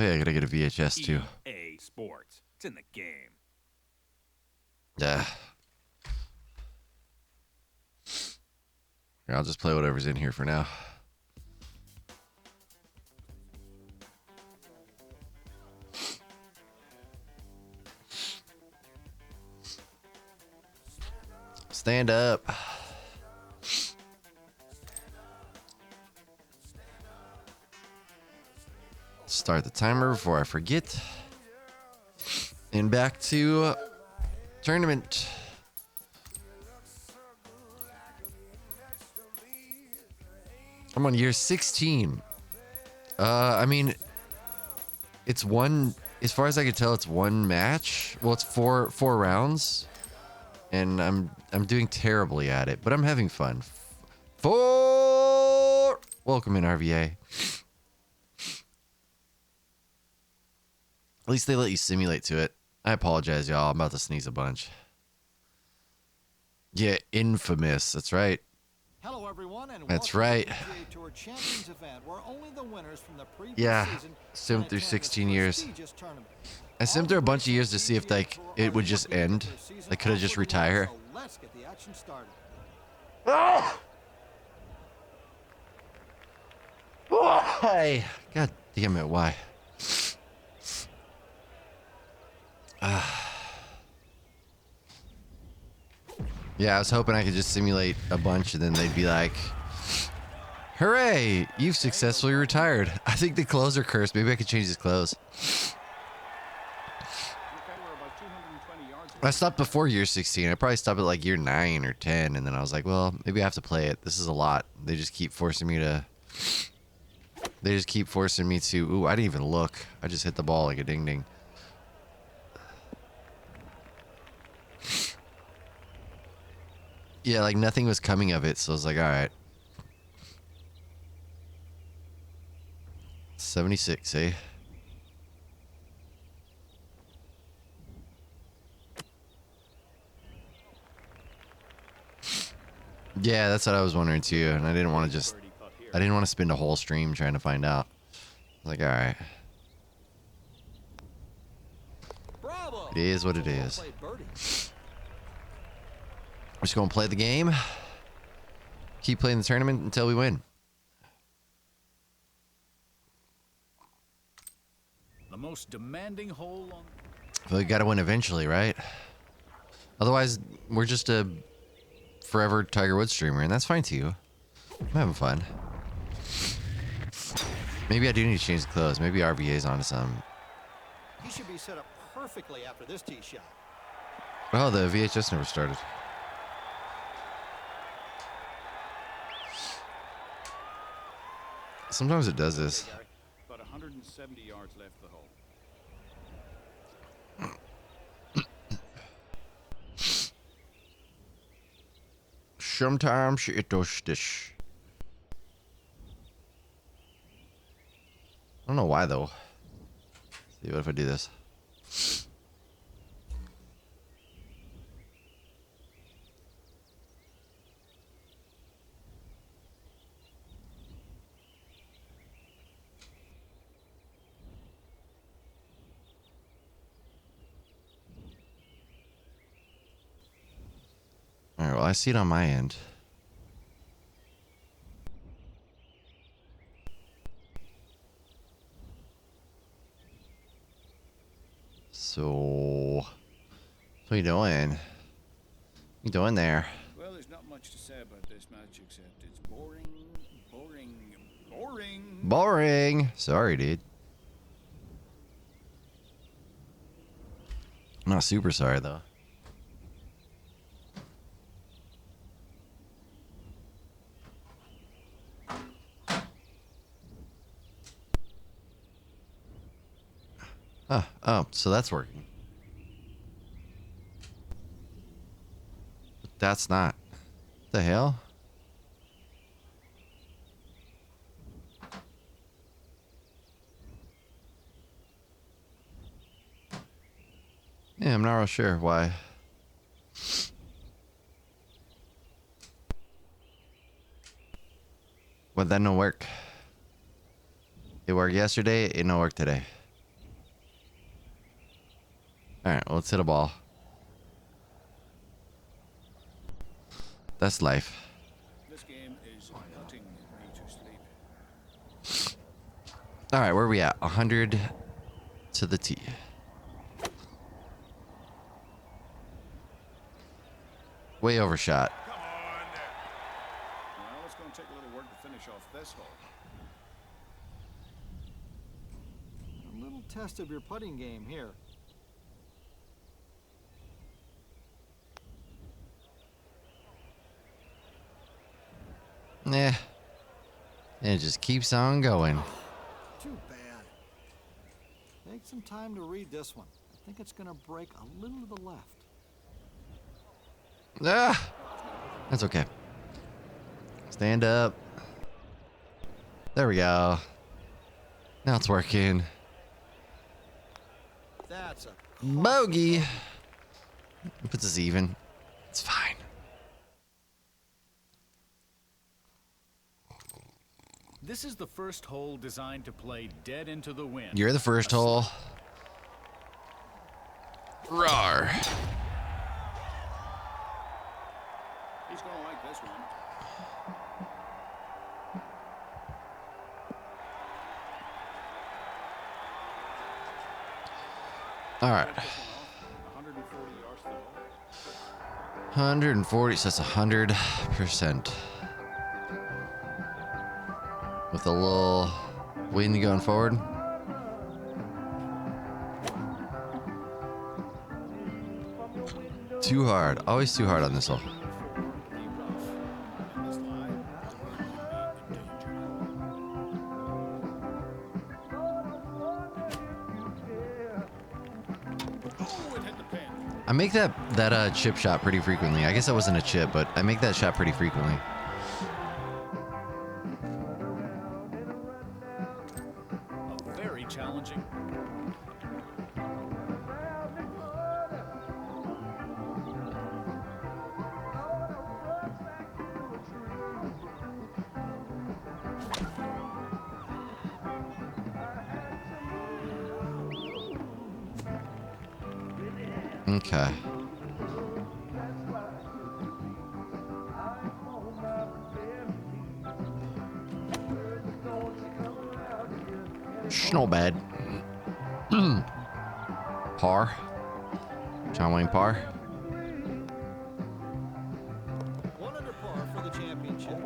yeah, I gotta get a VHS too. EA Sports. It's in the game. Yeah. Here, I'll just play whatever's in here for now. Stand up. Start the timer before I forget. And back to tournament. I'm on year 16. I mean, it's one, as far as I can tell, it's one match. Well, it's four rounds. And I'm doing terribly at it, but I'm having fun. Welcome in, RVA. At least they let you simulate to it. I apologize, y'all. I'm about to sneeze a bunch. Yeah, infamous. That's right. Hello, everyone, and that's right. Tour Champions event, where only the winners from the previous season simmed through 16 years. I simmed through a bunch of years to see if like it would just end. They could have just retire. So let's get the action started. Why? God damn it! Why? Yeah, I was hoping I could just simulate a bunch and then they'd be like, hooray, you've successfully retired. I think the clothes are cursed. Maybe I could change his clothes. I stopped before year 16. I probably stopped at like year 9 or 10. And then I was like, well, maybe I have to play it. This is a lot. They just keep forcing me to... Ooh, I didn't even look. I just hit the ball like a ding-ding. Yeah, like nothing was coming of it, so I was like, all right. 76, eh? Yeah, that's what I was wondering too, and I didn't want to spend a whole stream trying to find out. I was like, all right. It is what it is. We're just going to play the game. Keep playing the tournament until we win. The most demanding hole on... Well, we got to win eventually, right? Otherwise, we're just a forever Tiger Woods streamer, and that's fine too. I'm having fun. Maybe I do need to change the clothes. Maybe RVA's onto some. He should be set up perfectly after this tee shot. Oh, the VHS never started. Sometimes it does this. About 170 yards left the hole. Sometimes it does this. I don't know why though. See, what if I do this? All right, well, I see it on my end. So, what are you doing? What you doing there? Well, there's not much to say about this match except it's boring, boring, boring. Boring. Sorry, dude. I'm not super sorry, though. Oh, so that's working. But that's not. What the hell? Yeah, I'm not real sure why. But that no work. It worked yesterday, it no work today. All right, well, let's hit a ball. That's life. This game is putting me to sleep. All right, where are we at? 100 to the tee. Way overshot. Come on. Well, it's going to take a little work to finish off this hole. A little test of your putting game here. Nah. It just keeps on going. Too bad. Take some time to read this one. I think it's going to break a little to the left. Ah! That's okay. Stand up. There we go. Now it's working. That's a Bogey. Puts us even. It's fine. This is the first hole designed to play dead into the wind. You're the first hole. Rawr. He's going to like this one. All right. 140 yards to the hole. 140, so that's 100%. With a little wind going forward. Too hard. Always too hard on this hole. Be rough. And this line is going to be in danger. Oh, it hit the pin. I make that chip shot pretty frequently. I guess that wasn't a chip, but I make that shot pretty frequently. A very challenging. Okay. Not bad. Par. John Wayne par. one under par for the championship.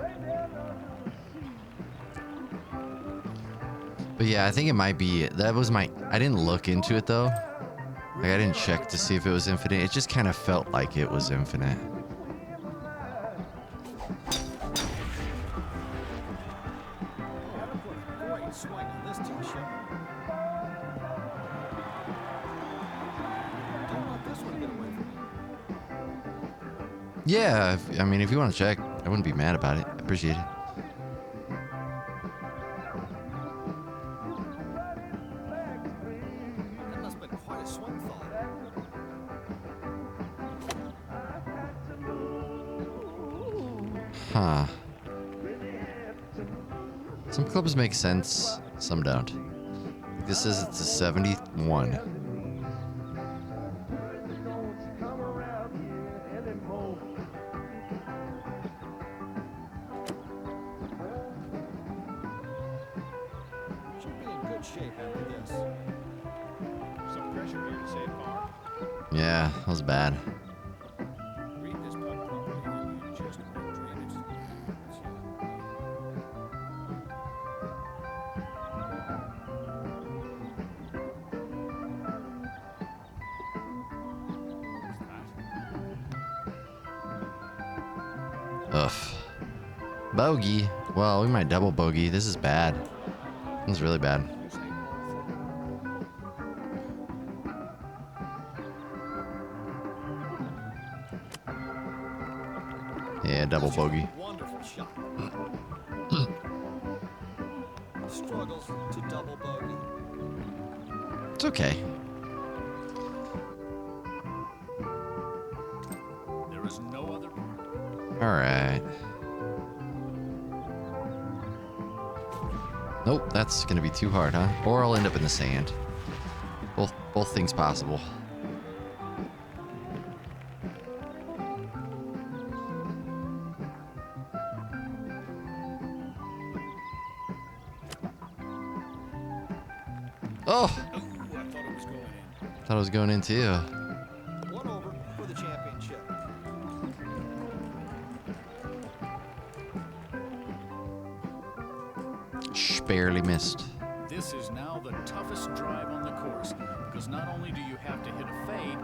But yeah, I think it might be. That was my. I didn't look into it though. Like I didn't check to see if it was infinite. It just kind of felt like it was infinite. Great swing on this tee shot. Don't let this one get away from you. Yeah, I mean, if you want to check, I wouldn't be mad about it. I appreciate it. That must have been quite a swing thought. Huh. Some clubs make sense, some don't. This says it's a 71. Should be in good shape after this. Some pressure here to save par. Yeah, that was bad. Read this putt properly and you just won't drain it. Ugh. Bogey. Well, we might double bogey. This is bad. This is really bad. Yeah, double bogey. Wonderful shot. Struggles to double bogey. It's okay. There is no other. All right. Nope, that's gonna be too hard, huh? Or I'll end up in the sand. Both things possible. Oh, Oh, I thought it was going in. thought I was going in too. One over for the championship. Shh, barely missed. This is now the toughest drive on the course because not only do you have to hit a fade,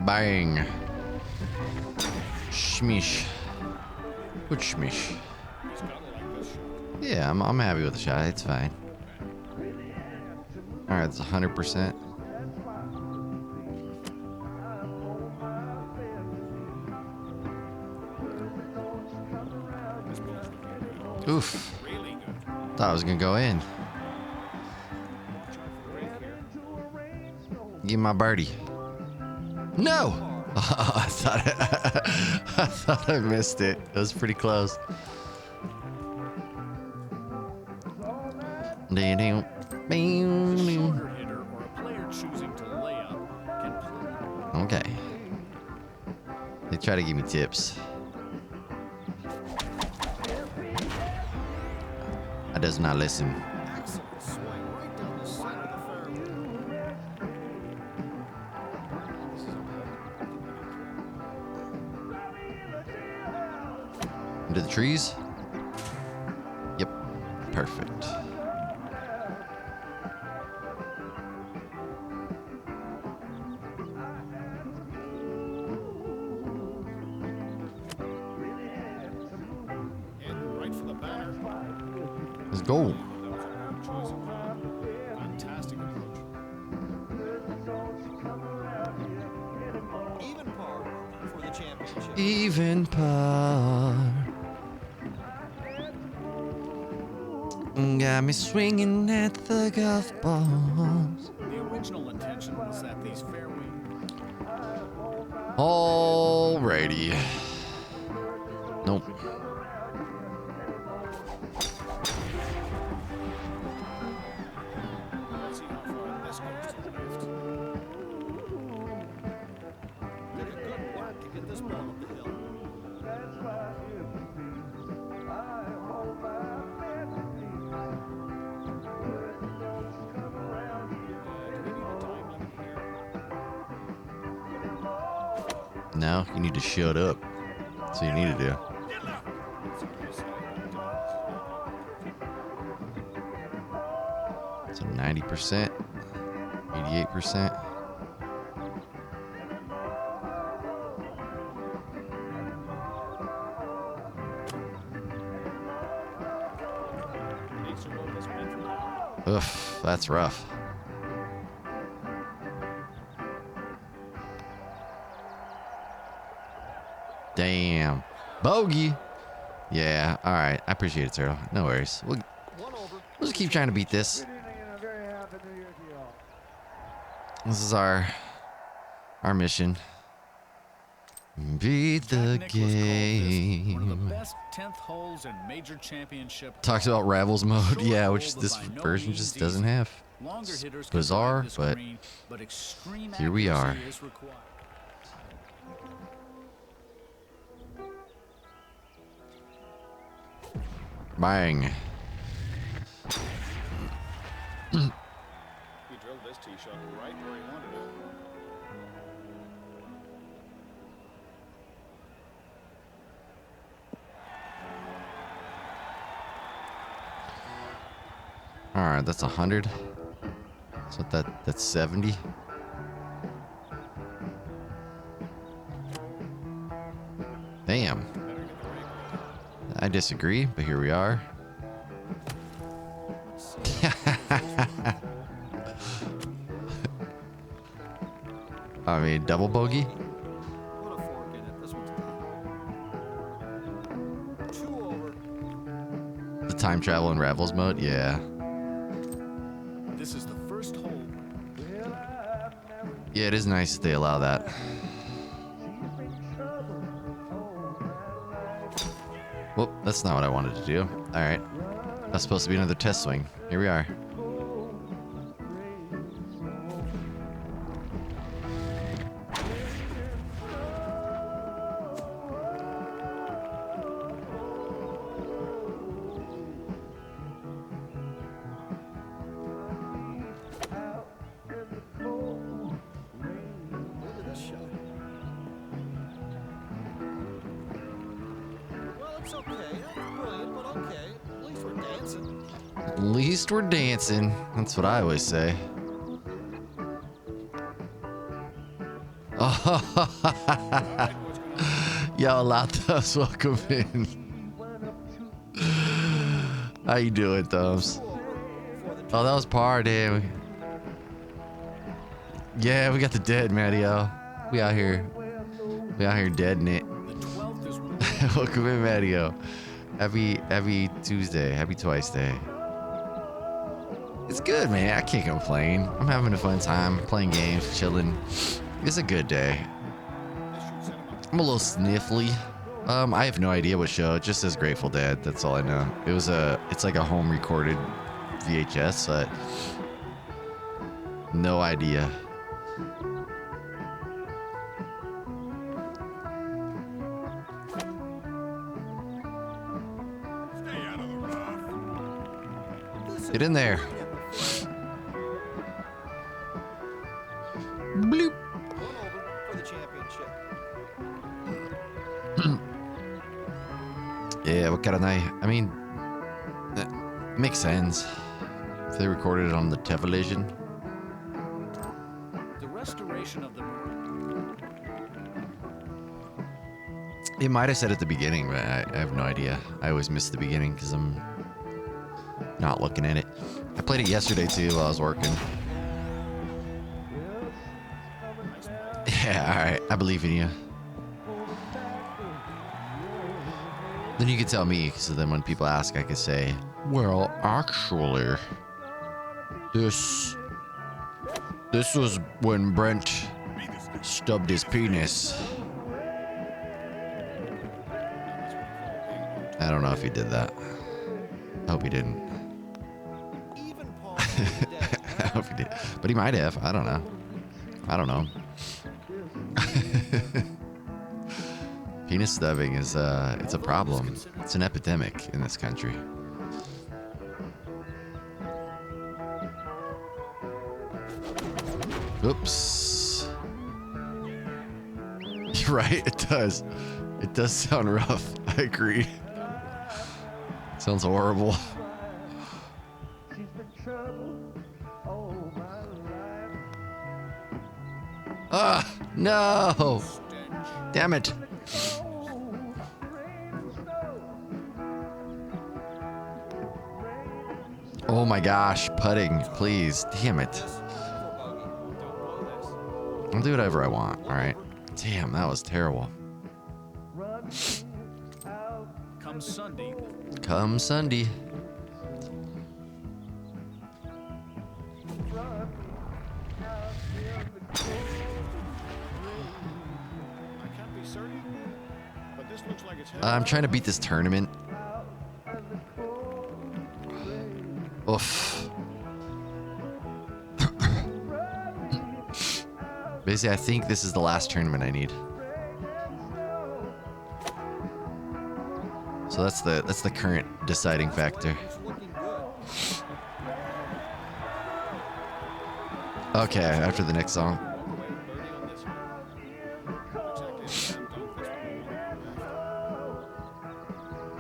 Bang. Shmish. Good shmish. He's gotta like this shot. Yeah, I'm happy with the shot. It's fine. All right, it's 100%. This ball's looking Oof. really good. Thought I was gonna go in. Try for the break here. Give me my birdie. No! I thought I missed it. It was pretty close. a shorter hitter or a player choosing to lay up can play. Okay. They try to give me tips. I does not listen. Excellent swing right down the center of the fairway. Into the trees? Yep. Perfect. And right for the banner. Let's go. That was a good choice of club. Fantastic approach. Even par for the championship. Even par. Got me swinging at the golf balls. The original intention was that these fairway Alrighty. Nope. Let's see how far this goes to the left. Did a good work to get this ball up the hill. Do we need a time limit here? No, you need to shut up. That's what you need to do. So 90%, 88%. Needs to roll this man for now. Oof, that's rough. Damn. Bogey. Yeah, all right. I appreciate it, Turtle. No worries. We'll just keep trying to beat this. This is our mission. Beat the Jack Nicklaus called this one of the game. best 10th holes in major championship. Talks about Ravels mode, Short yeah, hole, which but this by no version means just easy. doesn't have. Longer It's hitters can bizarre, drive this but green, but extreme here we are. accuracy is required. Bang. He drilled this tee shot right where he wanted it. All right, that's 100. So that's 70. Damn. I disagree, but here we are. I mean, double bogey? Put a fork in it. This one's done. 2 over. The time travel in Ravels mode? Yeah. This is the first hole. Yeah, it is nice that they allow that. Well, that's not what I wanted to do. All right. That's supposed to be another test swing. Here we are. It's okay. Not brilliant, but okay. At least we're dancing. At least we're dancing. That's what I always say. Yo, Latos, welcome in. How you doing, Thumbs? Oh, that was par, damn. Yeah, we got the dead, Mattio. We out here. We out here deading it. The 12th is Welcome in, Mattio. Happy Tuesday. Happy Twice Day. It's good, man. I can't complain. I'm having a fun time playing games, chilling. It's a good day. I'm a little sniffly. I have no idea what show. It just says Grateful Dead. That's all I know. It's like a home recorded VHS, but no idea. Get in there. Bloop. One over for the championship. Yeah, what kind of night? I mean, makes sense. If they recorded it on the television. the restoration of the It might have said at the beginning, but I have no idea. I always miss the beginning because I'm not looking at it. I played it yesterday too while I was working. Yeah, alright. I believe in you. Then you can tell me, so then when people ask, I can say, well, actually, this was when Brent stubbed his penis. I don't know if he did that. I hope he didn't. Even Paul is dead. I hope he did. But he might have. I don't know. I don't know. Penis stubbing is it's a problem. It's an epidemic in this country. Oops. You're right, it does. It does sound rough. I agree. Sounds horrible. Ah, no. Damn it. Oh my gosh, putting, please. Damn it. I'll do whatever I want, alright? Damn, that was terrible. come Sunday. Come Sunday. I can't be certain, but this looks like it's I'm trying to beat this tournament. Oof. Basically, I think this is the last tournament I need. So that's the current deciding factor. It's looking good. Okay, after the next song.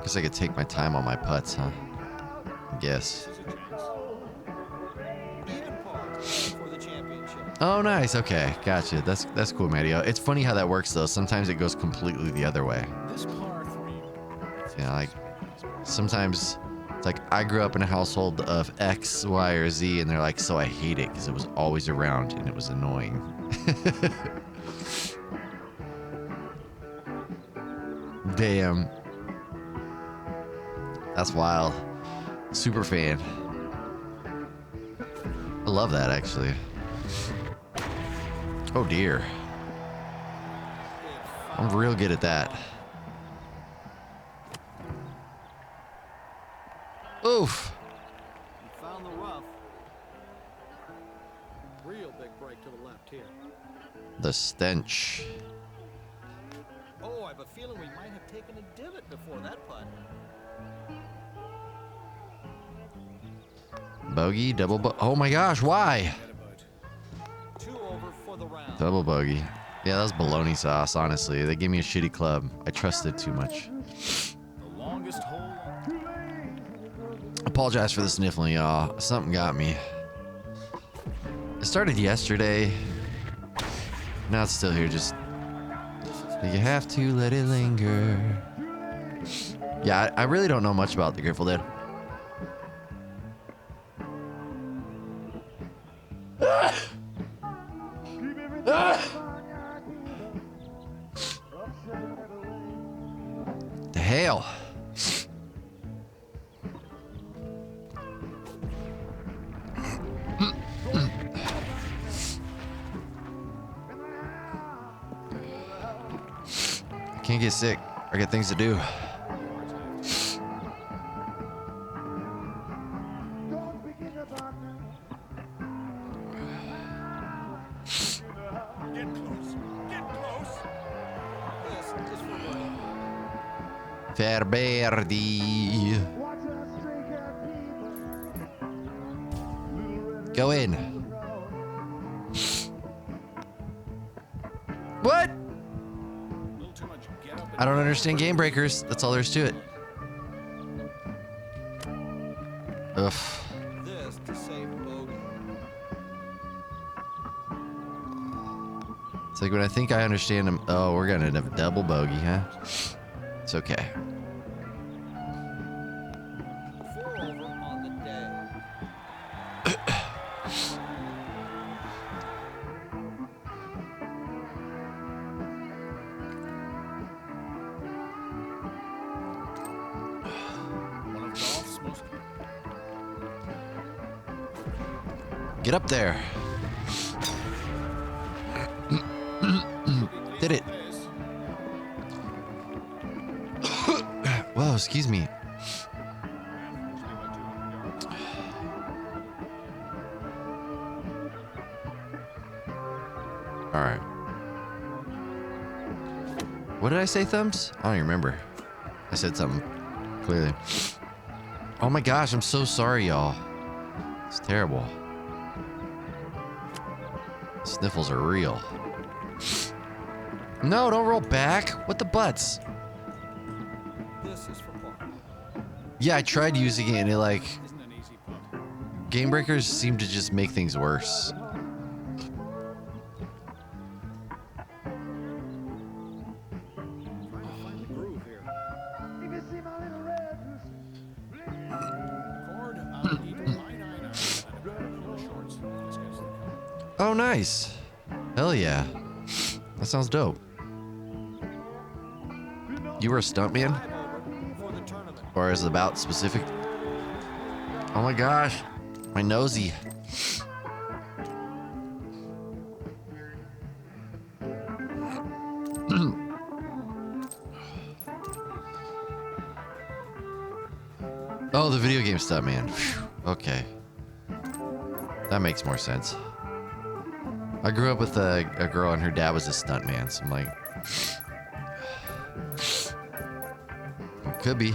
Guess I could take my time on my putts, huh? I guess. Even par for the championship. Oh, nice. Okay, gotcha. That's cool, Mario. It's funny how that works, though. Sometimes it goes completely the other way. This par 3. You know, like sometimes it's like I grew up in a household of X, Y, or Z, and they're like, so I hate it because it was always around and it was annoying. Damn. That's wild. Super fan. I love that, actually. Oh dear. I'm real good at that. Oof. You found the rough. Real big break to the left here. The stench. Oh, I have a feeling we might have taken a divot before that putt. Bogey, oh my gosh, why? 2 over for the round. Double bogey. Yeah, that was bologna sauce, honestly. They gave me a shitty club. I trusted too much. The Apologize for the sniffling, y'all. Something got me. It started yesterday. Now it's still here. Just you have to let it linger. Yeah, I really don't know much about the Grateful Dead. The hell. I can't get sick. I got things to do. Get close. Get close. Verberdi. Go in. What? A little too much get up I don't understand game breakers. That's all there is to it. Ugh. This to save Bogey. It's like when I think I understand them. Oh, we're gonna have a double bogey, huh? It's okay. 4 over on the day. One of golf's most Get up there. Did it. Whoa, excuse me. All right. What did I say, Thumbs? I don't even remember. I said something, clearly. Oh my gosh, I'm so sorry, y'all. It's terrible. Sniffles are real. No, don't roll back. What the butts? This is for Park. Yeah, I tried using it and it like, isn't an easy putt. game breakers seem to just make things worse. Trying to find the groove here. Cord, need a light iron and a pair of polo shorts. This guy's the color. Oh, nice. Hell yeah. That sounds dope. You were a stuntman? 5 over for the tournament. Or is it about specific? Oh my gosh. My nosy. Oh, the video game stuntman. Phew. Okay. That makes more sense. I grew up with a girl and her dad was a stuntman, so I'm like, could be.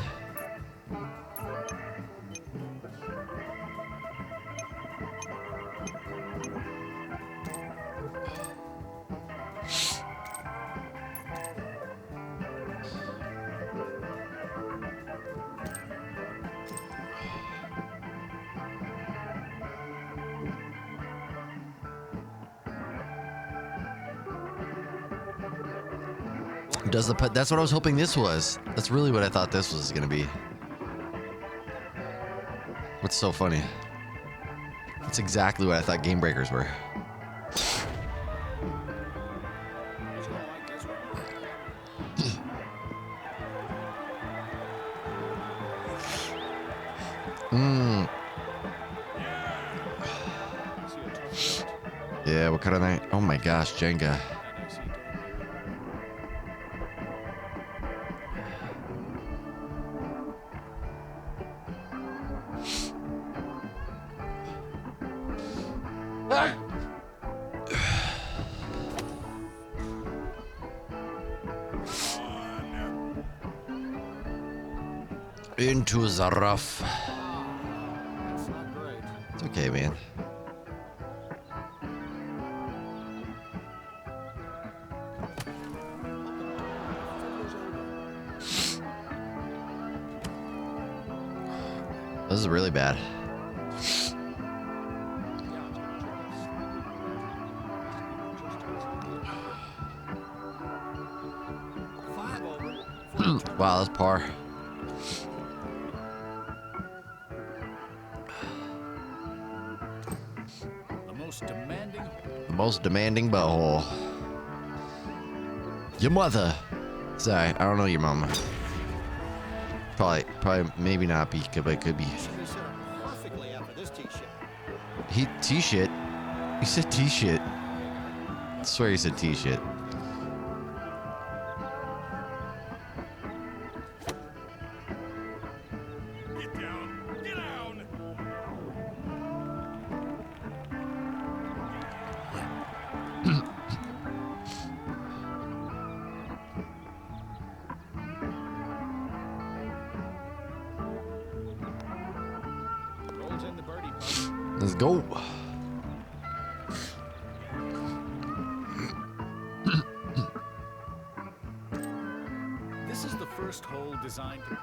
Does the put? That's what I was hoping this was. That's really what I thought this was gonna be. What's so funny? That's exactly what I thought game breakers were. He's gonna like this one. Mmm. I see a tough shot. Yeah, what kind of night? Oh my gosh, Jenga. And I see Into the rough. That's not great. It's okay, man. This is really bad. Wow, that's par. The The most demanding butthole. Your mother. Sorry, I don't know your mama. Probably, maybe not be, but it could be. Should have set up perfectly after this tee shot. He T-shit. He said T-shit. I swear he said T-shit. Rolls in the birdie putt. Let's go. This is the first hole designed to...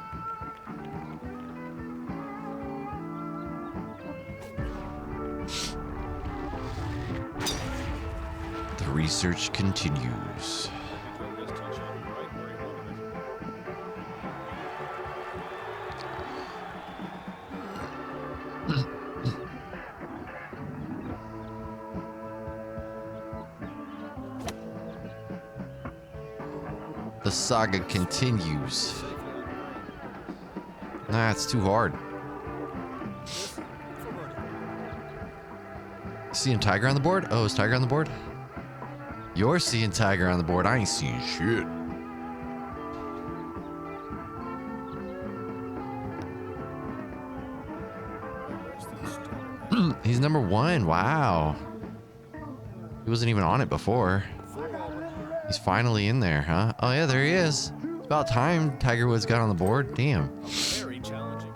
The research continues. Drove this tee shot right where he wanted it. The saga continues. Nah, it's too hard. Seeing Tiger on the board? Oh, is Tiger on the board? You're seeing Tiger on the board. I ain't seeing shit. He's number 1. Wow. He wasn't even on it before. He's finally in there, huh? Oh, yeah, there he is. It's about time Tiger Woods got on the board. Damn. Very challenging.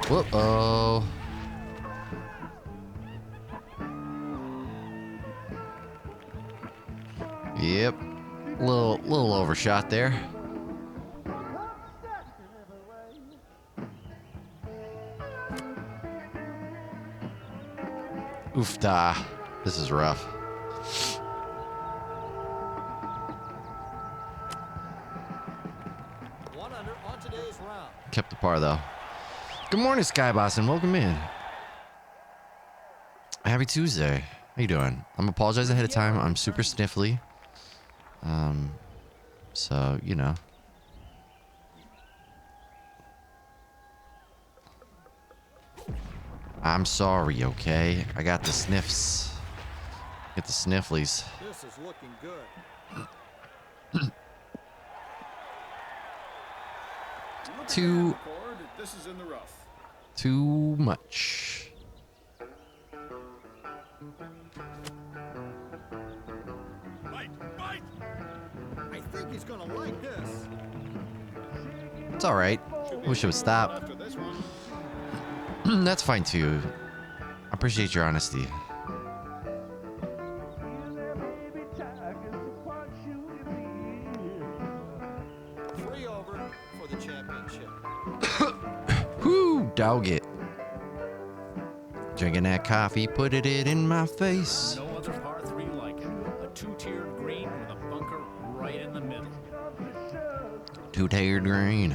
Whoop-oh. Yep. Little overshot there. Oofda. This is rough. One under on today's round. Kept the par though. Good morning, Skyboss, and welcome in. Happy Tuesday. How you doing? I'm apologize ahead of time. I'm super sniffly. So, you know. I'm sorry, okay? I got the sniffs. Get the snifflies. This is looking good. Too Cord, this is in the rough. too much. I think he's gonna like this. It's all right. Wish it would stop. After this one. That's fine too. I appreciate your honesty. Three over for the championship. Whoo, dog it. Drinking that coffee, put it in my face. No other par 3 like it. A two-tiered green with a bunker right in the middle. Two-tiered green.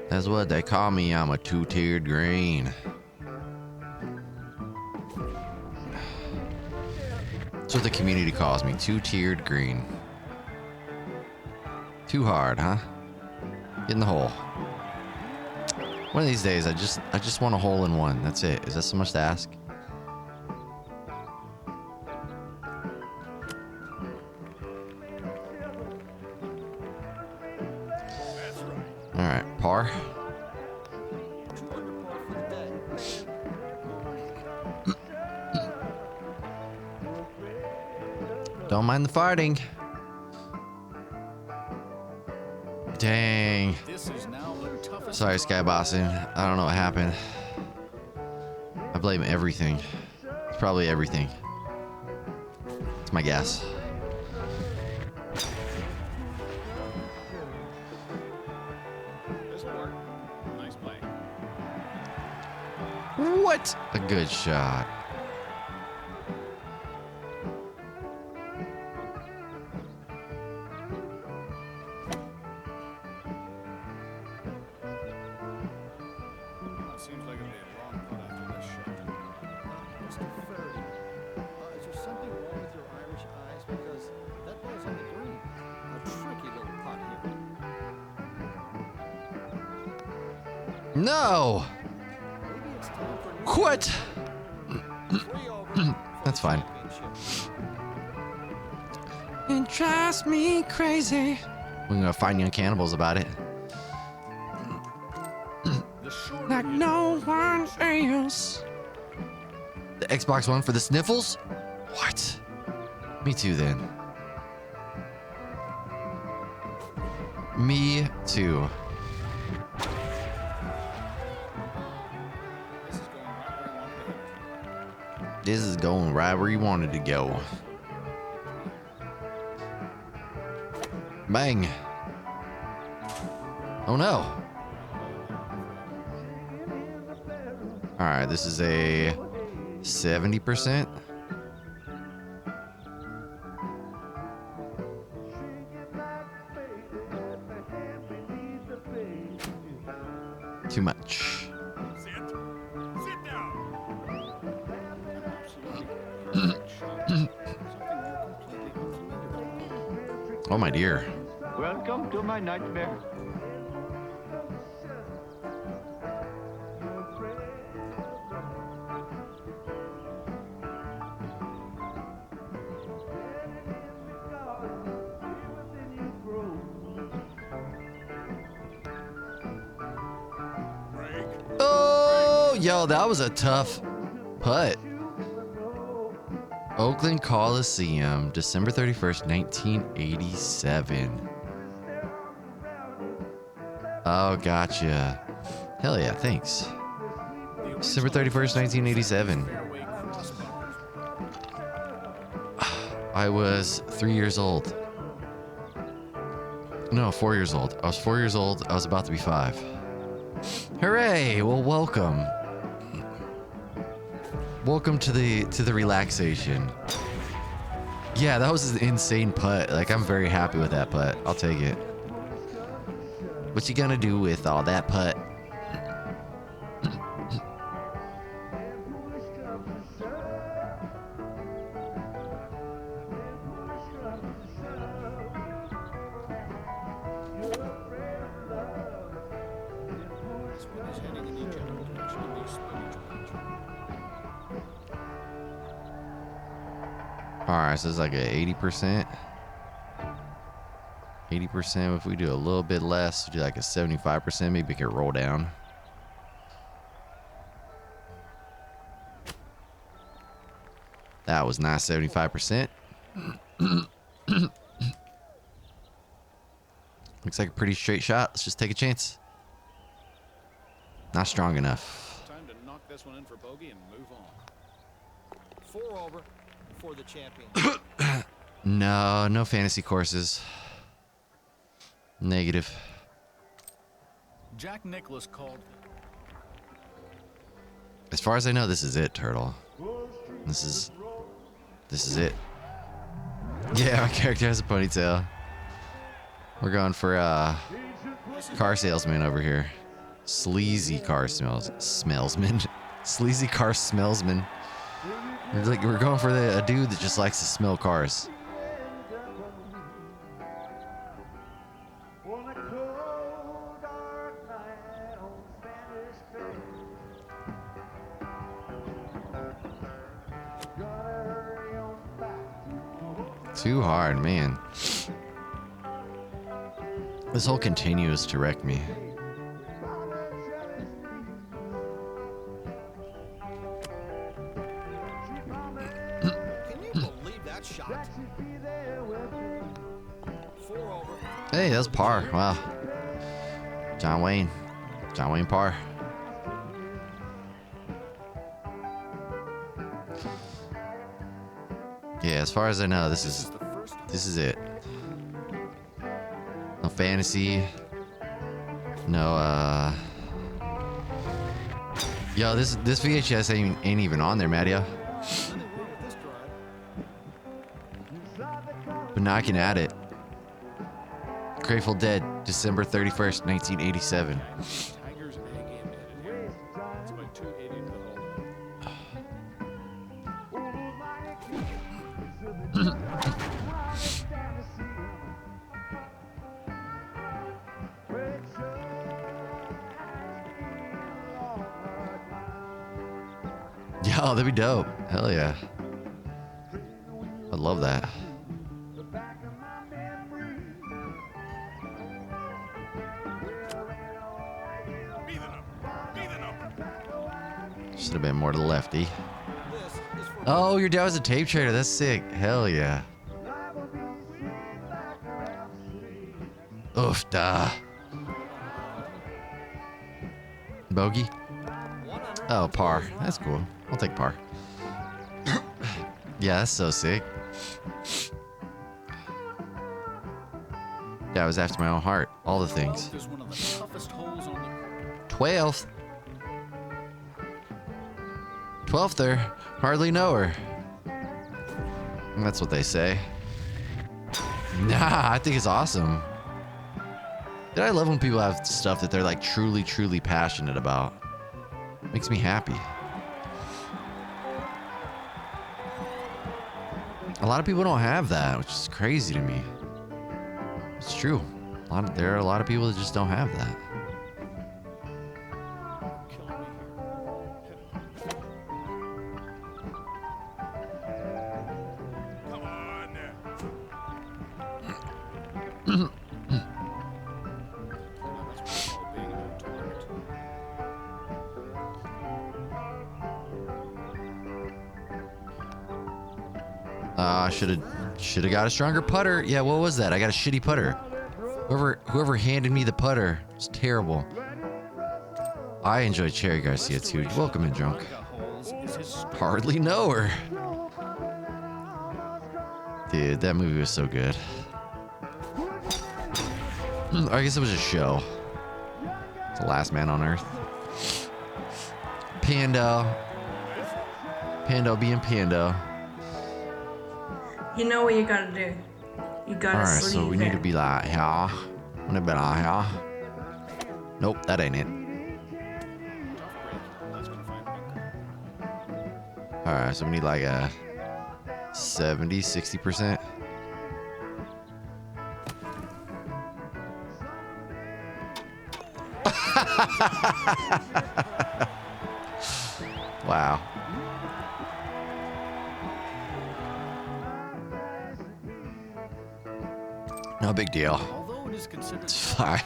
That's what they call me. I'm a two-tiered green. That's what the community calls me. Two-tiered green. Too hard, huh? Get in the hole. One of these days, I just want a hole in one. That's it. Is that so much to ask? All right, par. 2 under par for the day. Don't mind the farting. Dang. This is now the toughest. Sorry, Skybossin. I don't know what happened. I blame everything. It's probably everything. my gas. This work. Nice play. What a good shot. That seems like it'll be a long putt after this shot. Mr. Faraday, is there something wrong with your Irish eyes? Because that ball's on the green. A tricky little putt here. No! Maybe it's time for new Quit! 3 over for That's the fine. championship. It drives me crazy. We're gonna find young cannibals about it. The shorter Like hitter no or a one player else. The Xbox One for the sniffles? What? Me too then. Me too. This is going right where you wanted to hit it. This is going right where you wanted to go. Bang. Oh no. All right, this is a 70%. Too much. Sit down. Absolutely perfect shot. Something you're completely unfamiliar with. Oh my dear. Welcome to my nightmare. Oh, yo, that was a tough putt. Oakland Coliseum, December 31st, 1987. Oh, gotcha. Hell yeah, thanks. The December original 31st, 1987. fairway crossbar. I was 3 years old. No, 4 years old. I was 4 years old. I was about to be 5. Hooray! Well, welcome. Welcome to the relaxation. Yeah, that was an insane putt. Like, I'm very happy with that putt. I'll take it. What you gonna do with all that putt? This one is heading in the general direction of the spinach patch. All right, so it's like a 80%. 80%. If we do a little bit less, do like a 75%, maybe we could roll down. That was nice, 75%. Looks like a pretty straight shot. Let's just take a chance. Not strong enough. Time to knock this one in for bogey and move on. 4 over for the champion. No, no fantasy courses. Negative. Jack Nicklaus called. As far as I know, this is it, Turtle. This is it. Yeah, my character has a ponytail. We're going for car salesman over here. Sleazy car smellsman. Sleazy car smellsman. We're going for a dude that just likes to smell cars. Too hard, man. This hole continues to wreck me. Can you believe that shot? 4 over. Hey, that's par. Wow. John Wayne par. Yeah, as far as I know, this This is is the first it. No fantasy. No Yo, this VHS ain't even on there, Mattia. Nothing wrong with this drive. But now I can add it. Grateful Dead, December 31st, 1987. Tiger's egg embedded here. It's about 280 to the whole. Yo, that'd be dope. Hell yeah. I'd love that. Should have been more to the lefty. This is for Oh, your dad was a tape trader. That's sick. Hell yeah. Oof, da. Bogey? Oh, par. That's cool. I'll take par. Yeah, that's so sick. Yeah, I was after my own heart. All the things. 12th is one of the toughest holes on the 12th. 12th there. Hardly know her. That's what they say. Nah, I think it's awesome. Dude, I love when people have stuff that they're like truly, truly passionate about. Makes me happy. A lot of people don't have that, which is crazy to me. It's true. There are a lot of people that just don't have that. killing me here. Come on. That's what I call being an old target. Should have got a stronger putter. Yeah, what was that? I got a shitty putter. Whoever handed me the putter was terrible. I enjoy Cherry Garcia too. Welcome in, drunk. Holes is his Hardly know her. Dude, that movie was so good. I guess it was a show. The Last Man on Earth. Pando. Pando being Pando. You know what you gotta do. You gotta Alright, sleep so we need to it. be like, yeah. I'm gonna be like, yeah. Nope, that ain't it. tough break. That's gonna find bunker. Alright, so we need like a 70, 60%. Wow. No big deal. Although it is considered It's fine.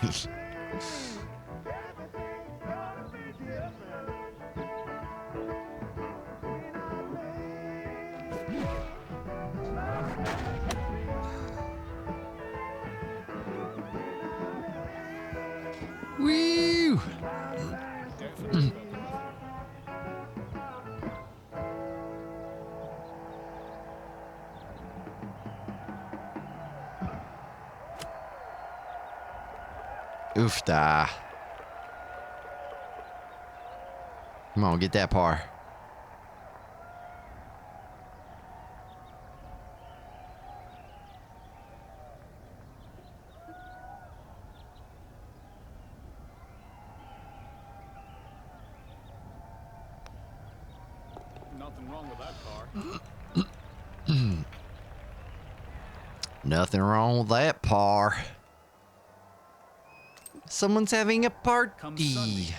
Woo! Oof da. Come on, get that par. nothing wrong with that car. Nothing wrong with that par. Someone's having a Come party. Sunday.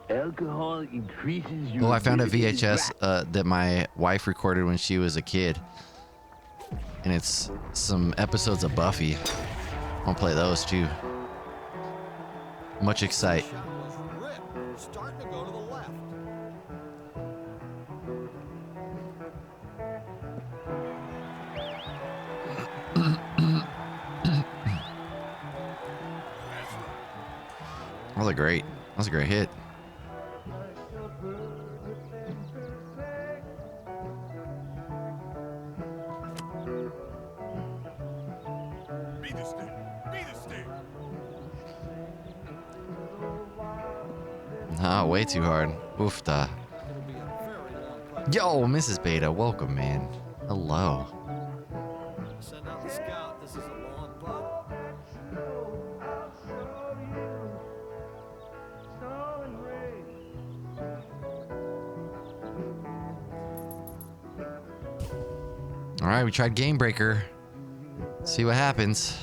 Alcohol increases your Oh, I found a ability to VHS that my wife recorded when she was a kid. And it's some episodes of Buffy. I'll play those too. Much excite. Shot was ripped. Starting to go to the left. That was a great. That was a great hit. Nah, way too hard. Oofta. It'll be a very long putt. Yo, Mrs. Beta, welcome, man. Hello. Send out the scout. This is a long putt. All right, we tried Game Breaker. See what happens.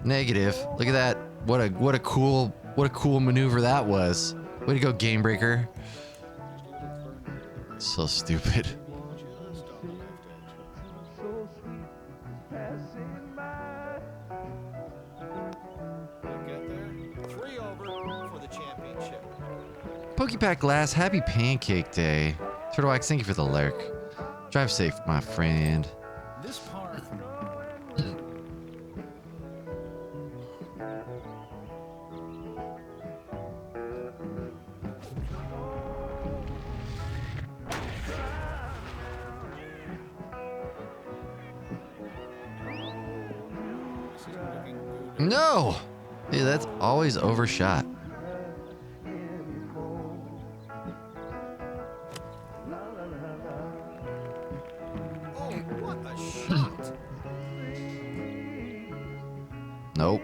Negative. Look at that. What a cool maneuver that was. Way to go, Game Breaker. So stupid. Just on the left edge. Get there. 3 over for the championship. Pokepack Glass, happy Pancake Day. Turtlewax, thank you for the lurk. Drive safe, my friend. This par This is looking good. No! Hey, that's always overshot. Oh, what a shot. Nope.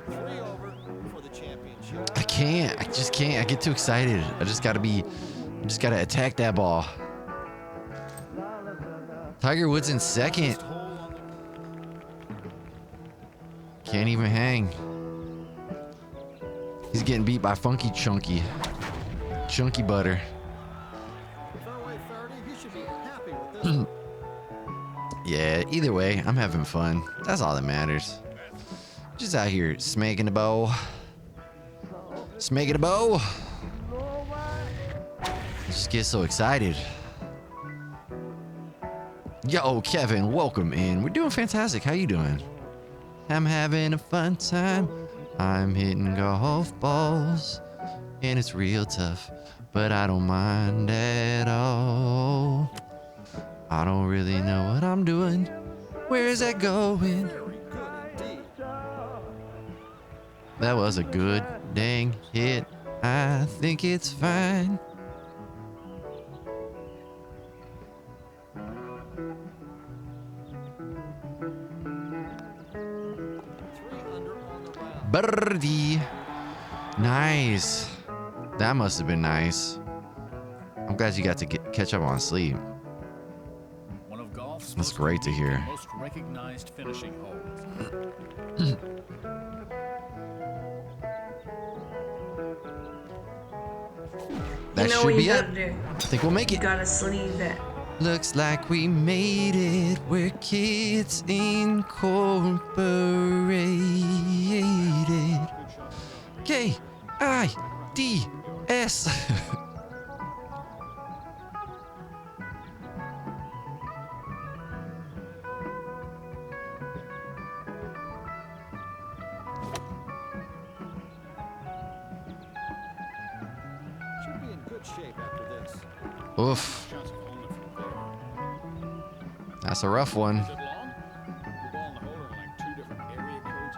3 over for the championship. I can't. I just can't. I get too excited. I just gotta attack that ball. Tiger Woods in second. Can't even hang. He's getting beat by Funky Chunky. Chunky Butter. Fairway 30. He should be happy with this. Yeah, either way, I'm having fun. That's all that matters. Just out here smacking the bow. Smacking the bow. Just get so excited. Yo, Kevin, welcome in. We're doing fantastic. How you doing? I'm having a fun time. I'm hitting golf balls. And it's real tough, but I don't mind at all. I don't really know what I'm doing. Where is that going? Very good indeed. That was a good dang hit. I think it's fine. Birdie. Nice. That must have been nice. I'm glad you got to catch up on sleep. one of golf's That's most great to hear. most recognized finishing holes. That you know should what be you it. gotta do. I think we'll make You it. gotta sleeve it. Looks like we made it. We're Kids Incorporated. K-I-D-S. Should be in good shape after this. Oof. Chance of holding it from there. That's a rough one. Is it long? The ball and the hole are like 2 different area codes.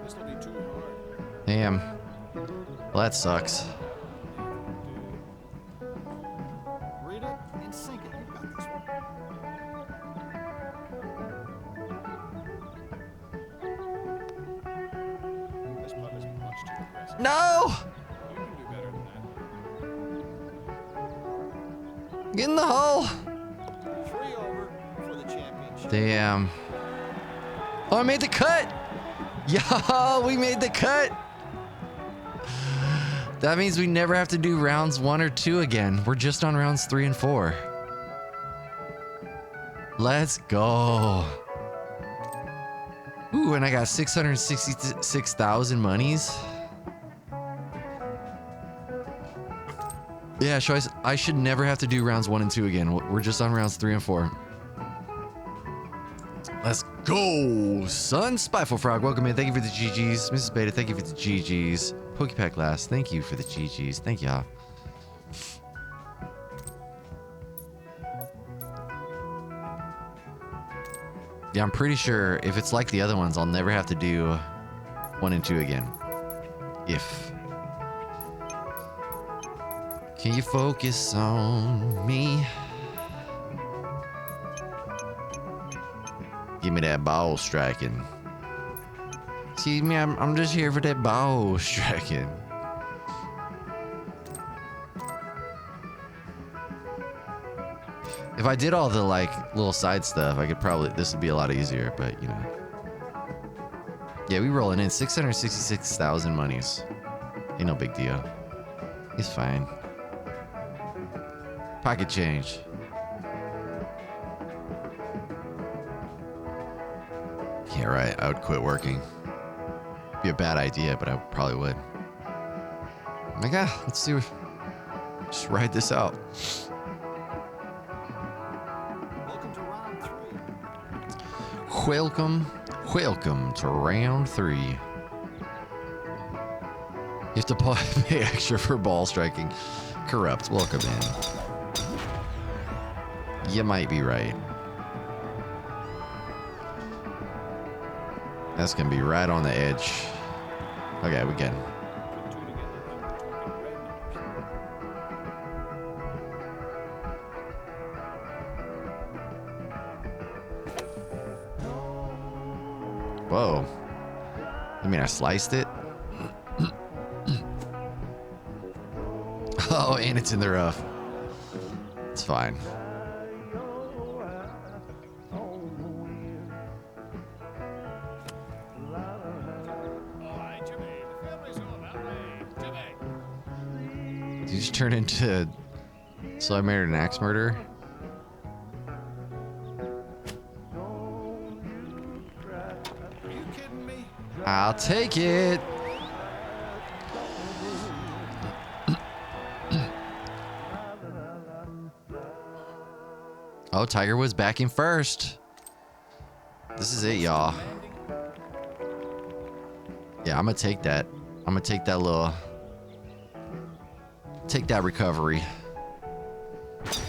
This will be too hard. Damn. Well, that sucks. Read it and sink it. You got this one. This putt is much too aggressive. No! You can do better than that. Get in the hole. 3 over for the championship. Damn. Oh, I made the cut. Yo, we made the cut. That means we never have to do rounds 1 or 2 again. We're just on rounds 3 and 4. Let's go. Ooh, and I got 666,000 monies. Yeah, I should never have to do rounds 1 and 2 again. We're just on rounds 3 and 4. Let's go, son. Spiteful Frog, welcome in. Thank you for the GGs. Mrs. Beta, thank you for the GGs. Pokepack Last, thank you for the GGs. Thank y'all. Yeah, I'm pretty sure if it's like the other ones, I'll never have to do 1 and 2 again. If. Can you focus on me? Give me that ball striking. Excuse me, I'm just here for that ball striking. If I did all the like little side stuff, I could probably, this would be a lot easier, but you know. Yeah, we rolling in 666,000 monies. Ain't no big deal. It's fine. Pocket change. Yeah, right. I would quit working. Be a bad idea, but I probably would. Like, let's see. Just ride this out. Welcome to round 3. Welcome to round 3. You have to pay extra for ball striking. Corrupt, welcome in. You might be right. That's gonna be right on the edge. Okay, we get it. Whoa. You mean I sliced it? Oh, and it's in the rough. It's fine. Did you just turn into So I Married an Axe Murderer? Are you kidding me? I'll take it. Oh, Tiger Woods back in first. This is it, y'all. Yeah, I'm gonna take that. I'm gonna take that little... Take that recovery. This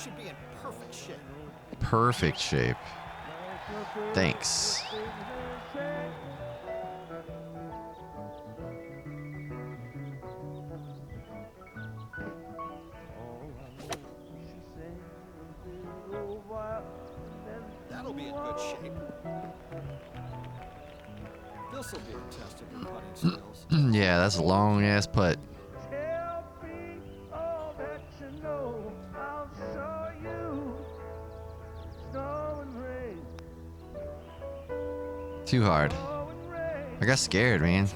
should be in perfect shape. Perfect shape. Thanks. That'll be in good shape. This'll be a test of your putting skills. Yeah, that's a long ass putt. Too hard. I got scared, man.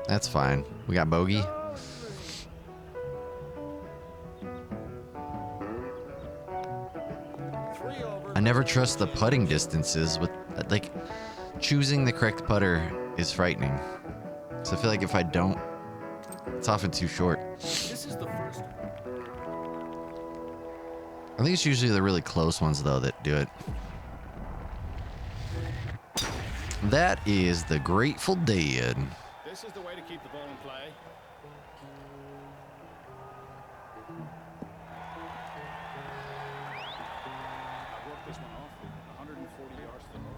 That's fine. We got bogey. I never trust the putting distances with, like, choosing the correct putter is frightening. So I feel like if I don't, it's often too short. This is the first. I think it's usually the really close ones, though, that do it. That is the Grateful Dead. This is the way to keep the ball in play. I worked this one off 140 yards to the hole.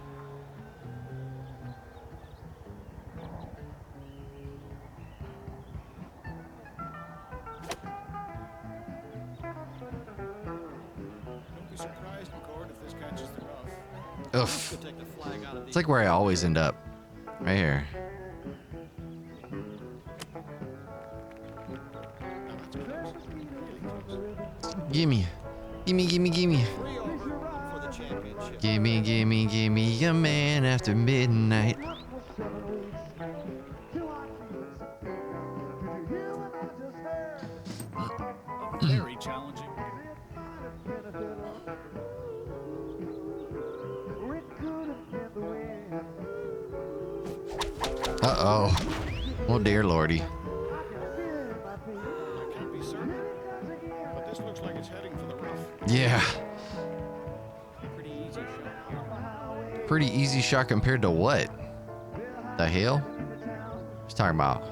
Don't be surprised, McCord, if this catches the rough. Oof. Could take the flag out of It's the like where I always end up. Right here. Gimme. Gimme, gimme, gimme. 3 over for the championship. Gimme, gimme, gimme a man after midnight. Very challenging. Uh-oh. Oh, dear lordy. I can't be certain, but this looks like it's heading for the rough. Yeah. Pretty easy shot here. Pretty easy shot compared to what? The hell? What's talking about?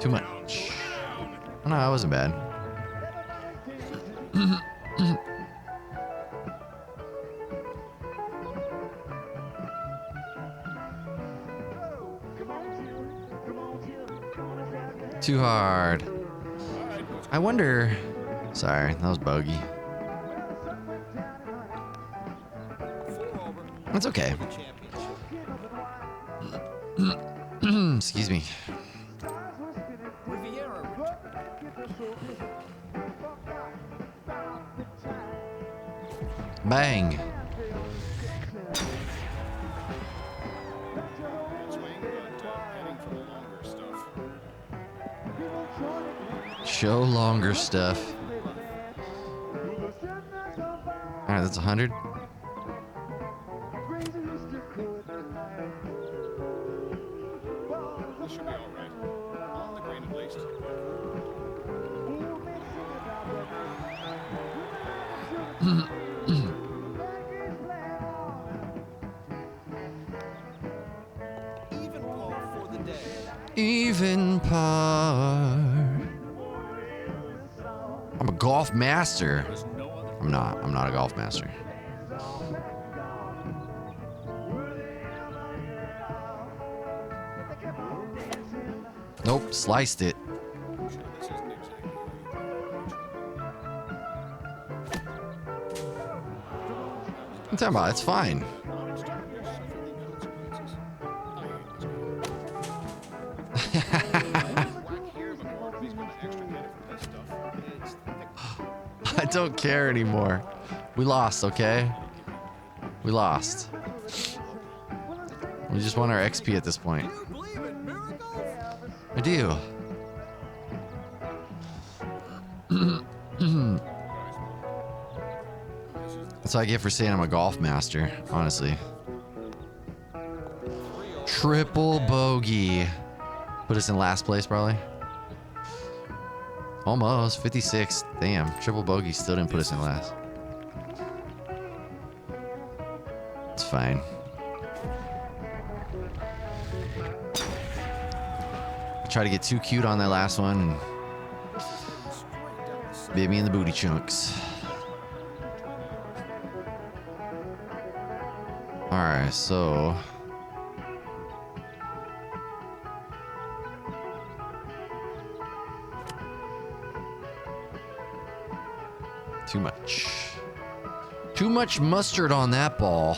Too much. Oh, no, that wasn't bad. Too hard. I wonder. Sorry, that was bogey. That's okay. Excuse me. Riviera. Bang. Swing, but heading for the longer stuff. Show longer stuff. All right, that's 100. This should be all right. On the green at least. Even par for the day. Even par. I'm a golf master. There's no other. I'm not. I'm not a golf master. Nope, sliced it. Sure, this isn't exactly I'm talking about. It's fine. I'm starting to suffer the consequences. I hate this game. Whack here, but Morphe's gonna extricate it from this stuff. It's thick. I don't care anymore. We lost, okay? We lost. We just want our XP at this point. I do. That's what I get for saying I'm a golf master, honestly. Triple bogey. Put us in last place, probably. Almost. 56. Damn. Triple bogey still didn't put us in last. It's fine. Try to get too cute on that last one and bit me in the booty chunks. Alright, so too much. Too much mustard on that ball.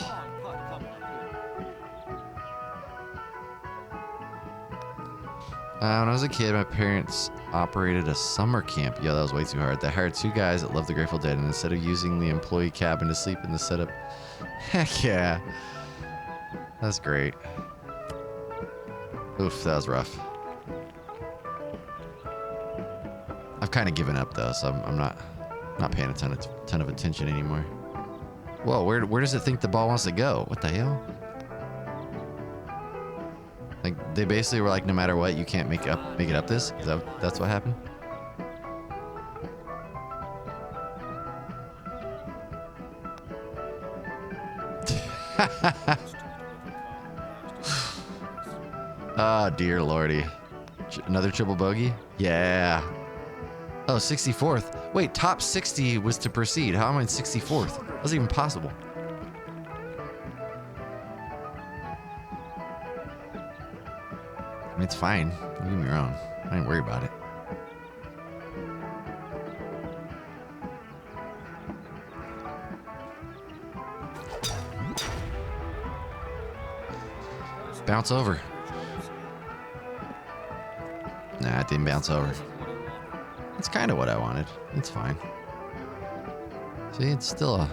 When I was a kid, my parents operated a summer camp. Yeah, that was way too hard. They hired 2 guys that loved the Grateful Dead, and instead of using the employee cabin to sleep in the setup, heck yeah, that's great. Oof, that was rough. I've kind of given up though, so I'm not paying a ton of attention anymore. Whoa, where does it think the ball wants to go? What the hell? Like they basically were like, no matter what, you can't make it up this. That's what happened. Oh dear lordy, another triple bogey. Yeah. Oh, 64th. Wait, top 60 was to proceed. How am I in 64th? That's even possible. I mean, it's fine. Don't get me wrong. I ain't worried about it. Bounce over. Nah, it didn't bounce over. That's kind of what I wanted. It's fine. See, it's still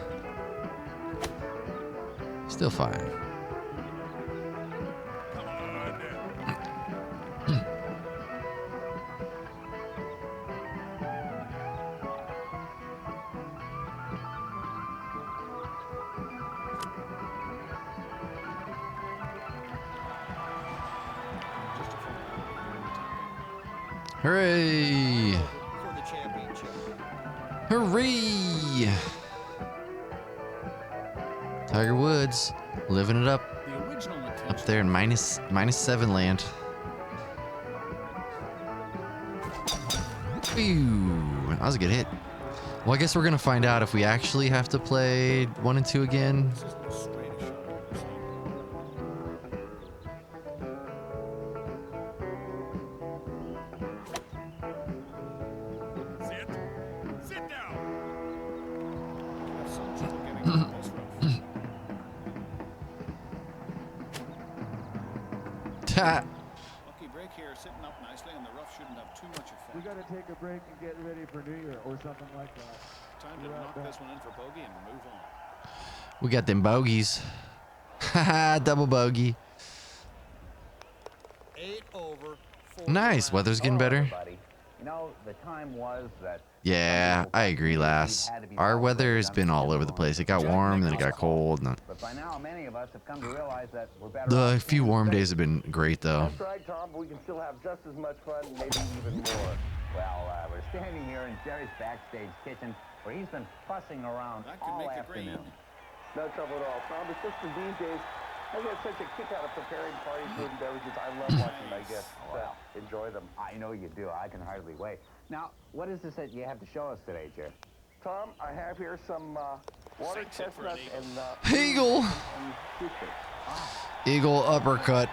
fine. Hooray! For the championship. Hooray! Tiger Woods living it up The original intention. up there in -7 land. Ooh, that was a good hit. Well, I guess we're gonna find out if we actually have to play 1 and 2 again. This is the straightest shot I've ever seen. Sit. Sit down. Have some trouble getting out of this rough. Ta. Lucky break here, sitting up nicely, and the rough shouldn't have too much effect. We got to take a break and get ready for New Year or something like that. Time to knock this one in for bogey and move on. We got them bogeys. Haha, double bogey. 8 over. 4 Nice. Weather's getting better. You know, the time was that Yeah, I agree, Lass. Our weather has been all over the place. It got warm, then it got cold. And but by now many of us have come to realize that we're better the off few warm days have been great, though. That's right, Tom, but we can still have just as much fun, maybe even more. Well, we're standing here in Jerry's backstage kitchen where he's been fussing around That could all make it afternoon. rain. No trouble at all, Tom. It's just that these days, I get such a kick out of preparing party food and beverages. I love watching my guests Well. enjoy them. I know you do. I can hardly wait. Now, what is this that you have to show us today, Jerry? Tom, I have here some water Six it for an chestnuts eagle. and Eagle. and toothpicks. Eagle uppercut.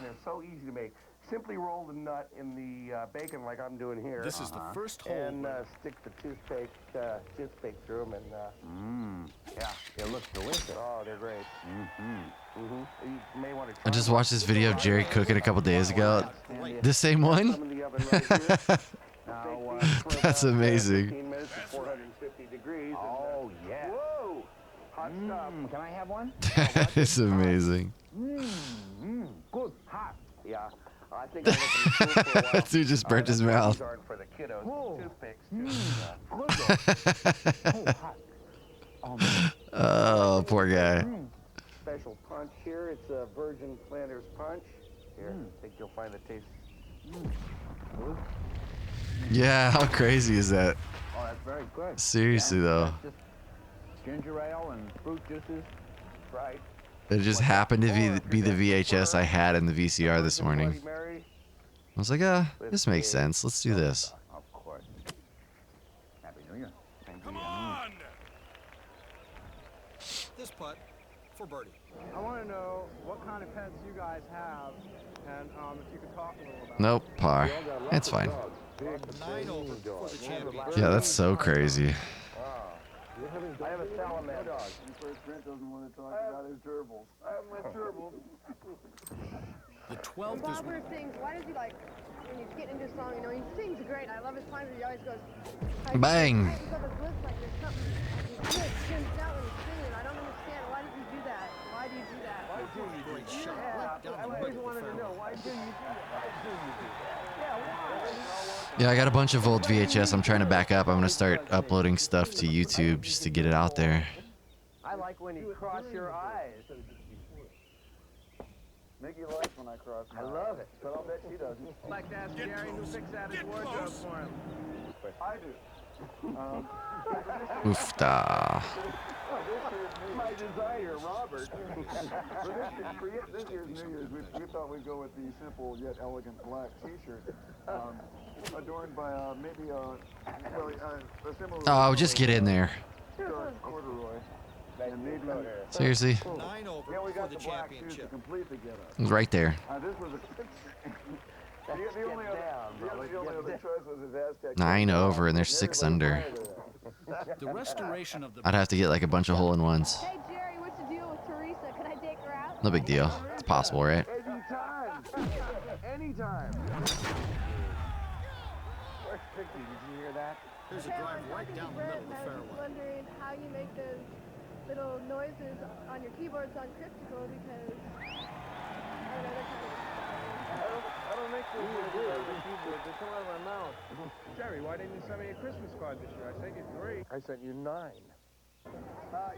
They're so easy to make. Simply roll the nut in the bacon like I'm doing here. This is the first hole. And stick the toothpick through them and Yeah, it looks delicious. oh, they're great. You may want to. I just watched this video of Jerry cooking a couple days ago. The same one? Some in the oven right here. Now, That's amazing. 15 minutes at 450 degrees. oh, yeah. Whoa! Hot stuff. Can I have one? That is amazing. Good, hot. Yeah. I think I'm looking cool for a while. Dude just burnt his mouth. Aren't for the kiddos. Whoa. Toothpicks. Oh, hot. Oh, man. Oh, poor guy. Special punch here. It's a Virgin Flanders punch. Here, I think you'll find the taste. Yeah, how crazy is that? Oh, that's very good. Seriously, though. That's just ginger ale and fruit juices. Right. It just happened to be the VHS I had in the VCR this morning. Bloody Mary. I was like, this makes sense. Let's do this. Of course. Happy New Year. Come on. This putt for birdie. I want to know what kind of pets you guys have, and if you could talk a little about Nope, par. It's fine. 9 over for the championship. Yeah, that's so crazy. I have a salamander. First Brent doesn't want to talk about his gerbils. I have my gerbils. The 12th is Robert sings, why does he like, when you get into a song, you know, he sings great. I love his lines where he always goes, Bang. He tightens up his lips like there's something, his lips jim's out when he's singing. I don't understand. Why did you do that? Why do you do that? Great shot. Yeah, Right down I the always middle of wanted the to know, fairway. why do you do that? Why do you do that? Yeah, why? Yeah, I got a bunch of old VHS. I'm trying to back up. I'm going to start uploading stuff to YouTube just to get it out there. I like when you cross your eyes. Mickey likes when I cross my eyes. I love it, but I'll bet she doesn't. I'd like to ask Jerry who fixed out his wardrobe for him. I do. Oofta. My designer, Robert. For this year's New Year's, we thought we'd go with the simple yet elegant black T-shirt, adorned by maybe a similar. Oh, just get in there. corduroy. And maybe Seriously? 9 over yeah, we for got the the black shoes to championship. complete the getup. It's right there. This was the only other choice was his Aztec. 9 over, and they're 6 under. the restoration of the I'd have to get like a bunch of hole-in-ones. Hey, Jerry, what's the deal with Teresa? Could I take her out? No big deal. It's possible, right? Anytime. Anytime. Where's Mickey? Did you hear that? Here's a drive right down the middle of the I was fairway. just wondering how you make those little noises on your keyboards on Cryptical because I don't know, they're kind of I don't make those noises out of the keyboard. They come out of my mouth. Jerry, why didn't you send me a Christmas card this year? I sent you 3. I sent you 9.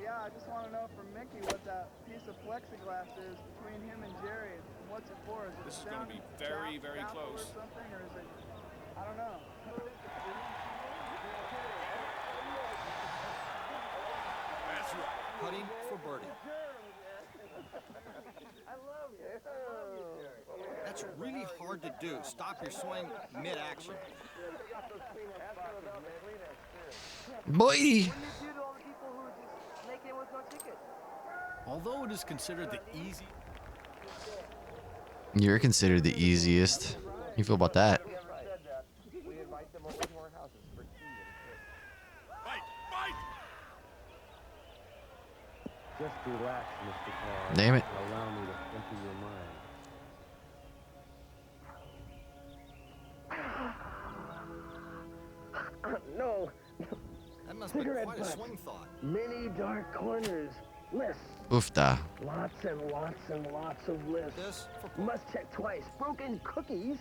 Yeah, I just want to know from Mickey what that piece of plexiglass is between him and Jerry. What's it for? Is it This is gonna be very, very close. Or something, or is it? I That's right. Putting for birdie. That's really hard to do. Stop your swing mid-action. Boy. Although it is considered the easy. You're considered the easiest. How you feel about that? We invite them over to our houses for tea Fight! Fight! Just relax, Mr. Carr. Damn it. Allow me to enter your mind. No, That must be quite a swing thought. many dark corners. Lists. Oofda. Lots and lots and lots of lists. This for par. Must check twice. Broken cookies.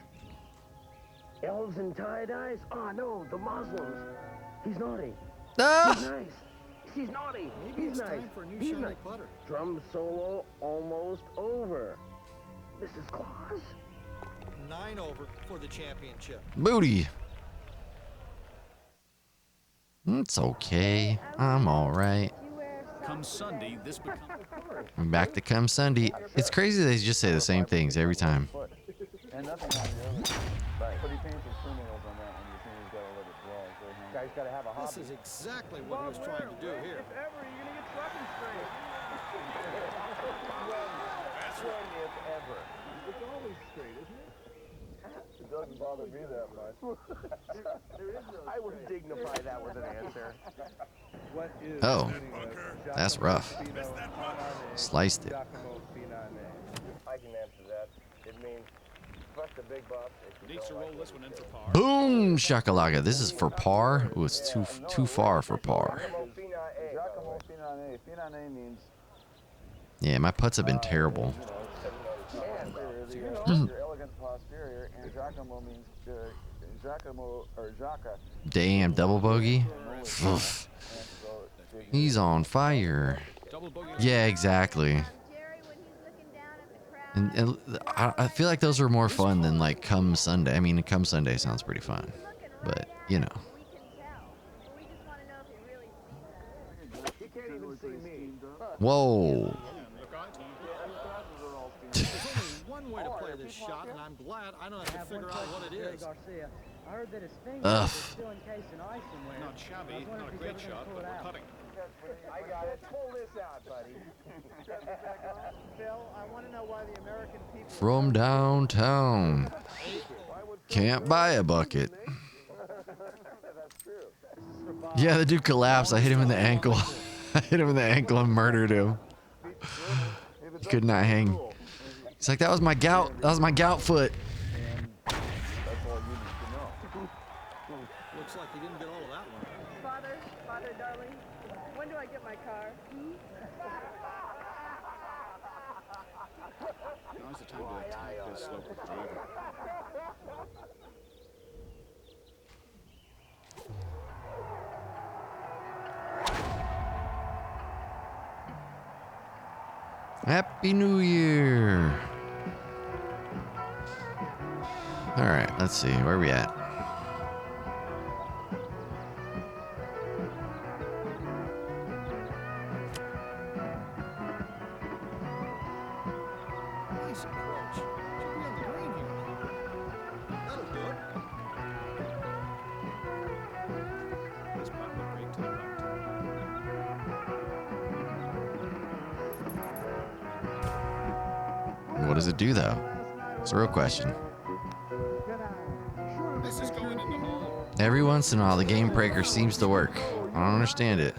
Elves and tie-dyes. Oh, no, the Muslims. He's naughty. He's Ah! nice. She's naughty. Maybe He's it's nice. time for a new He's shiny nice. putter. Drum solo almost over. Mrs. Claus? 9 over for the championship. Booty. It's okay. I'm all right. You wear Come Sunday, this becomes. I'm back to come Sunday. It's crazy they just say the same things every time. And nothing on the other. Right. But he paints his fingernails on that one. You think he's got to let it dry. So he hangs. Guy's got to have a This is exactly what he was trying to do here. If ever, you're going to get trucking straight. That's right. If ever. It's always straight, isn't it? It doesn't bother me that much. I would dignify that with an answer. What is Oh, the meaning of that's rough. Giacomo Finale? Sliced it. Giacomo Finale. I can answer that. It means fuck the big boss. if you Needs to don't roll like this what one he in for says. par. Boom shakalaka. This is for par. Ooh, it's too far for par. Giacomo Finale, by the Giacomo way. Finane. Finane means Yeah, my putts have been terrible. your elegant posterior, and Giacomo means Giacomo or Giaca. Damn, double bogey. Oof. He's on fire. Double bogey. Yeah, exactly. Jerry when he's looking down at the crowd. And I feel like those were more fun than like Come Sunday. I mean, Come Sunday sounds pretty fun, but you know. We can tell. But we just want to know if he really sees us. He can't even see me. Whoa. There's only one way to play this shot, and I'm glad I don't have to figure out what it is. Garcia. I heard that his fingers Ugh. are still encased in ice somewhere. Not shabby, I was wondering not a if he's great ever gonna shot, pull but it we're out. cutting. I got it. Pull this out, buddy. Phil, I want to know why the American people. From downtown. Can't buy a bucket. Yeah, the dude collapsed. I hit him in the ankle. I hit him in the ankle and murdered him. He could not hang. He's like, that was my gout. That was my gout foot. That's all you need to know. Looks like he didn't get all of that one. Father, darling, when do I get my car? Now's the time to attack this slope with driver. Happy New Year. All right, let's see. Where are we at? Nice approach. Should be on the green here. That'll do it. This putt will break to the right. What does it do, though? It's a real question. This is going in the hole. Every once in a while, the game breaker seems to work. I don't understand it.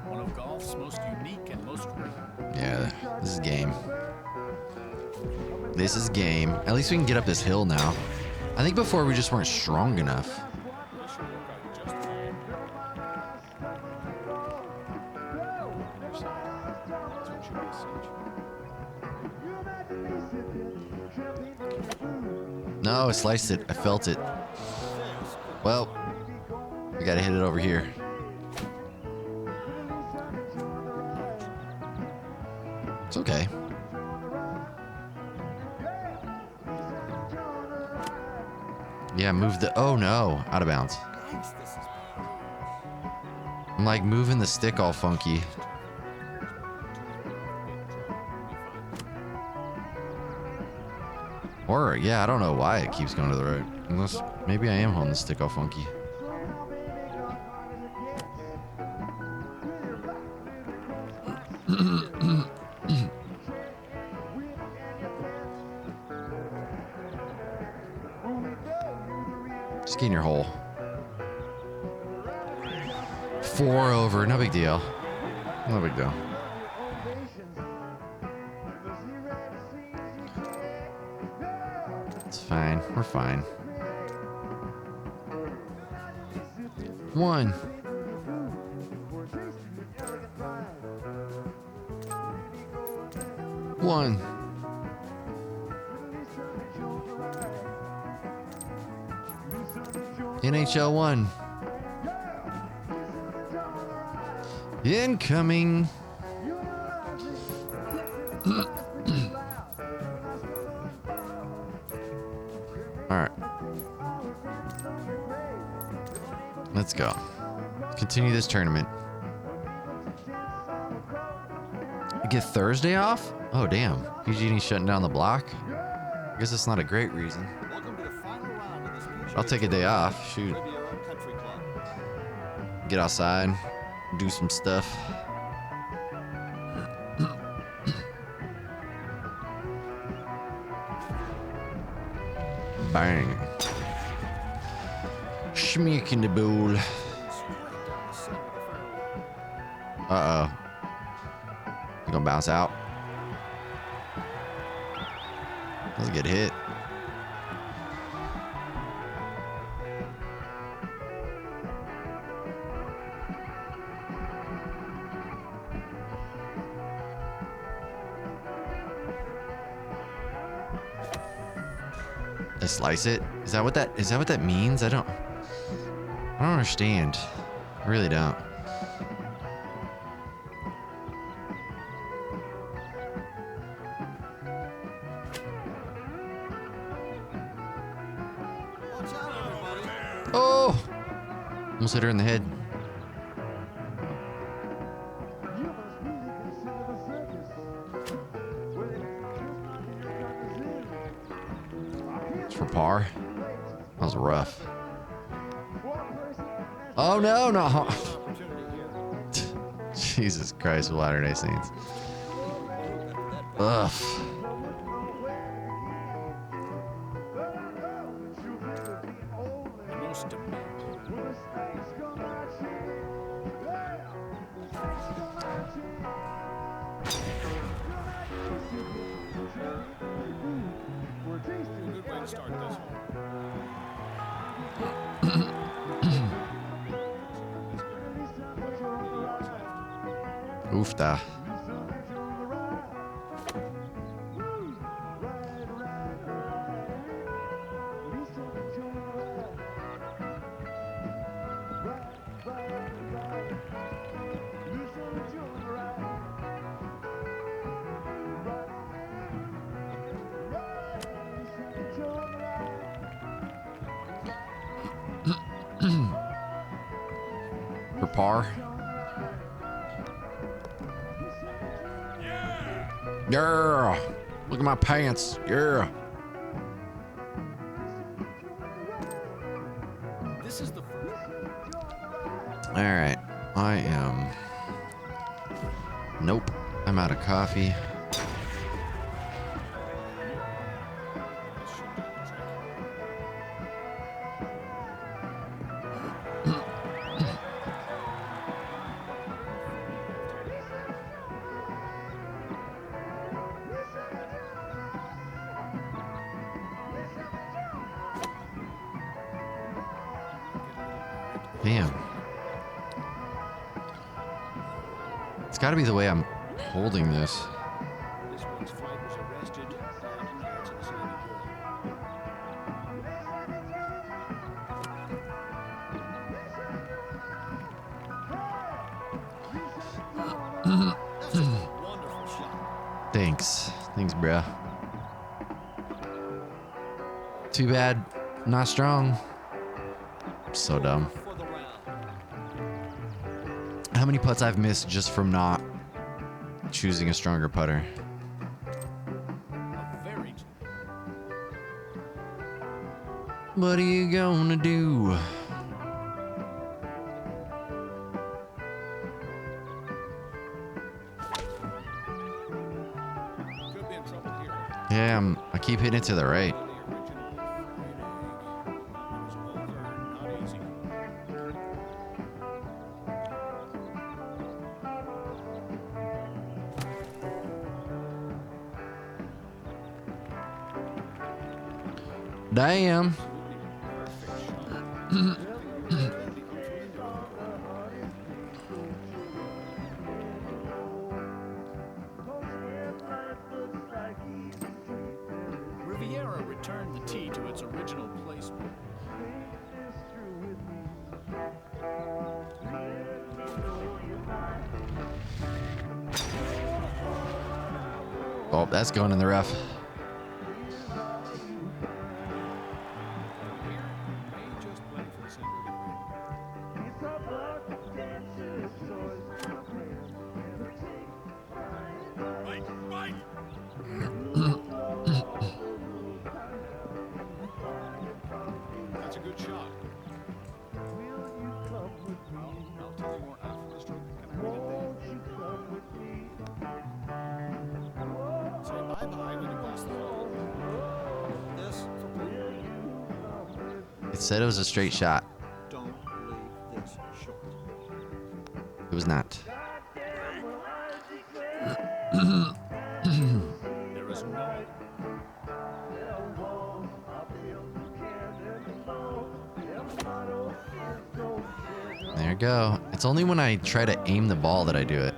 One of golf's most unique and most Yeah, this is game. This is game. At least we can get up this hill now. I think before we just weren't strong enough. This should work out just fine. That's what should be a cinch. No, I sliced it. I felt it. Well, we gotta hit it over here. It's okay. Yeah, move the... Oh, no. Out of bounds. I'm like moving the stick all funky. Or, yeah, I don't know why it keeps going to the right. Unless, maybe I am holding the stick all funky. Just get in your hole. 4 over, no big deal. No big deal. It's fine, we're fine. 1. One. NHL 1. Incoming. All right. Let's go. Continue this tournament. You get Thursday off? Oh, damn. PG&E shutting down the block? I guess that's not a great reason. I'll take a day off. Shoot. Get outside. Do some stuff. Bang. Schmeek in the bowl. Uh-oh. You gonna bounce out? That's a good hit. They slice it? Is that what that means? I don't understand. I really don't. Oh! Almost hit her in the head. It's for par. That was rough. Oh no, no. Jesus Christ, Latter-day Saints. Ugh. Oofda. For par. Yeah. Look at my pants. Yeah. This is the All right. I am. Nope. I'm out of coffee. Damn. It's got to be the way I'm holding this. This one's flight was arrested and that's inside wonderful shot. Thanks. Thanks, bruh. Too bad Not strong. So dumb. How many putts I've missed just from not choosing a stronger putter? What are you gonna do? Could be in trouble here. Yeah, I keep hitting it to the right. Not easy. Damn. Riviera returned the tee to its original placement. Oh, that's going in the rough. That's a good shot. I'll tell you more after the stroke. Can I read it then? Say bye-bye when you pass the hole. This for It said it was a straight shot. don't leave this short. It was not. There is no There you go. It's only when I try to aim the ball that I do it.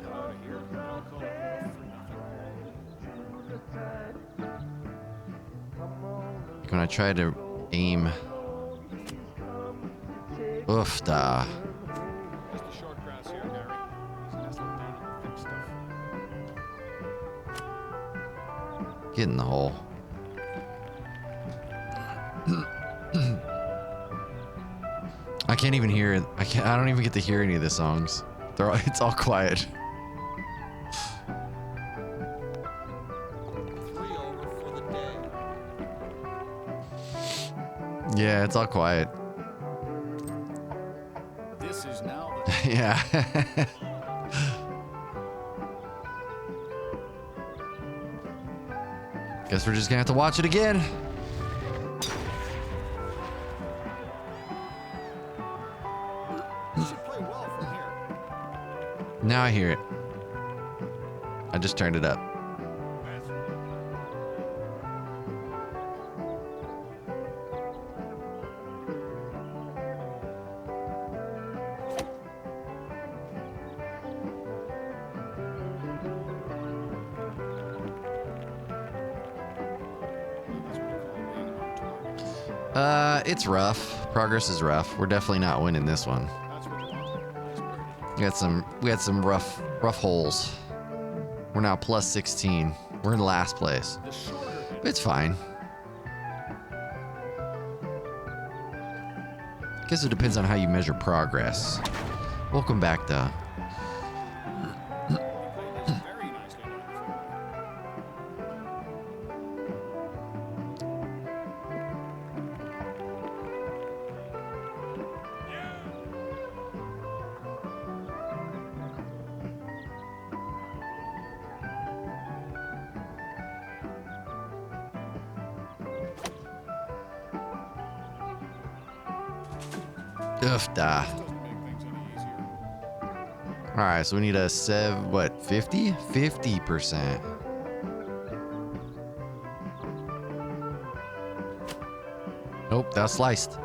When I try to aim. Oof, da. Just the short grass here, Gary. So that's not down on the thick stuff. Get in the hole. I can't even hear it. I don't even get to hear any of the songs. It's all quiet. 3 over for the day. Yeah, it's all quiet. This is now the Yeah. Guess we're just gonna have to watch it again. You should play well from here. Now I hear it. I just turned it up. It's rough. Progress is rough. We're definitely not winning this one. We had some rough holes. We're now plus 16. We're in last place. It's fine. Guess it depends on how you measure progress. Welcome back, though. Oof, da. All right, so we need a 50? 50%. Nope, that's sliced.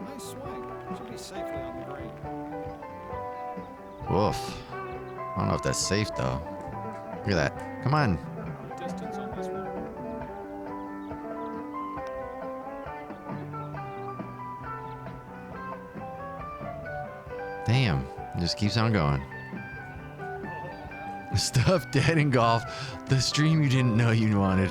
Nice swing. Should be safely on the green. Woof. I don't know if that's safe, though. Look at that. Come on. Distance on this one. Damn. It just keeps on going. Stuff dead in golf. The stream you didn't know you wanted.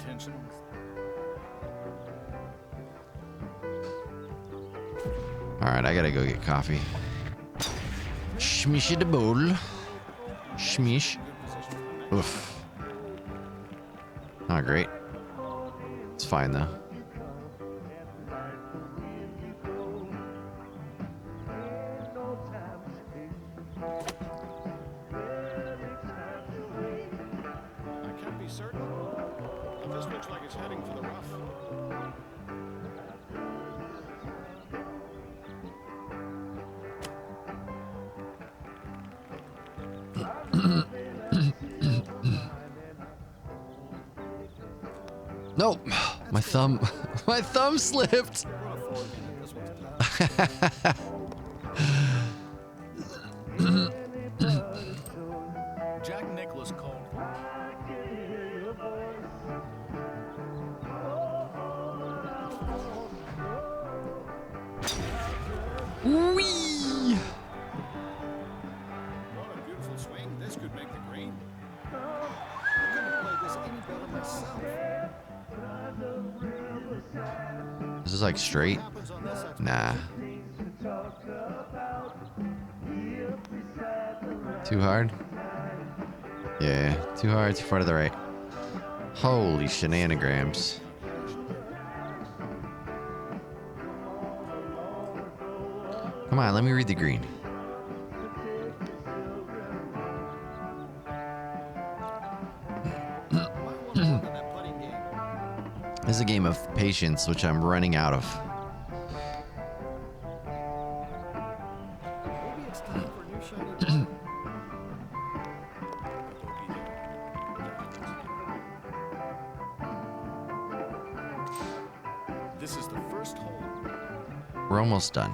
attention. All right, I gotta go get coffee. Shmish the bowl. Shmish. Oof. Not great. It's fine though. I can't be certain, but this looks like it's heading for the rough. Nope. My thumb. My thumb slipped. Jack Nicklaus called. Whee! What a beautiful swing. This could make the green. I couldn't play this any better myself. Is this like straight? Nah. Too hard? Yeah, too hard, too far to the right. Holy shenanigans. Come on, let me read the green. This is a game of patience, which I'm running out of. Maybe it's time for a new shiny ball. This is the first hole. We're almost done.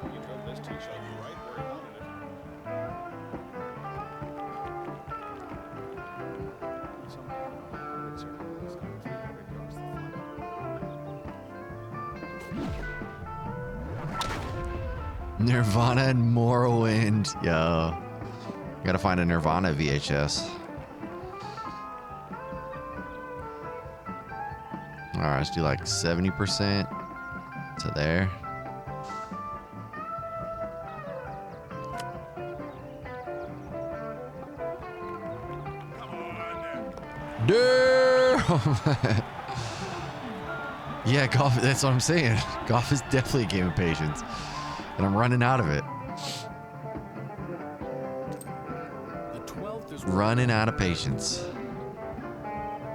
You drove this tee shot right where he wanted it. Somehow, it's circles coming through right across the front. Nirvana and Morrowind. Yo. Gotta find a Nirvana VHS. Alright, let's do like 70% to there. Damn! Yeah, golf, that's what I'm saying. Golf is definitely a game of patience. And I'm running out of it. The 12th is Running out of patience.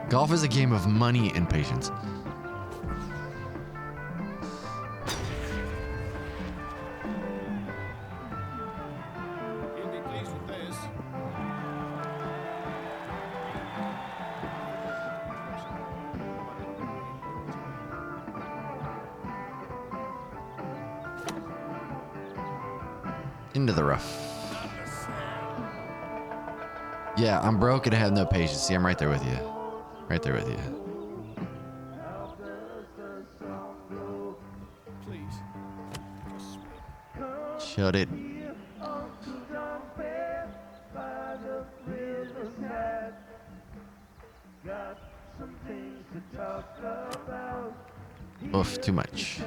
Golf is a game of money and patience. He'll be pleased with this. Into the rough. Yeah, I'm broke and I have no patience. See, I'm right there with you. Right there with you. Please. Shut it. Oof, too much. There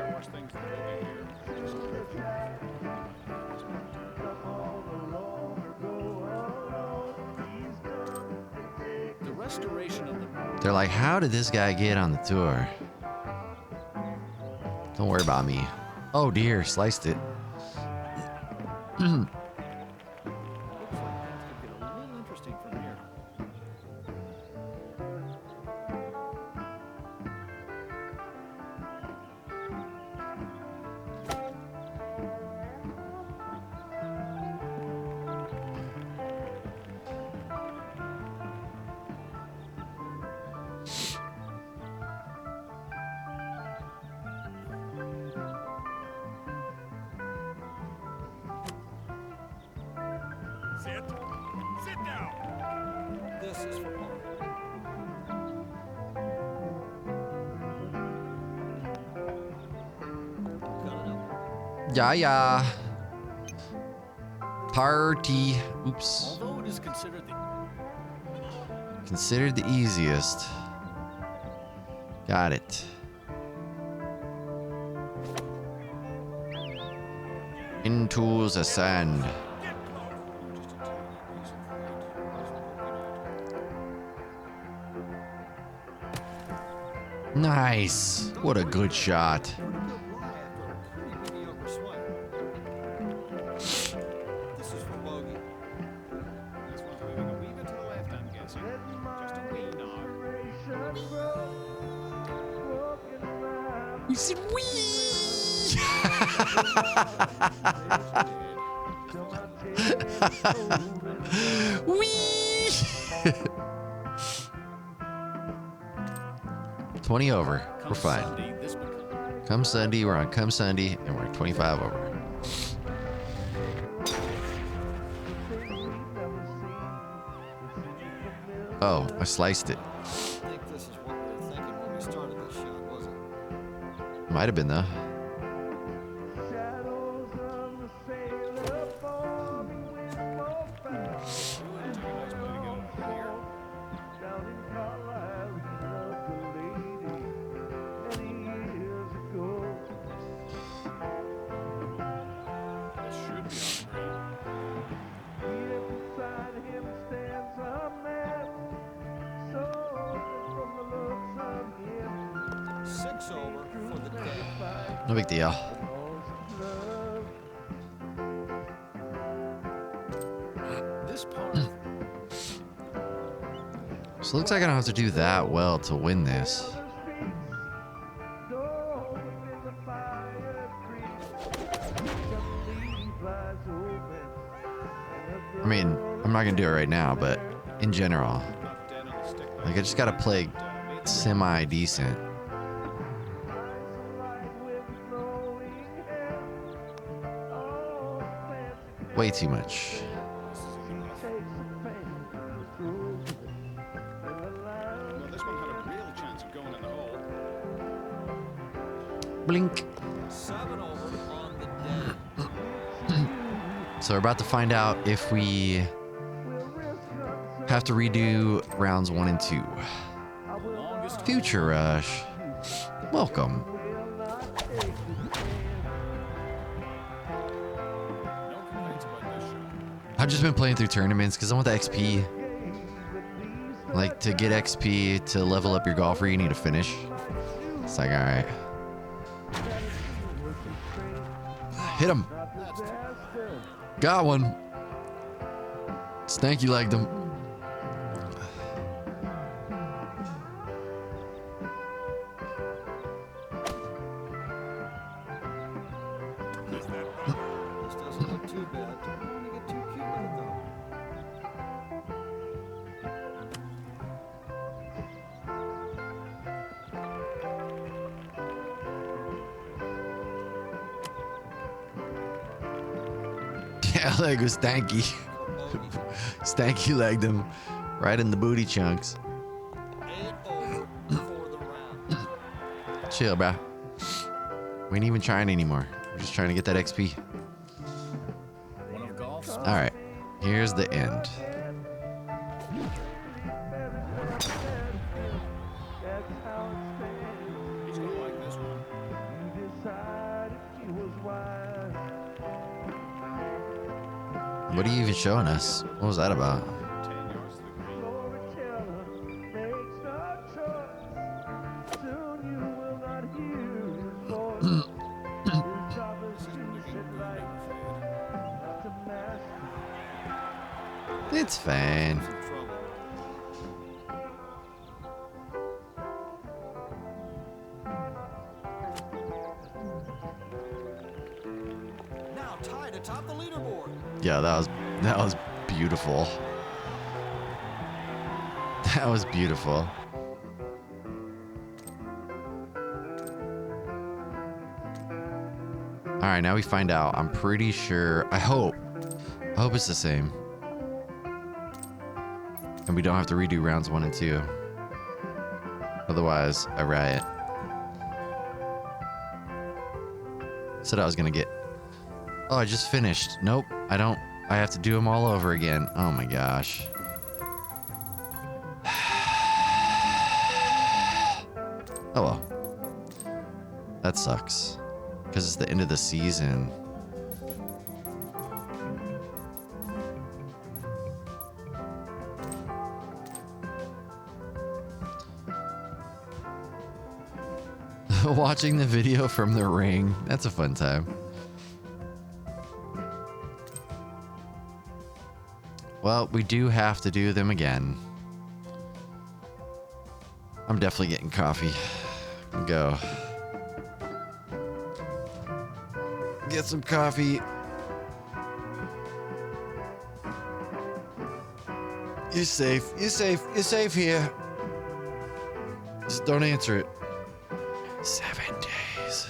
are worse things than moving here. the restoration of the. They're like, how did this guy get on the tour? Don't worry about me. Oh dear, sliced it. Looks like things could get a little interesting from here. Sit. Sit down. This is for Paul. Yeah. Party. Oops. Although it is Considered the easiest. Got it. Into the sand. Nice. What a good shot. This is for bogey. This one's moving a wee bit to the left, I'm guessing. Just a wee now. We said wee. 20 over. We're fine. Come Sunday, we're on Come Sunday, and we're at 25 over. Oh, I sliced it. I think this is what we were thinking when we started this shot, wasn't it? Might have been though. No big deal. This part. So it looks like I don't have to do that well to win this. I mean, I'm not gonna do it right now, but in general, like I just gotta play semi-decent. Way too much. Well, this one had a real chance of going in the hole. Blink. 7 over on the day. So we're about to find out if we have to redo rounds 1 and 2. Future Rush. Welcome. I've just been playing through tournaments because I want the XP. Like, to get XP to level up your golfer, you need to finish. It's like, alright. Hit him. Got one. Stanky legged him. This doesn't look too bad. Don't want to get too cute with it, though. Yeah, leg was stanky. Stanky legged him right in the booty chunks. 8 over for the round. Chill, bro. We ain't even trying anymore. We're just trying to get that XP. One of golf's. All right, here's the end. He's gonna like this one. What are you even showing us? What was that about? 10 yards to the green. It's fine. Now tied atop the leaderboard. Yeah, that was beautiful. That was beautiful. All right, now we find out. I'm pretty sure. I hope it's the same. And we don't have to redo rounds 1 and 2. Otherwise, I riot. Said I was gonna get Oh, I just finished. Nope, I don't. I have to do them all over again. Oh my gosh. Oh well. That sucks. Because it's the end of the season. Watching the video from the ring. That's a fun time. Well, we do have to do them again. I'm definitely getting coffee. Go. Get some coffee. You're safe. You're safe. You're safe here. Just don't answer it. 7 days.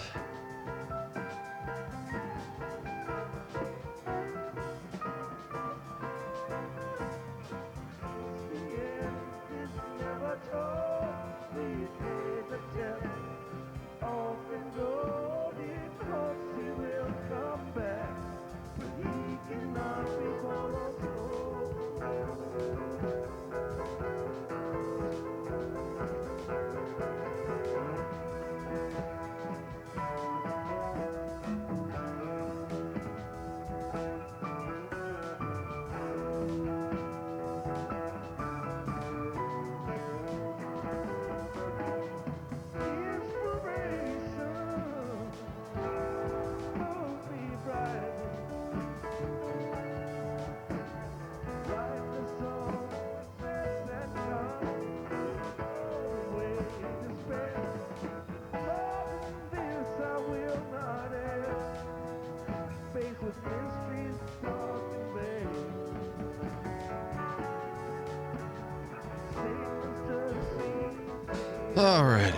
Alrighty.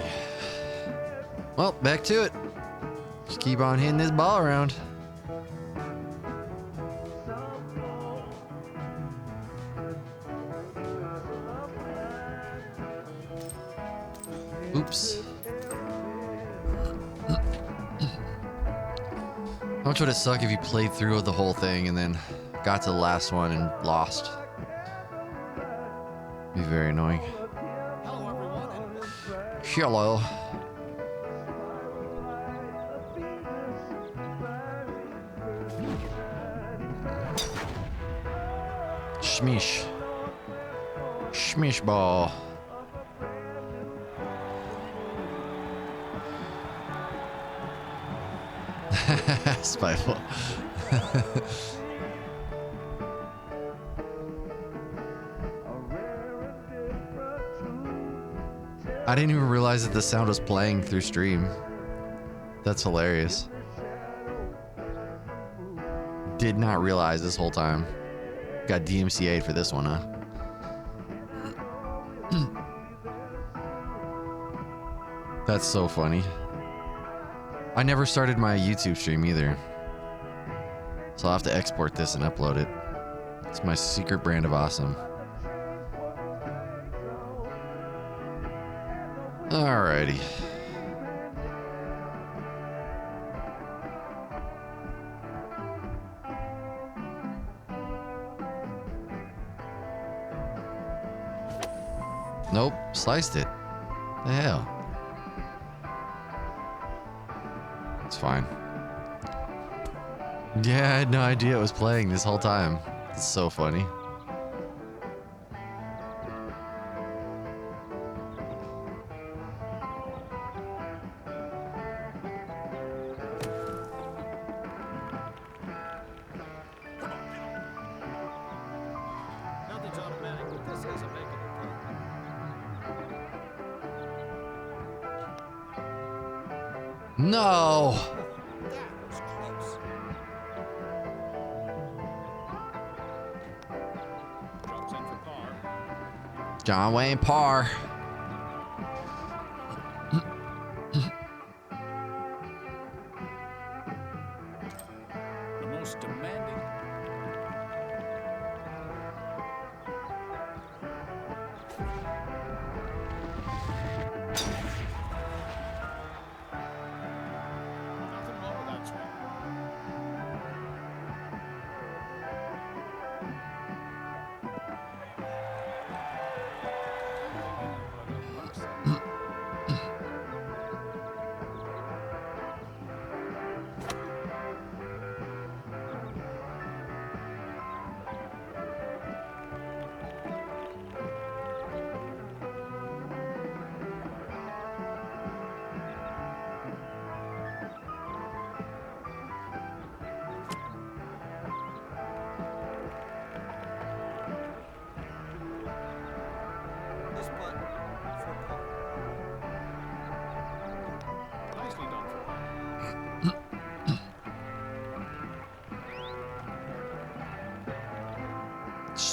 Well, back to it. Just keep on hitting this ball around. Oops. How much would it suck if you played through the whole thing and then got to the last one and lost? Be very annoying. Hello, everyone, and Hello. Shmish. Shmish ball. Spiteful. I didn't even realize that the sound was playing through stream. That's hilarious. Did not realize this whole time. Got DMCA'd for this one, huh? That's so funny. I never started my YouTube stream either. So I'll have to export this and upload it. It's my secret brand of awesome. Alrighty. Nope, sliced it. The hell? It's fine. Yeah, I had no idea it was playing this whole time. It's so funny. nothing's automatic, but this is a make it or break. No! That was close. Drops in for par. John Wayne Parr. The most demanding. Nothing wrong with that swing.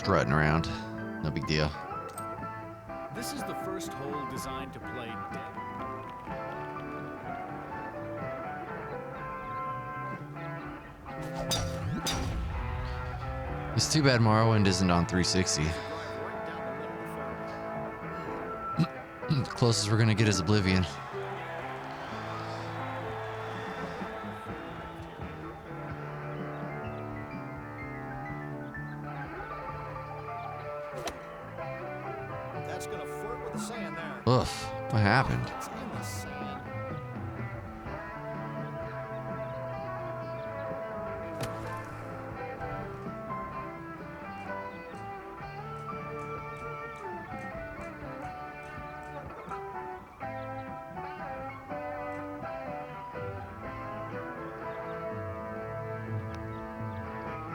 strutting around. No big deal. This is the first hole designed to play dead. It's too bad Morrowind isn't on 360. Closest we're gonna get is Oblivion. That's gonna flirt with the sand there. Oof, what happened? It's in the sand.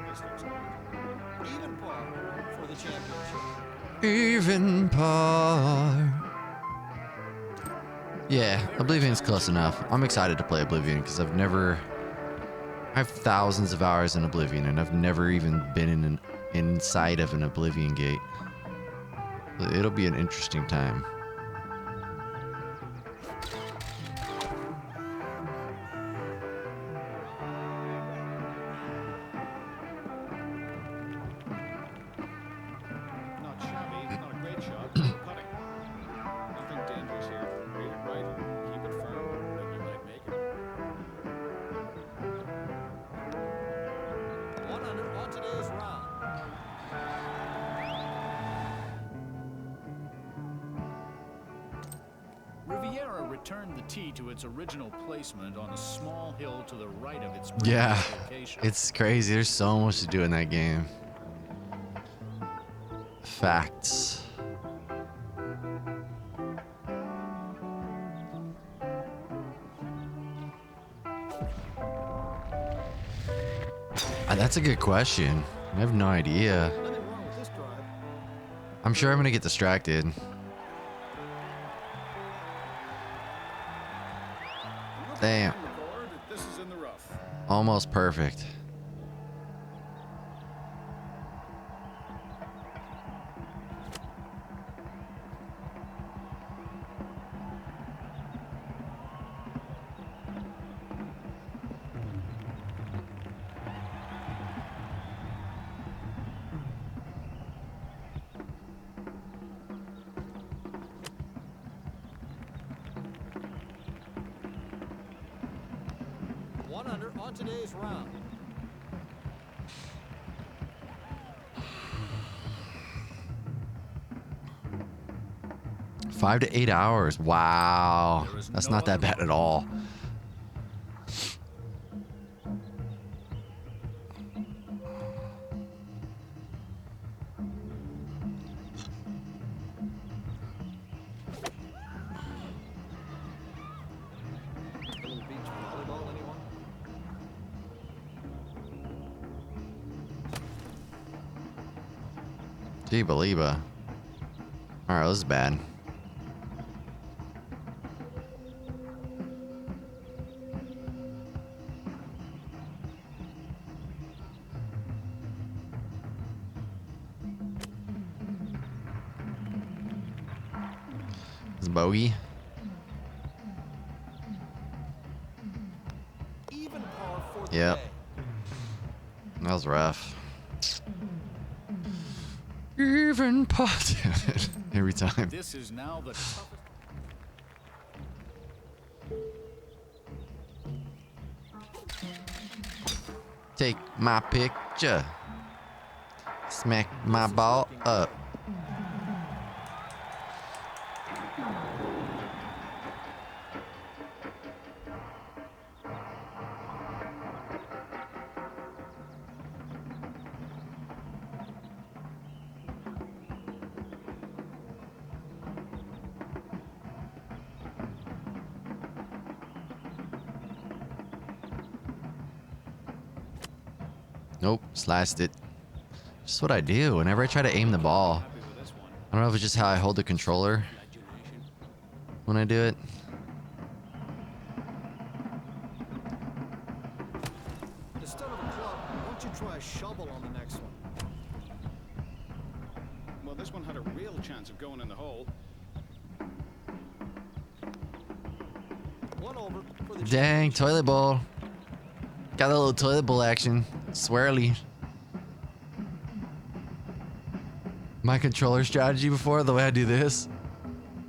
This looks good. Even par for the championship. Even par. Yeah, Oblivion's close enough. I'm excited to play Oblivion because I have thousands of hours in Oblivion and I've never even been inside of an Oblivion gate. It'll be an interesting time. Not shabby, not a great shot. Putting. Nothing dangerous here. Read it right and keep it firm. Then you might make it. 1 under on today's round. Riviera returned the tee to its original placement on a small hill to the right of its Yeah, previous location. it's crazy. There's so much to do in that game. Facts. That's a good question. I have no idea. Nothing wrong with this drive. I'm sure I'm gonna get distracted. Damn. Record that this is in the rough. Almost perfect. One under on today's round. Five to 8 hours. Wow. There is That's no not that other bad at all. A little beach volleyball, anyone? Gee, Belieba. Alright, this is bad. It's bogey. Even par for the Yep. day. That was rough. Even pot. Every time. This is now the toughest. Take my picture. Smack my ball up. Nope, sliced it. Just what I do whenever I try to aim the ball. Happy with this one. I don't know if it's just how I hold the controller when I do it. Instead of a club, why don't you try a shovel on the next one? real chance of going in the hole. One over for the Dang, toilet bowl. Got a little toilet bowl action. Swirly. My controller strategy before, the way I do this.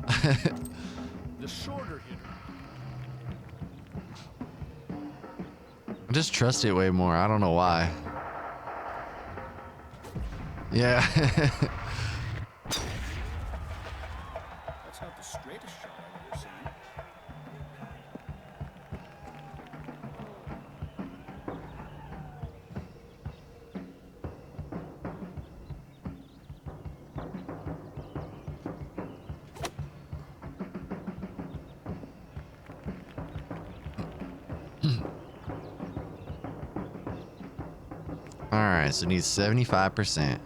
The shorter hitter. I just trust it way more. I don't know why. Yeah. That's not the straightest shot I've ever seen. All right, so it needs 75%.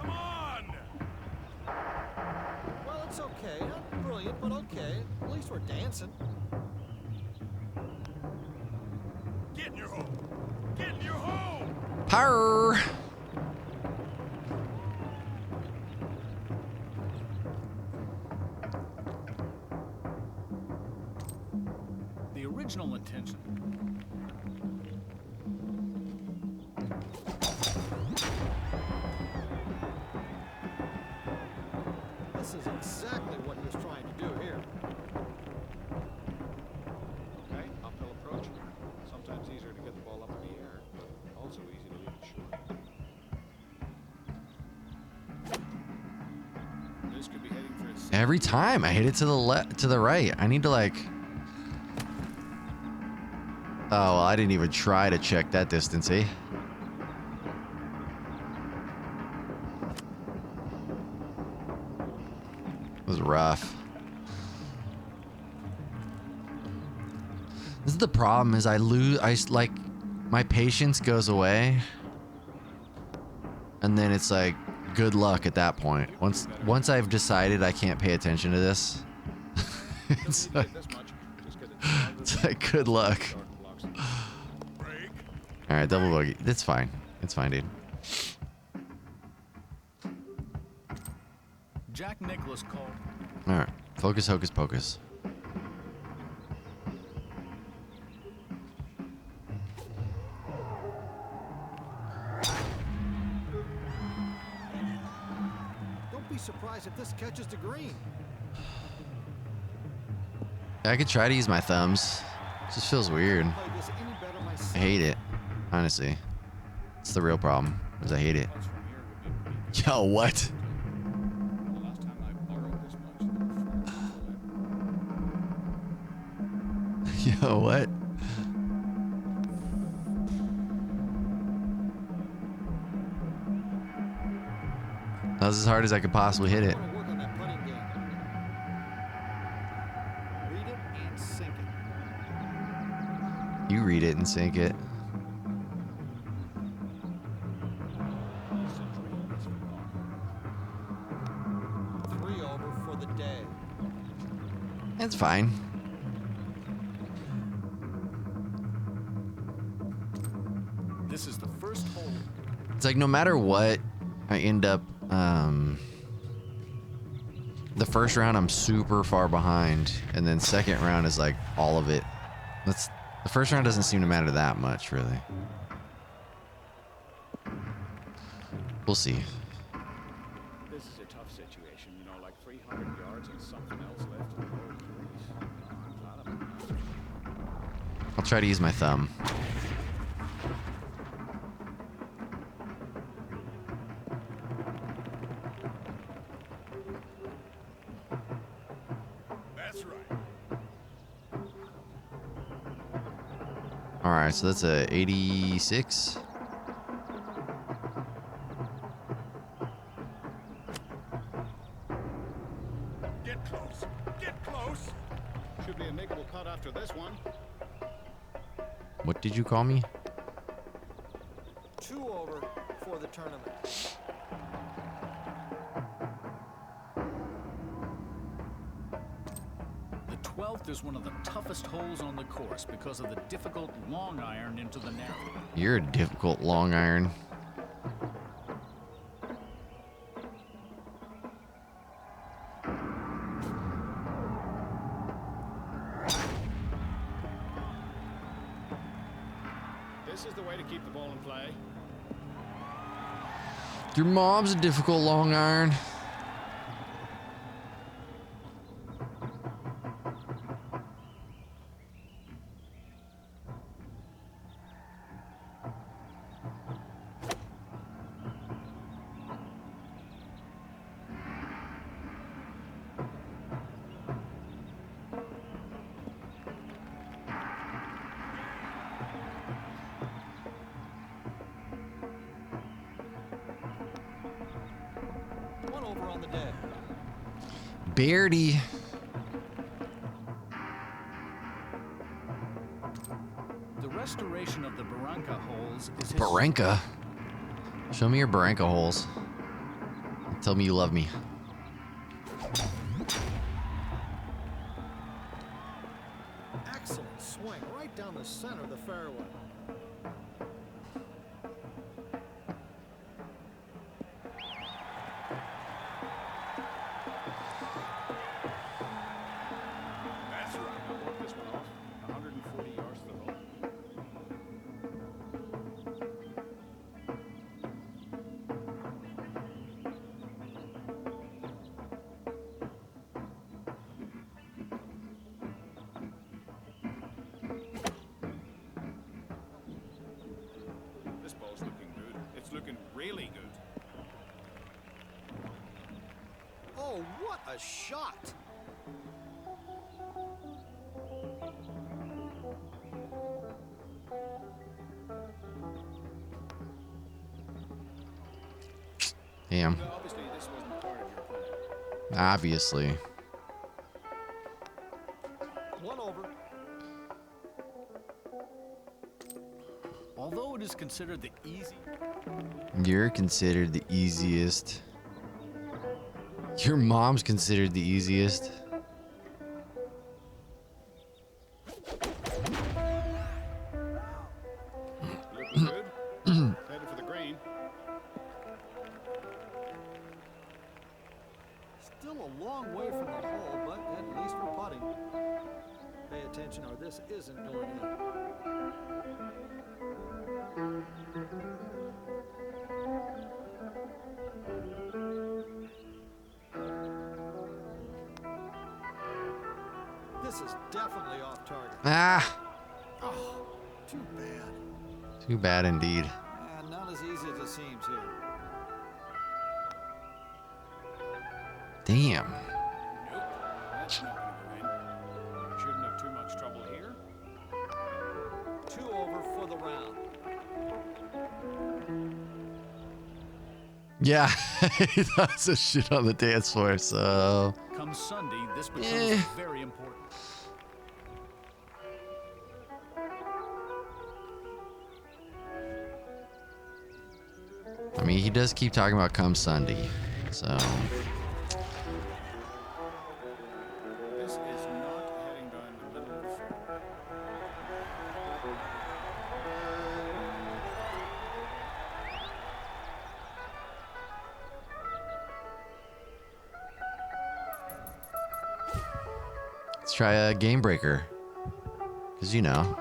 Come on! Well, it's okay. Not brilliant, but okay. At least we're dancing. Get in your hole! Get in your hole! Power. The original intention. This is exactly what he was trying to do here. Okay, uphill approach. Sometimes easier to get the ball up in the air, but also easy to leave it short. This could be heading for a Every time I hit it to the left, to the right. I need to like. Oh, well, I didn't even try to check that distance, eh? It was rough. This is the problem is like my patience goes away. And then it's like good luck at that point. Once I've decided I can't pay attention to this. it's like good luck. All right, double bogey. That's fine. It's fine, dude. Jack Nicklaus called. All right, focus, hocus pocus. Don't be surprised if this catches the green. I could try to use my thumbs. It just feels weird. Play this any better myself. I hate it, honestly. It's the real problem, is I hate it. Yo, what? The last time I borrowed this much, there were 4 Yo, what? That was as hard as I could possibly hit it. Want to work on that putting game. Read it and sink it. You read it and sink it. Three over for the day. It's fine. This is the first hole. It's like no matter what, I end up, the first round I'm super far behind, and then second round is like all of it. The first round doesn't seem to matter that much, really. We'll see. This is a tough situation, you know, like 300 yards and something else left in the whole crease. I'll try to use my thumb. That's right. All right, so that's a 86. Get close. Get close. Should be a makeable cut after this one. What did you call me? 2 over for the tournament. The 12th is one of the toughest holes on the course because of the difficult long iron into the narrow. You're a difficult long iron. This is the way to keep the ball in play. Your mom's a difficult long iron. One over on the deck. Beardy. The restoration of the Barranca holes is Barranca. Show me your Barranca holes. Tell me you love me. Excellent swing right down the center of the fairway. That's right. I'll walk this one off. 140 yards to the hole. This ball's looking good. It's looking really good. Oh, what a shot! Damn. Now, obviously, this wasn't part of your plan. Obviously. One over. Although it is considered the easy, You're considered the easiest. Your mom's considered the easiest. Looking good. Headed for the green. Still a long way from the hole, but at least we're putting. Pay attention or this isn't going in. This is definitely off target. Ah, Oh, too bad. too bad indeed. Not as easy as it seems here. Damn. Nope. That's not going to go in. Shouldn't have too much trouble here. 2 over for the round. Yeah, he throws a shit on the dance floor, so. come Sunday, this becomes Eh. very important. I mean, he does keep talking about come Sunday, so. This is not heading down the middle of the fairway. Let's try a game breaker. Because, you know.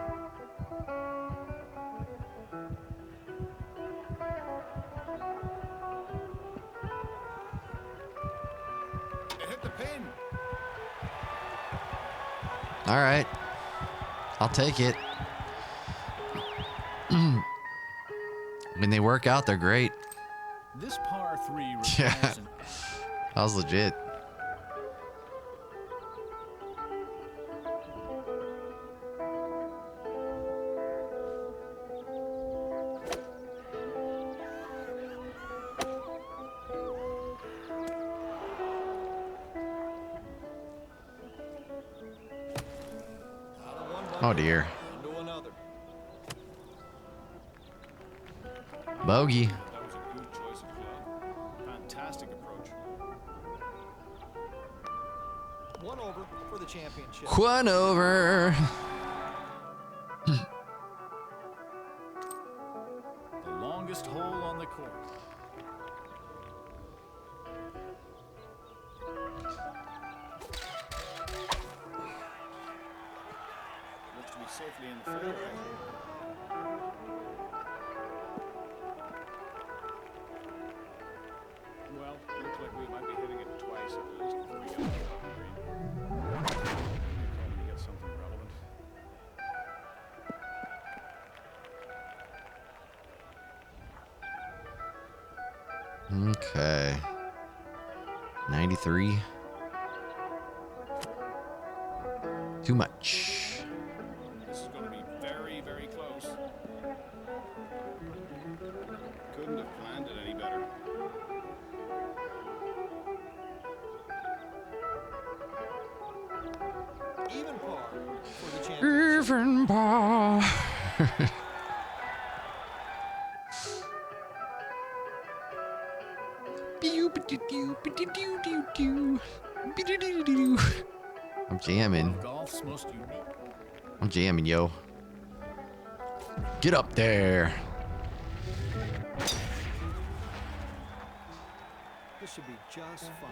It hit the pin. All right. I'll take it. When they work out, they're great. This par 3 Yeah. requires an That was legit. Oh dear. On to another. Bogey. That was a good choice of club. Fantastic approach. 1 over for the championship. One over. The longest hole on the course. Looks to be safely in the fairway. Well, looks like we might be hitting it twice at least before we get to the top of the green. Hoping to get something relevant. Okay. 93. Too much. This is going to be very, very close. Couldn't have planned it any better. Even par for the championship. Even par. I'm jamming. Golf's most unique. I'm jamming, yo. Get up there. This should be just fine.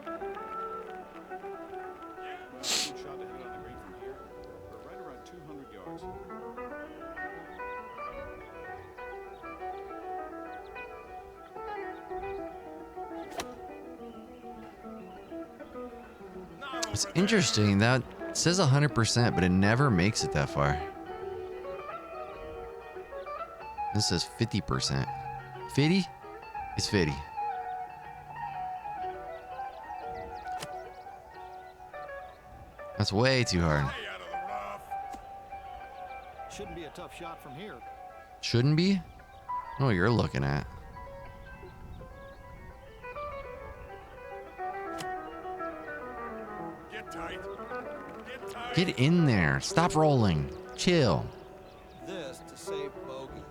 Well, it's a good shot to hit it on the green from here. We're right around 200 yards. It's interesting that it says 100%, but it never makes it that far. This says 50%. 50? It's 50. That's way too hard. Shouldn't be a tough shot from here. Shouldn't be? I don't know what you're looking at. Get tight. Get tight. Get in there. Stop rolling. Chill. This to save bogey.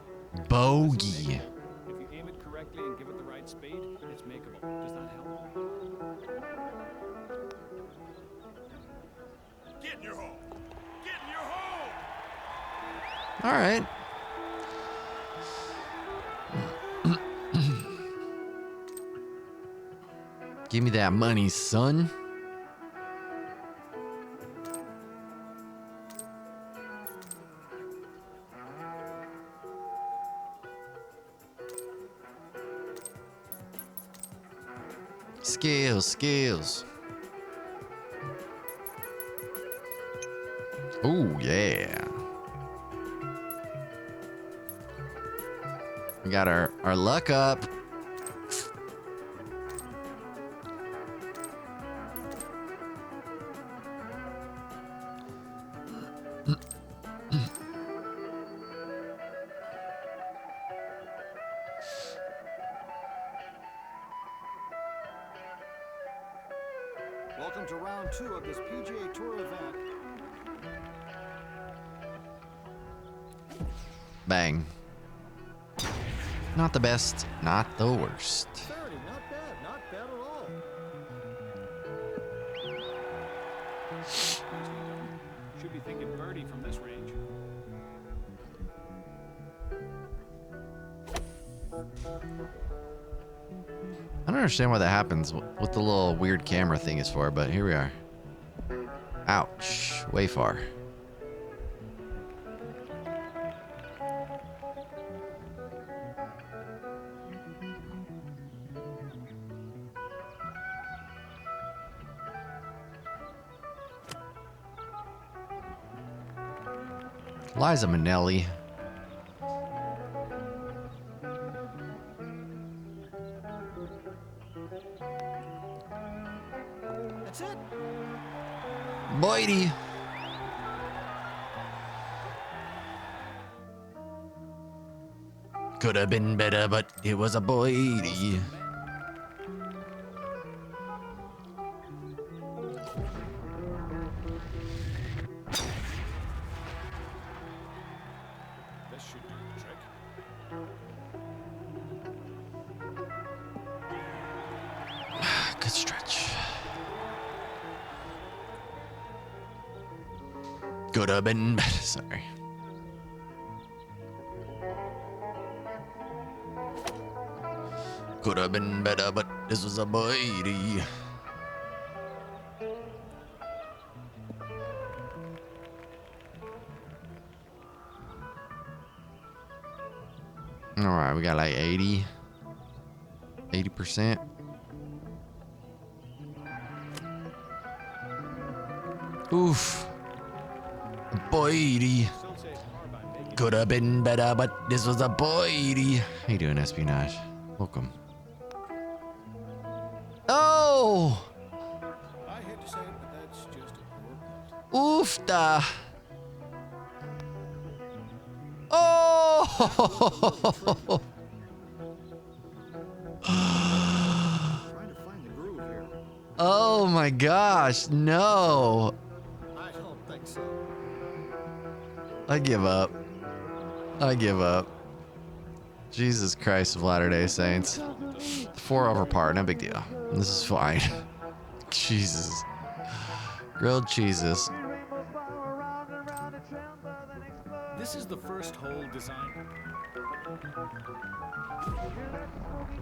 Bogey. If you aim it correctly and give it the right speed, it's makeable. Does that help? Get in your hole. Get in your hole. All right. Give me that money, son. Skills. Oh, yeah. We got our luck up. Welcome to round 2 of this PGA Tour event. Bang. Not the best, not the worst. 30, not bad at all. Should be thinking birdie from this range. I don't understand why that happens, what the little weird camera thing is for, but here we are. Ouch. Way far. Liza Minnelli. That's it. Boydie. Could have been better, but it was a Boydie. This should do the trick. Good stretch. Could have been better. Sorry. Could have been better, but this was a birdie. All right, we got like 80%. Oof. Birdie. Could have been better, but this was a birdie. How you doing, Espionage? Welcome. Oh! I hate to say it, but that's just a poor putt. Oofda. Oh! Trying to find the groove here. Oh my gosh, no. I don't think so. I give up. I give up. Jesus Christ of Latter-day Saints. 4 over par, no big deal. This is fine. Jesus. Grilled cheeses. This is the first hole design.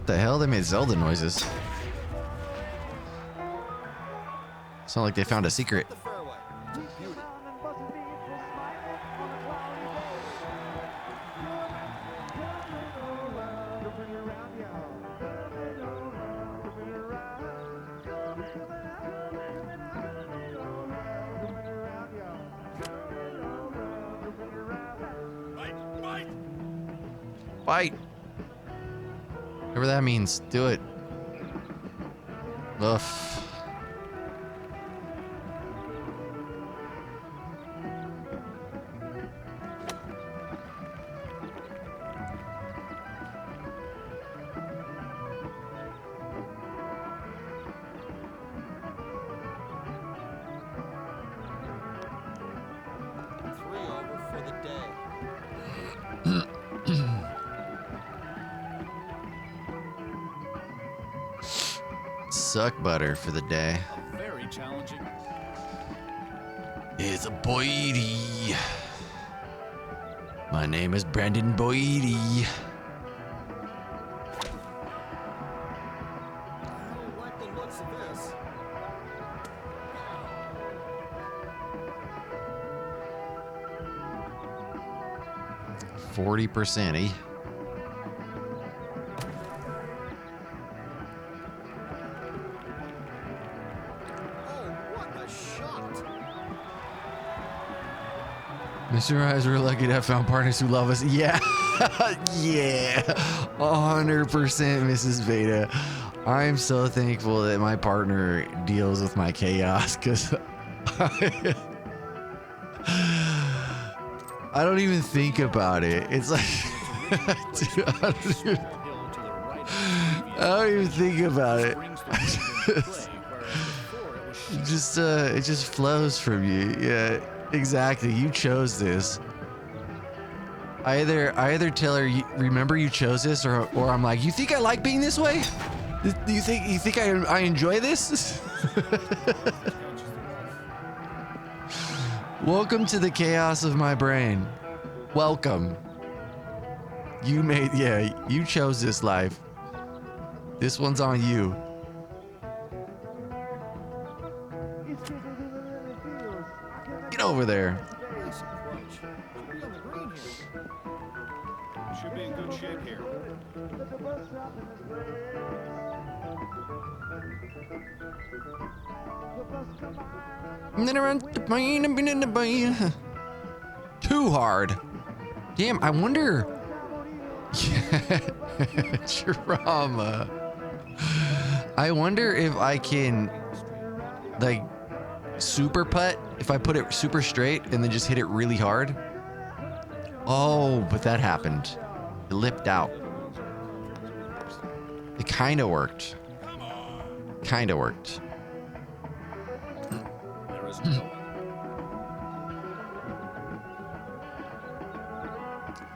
The hell? They made Zelda noises. Sound like they found a secret. The fairway. Deep beauty. Fight. Whatever that means, do it. Ugh. Suck butter for the day. Very challenging. It's a Boydie. My name is Brandon Boydie. I don't like the looks of this. 40%, eh? Mr. Eyes, we're lucky to have found partners who love us. Yeah. Yeah. 100% Mrs. Veda. I'm so thankful that my partner deals with my chaos because I don't even think about it. It's like, dude, I don't even think about it. It just flows from you. Yeah. Exactly, you chose this. I either tell her, remember you chose this, or I'm like, you think I like being this way? Do you think I enjoy this? Welcome to the chaos of my brain. Welcome. You chose this life. This one's on you. Get over there. Should be in good shape here. Too hard. Damn, I wonder. Drama. I wonder if I can, like, super putt if I put it super straight and then just hit it really hard. Oh, but that happened. It lipped out. It kind of worked. Kind of worked. There is no.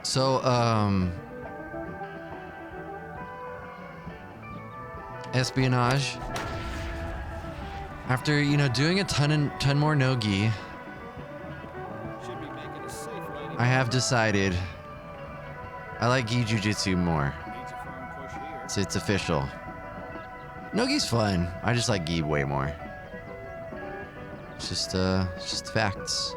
So, espionage. After, doing a ton more no-gi, I have decided I like gi jujitsu more. Needs a firm push here. So it's official. Nogi's fun. I just like gi way more. It's just facts.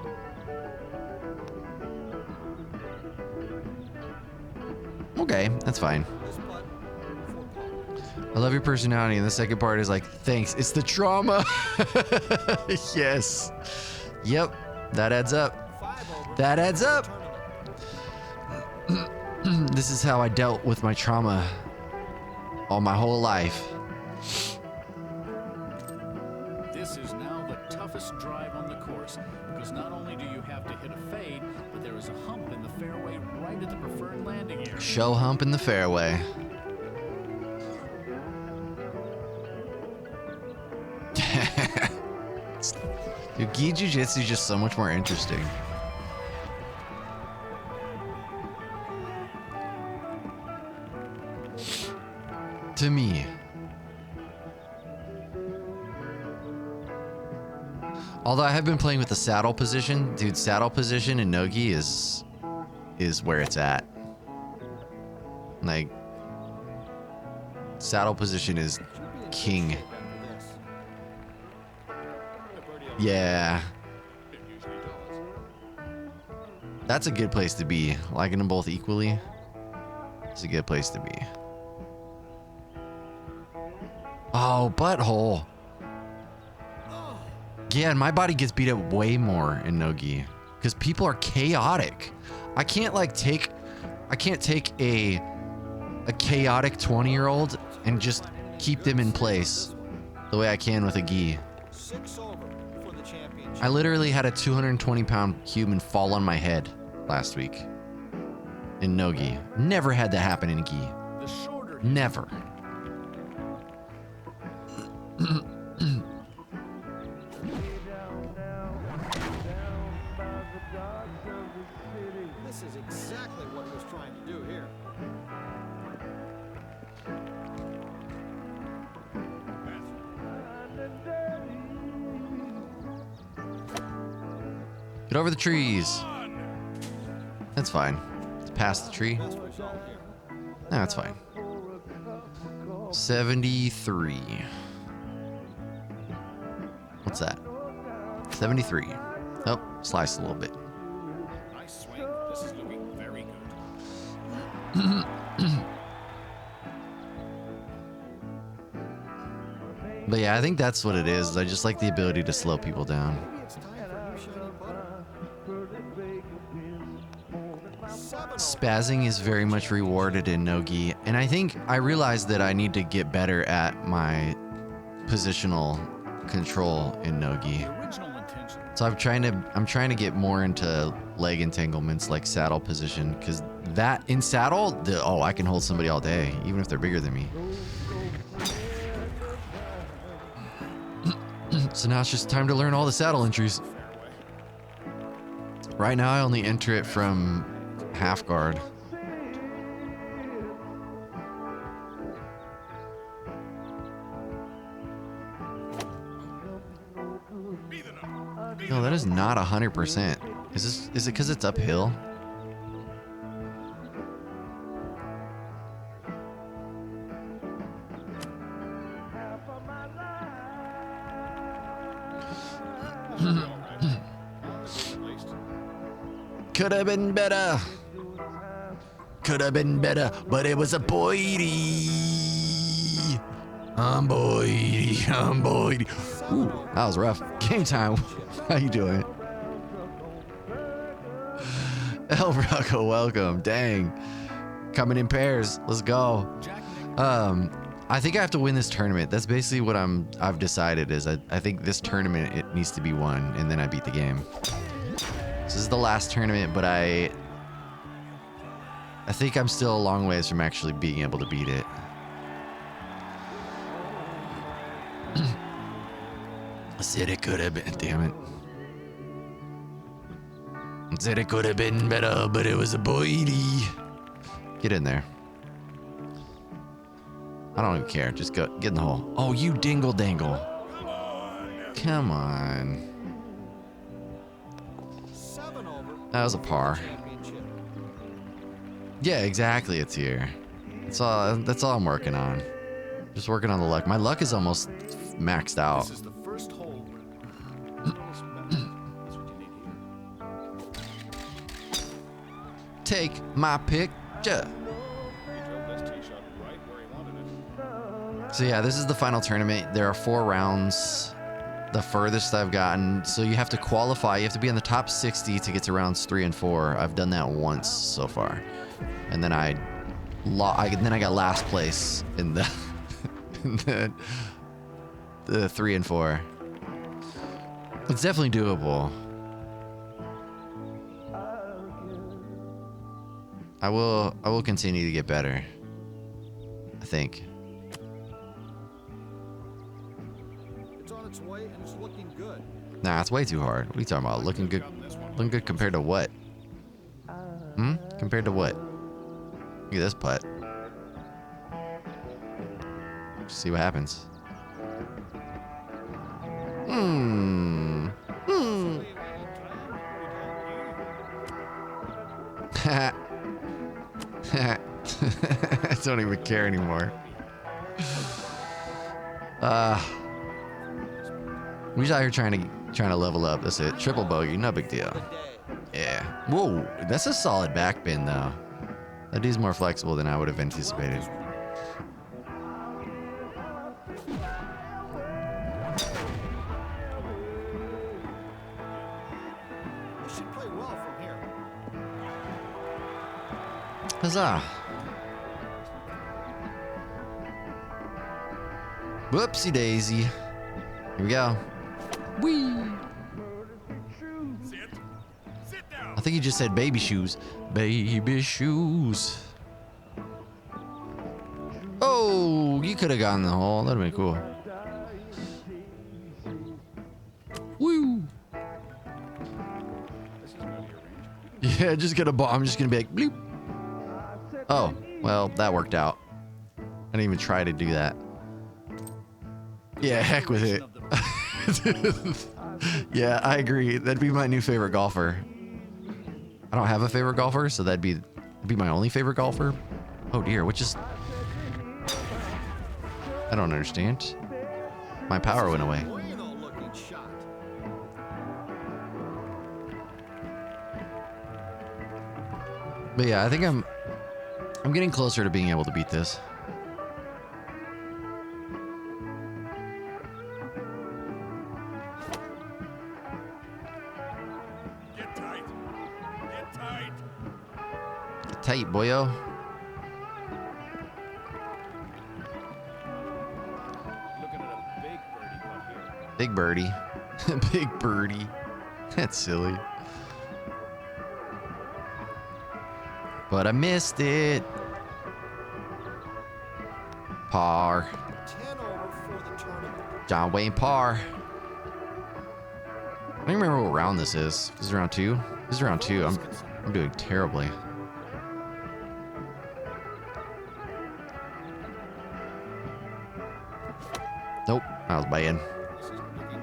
Okay, that's fine. I love your personality, and the second part is like, thanks, it's the trauma. Yes. Yep, that adds up. That adds up. This is how I dealt with my trauma all my whole life. This is now the toughest drive on the course, because not only do you have to hit a fade, but there is a hump in the fairway right at the preferred landing area. Show hump in the fairway. Dude, gi jujitsu is just so much more interesting. To me. Although I have been playing with the saddle position, dude, saddle position in Nogi is where it's at. Like, saddle position is king. Yeah. That's a good place to be. Liking them both equally. It's a good place to be. Oh, butthole. Yeah, and my body gets beat up way more in Nogi because people are chaotic. I can't take a chaotic 20-year-old and just keep them in place the way I can with a gi. 6 over for the championship. I literally had a 220-pound human fall on my head last week in Nogi. Never had that happen in gi. The shorter Never. This is exactly what he was trying to do here. Get over the trees. That's fine. It's past the tree. Best result here. No, that's fine. 73. What's that? 73. Oh, sliced a little bit. Nice swing. This is looking very good. But yeah, I think that's what it is. I just like the ability to slow people down. Maybe it's time for new shiny putter. 7 over. Spazzing is very much rewarded in Nogi, and I think I realized that I need to get better at my positional control in Nogi. original intention. So I'm trying to get more into leg entanglements like saddle position, because that in saddle, I can hold somebody all day, even if they're bigger than me. So now it's just time to learn all the saddle entries. Right now I only enter it from half guard. No, that is not 100%. Is it because it's uphill? Could have been better. Could have been better, but it was a boydie. I'm boydie. Ooh, that was rough. Game time. How you doing? El Rocco, welcome. Dang. Coming in pairs. Let's go. I think I have to win this tournament. That's basically what I've decided is I think this tournament, it needs to be won, and then I beat the game. This is the last tournament, but I think I'm still a long ways from actually being able to beat it. I said it could have been, damn it. I said it could have been better, but it was a boydie. Get in there. I don't even care. Just go, get in the hole. Oh, you dingle dangle. Come on. 7 over. That was a par. Championship. Yeah, exactly. It's here. That's all I'm working on. Just working on the luck. My luck is almost maxed out. This is the first hole. That's what you need here. Take my picture. He drove this tee shot right where he wanted it. So yeah, this is the final tournament. There are 4 rounds. The furthest I've gotten. So you have to qualify. You have to be in the top 60 to get to rounds 3 and 4. I've done that once so far. And then I got last place in the the 3 and 4. It's definitely doable. I will continue to get better. I think. It's on its way and it's looking good. Nah, it's way too hard. What are you talking about? Looking good? Looking good compared to what? Compared to what? Look at this putt. See what happens. I don't even care anymore. We just out here trying to level up. That's it. Triple bogey, no big deal. Yeah. Whoa, that's a solid backbend though. That dude's more flexible than I would have anticipated. We should play well from here. Huzzah. Whoopsie daisy. Here we go. Whee! Sit. Sit down. I think you just said baby shoes. Baby shoes. Oh, you could have gotten the hole. That'd have been cool. Woo! Yeah, just get a ball. I'm just gonna be like, bloop. Oh, well, that worked out. I didn't even try to do that. Yeah, heck with it. Yeah, I agree. That'd be my new favorite golfer. I don't have a favorite golfer, so that'd be my only favorite golfer. Oh dear, what just... I don't understand. My power went away. Bueno looking shot. But yeah, I think I'm getting closer to being able to beat this. Get tight. Get tight. Get tight, boyo. Looking at a big birdie putt here. Big birdie. Big birdie. That's silly. But I missed it. Par. 10 over for the tournament. John Wayne par. I don't even remember what round this is. This is round 2? This is round 2. I'm doing terribly. Nope. That was bad. This is looking good.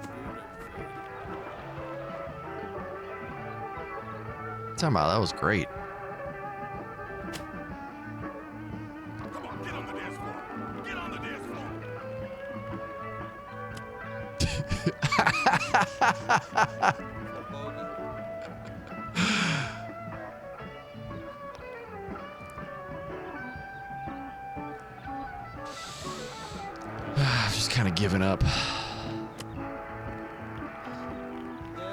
Talking about that was great. Come on, get on the dance floor. Get on the dance floor. I've just kind of given up. This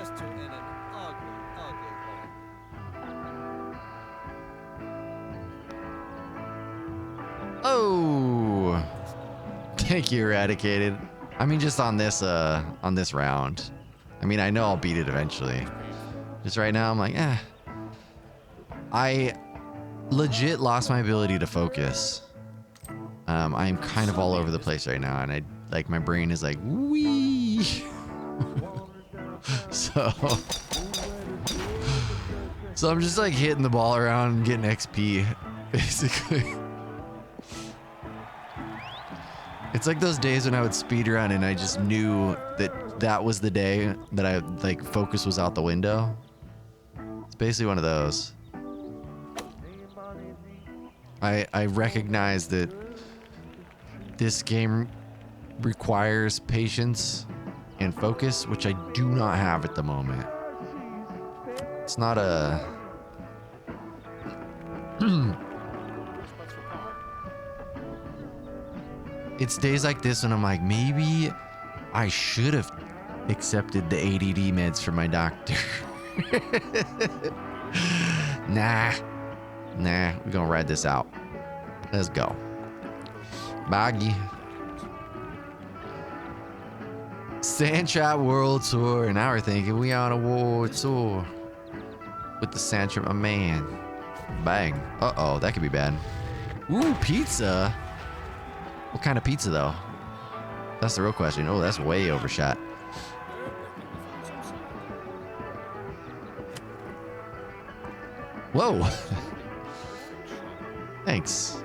to in an ugly, ugly hole. Oh, thank you, Eradicated. I mean, just on this round. I mean, I know I'll beat it eventually. Just right now, I'm like, I legit lost my ability to focus. I'm kind of all over the place right now, and my brain is like, wee. So I'm just like hitting the ball around and getting XP, basically. It's like those days when I would speedrun and I just knew that was the day that I focus was out the window. It's basically one of those. I recognize that this game requires patience and focus, which I do not have at the moment. It's not a... It's days like this when I'm like, maybe I should have accepted the ADD meds from my doctor. Nah, we're gonna ride this out. Let's go. Boggy. Sandtrap World Tour, and now we're thinking we on a world tour with the Sandtrap, my man. Bang. Uh-oh, that could be bad. Ooh, pizza. What kind of pizza, though? That's the real question. Oh, that's way overshot. Whoa. Thanks.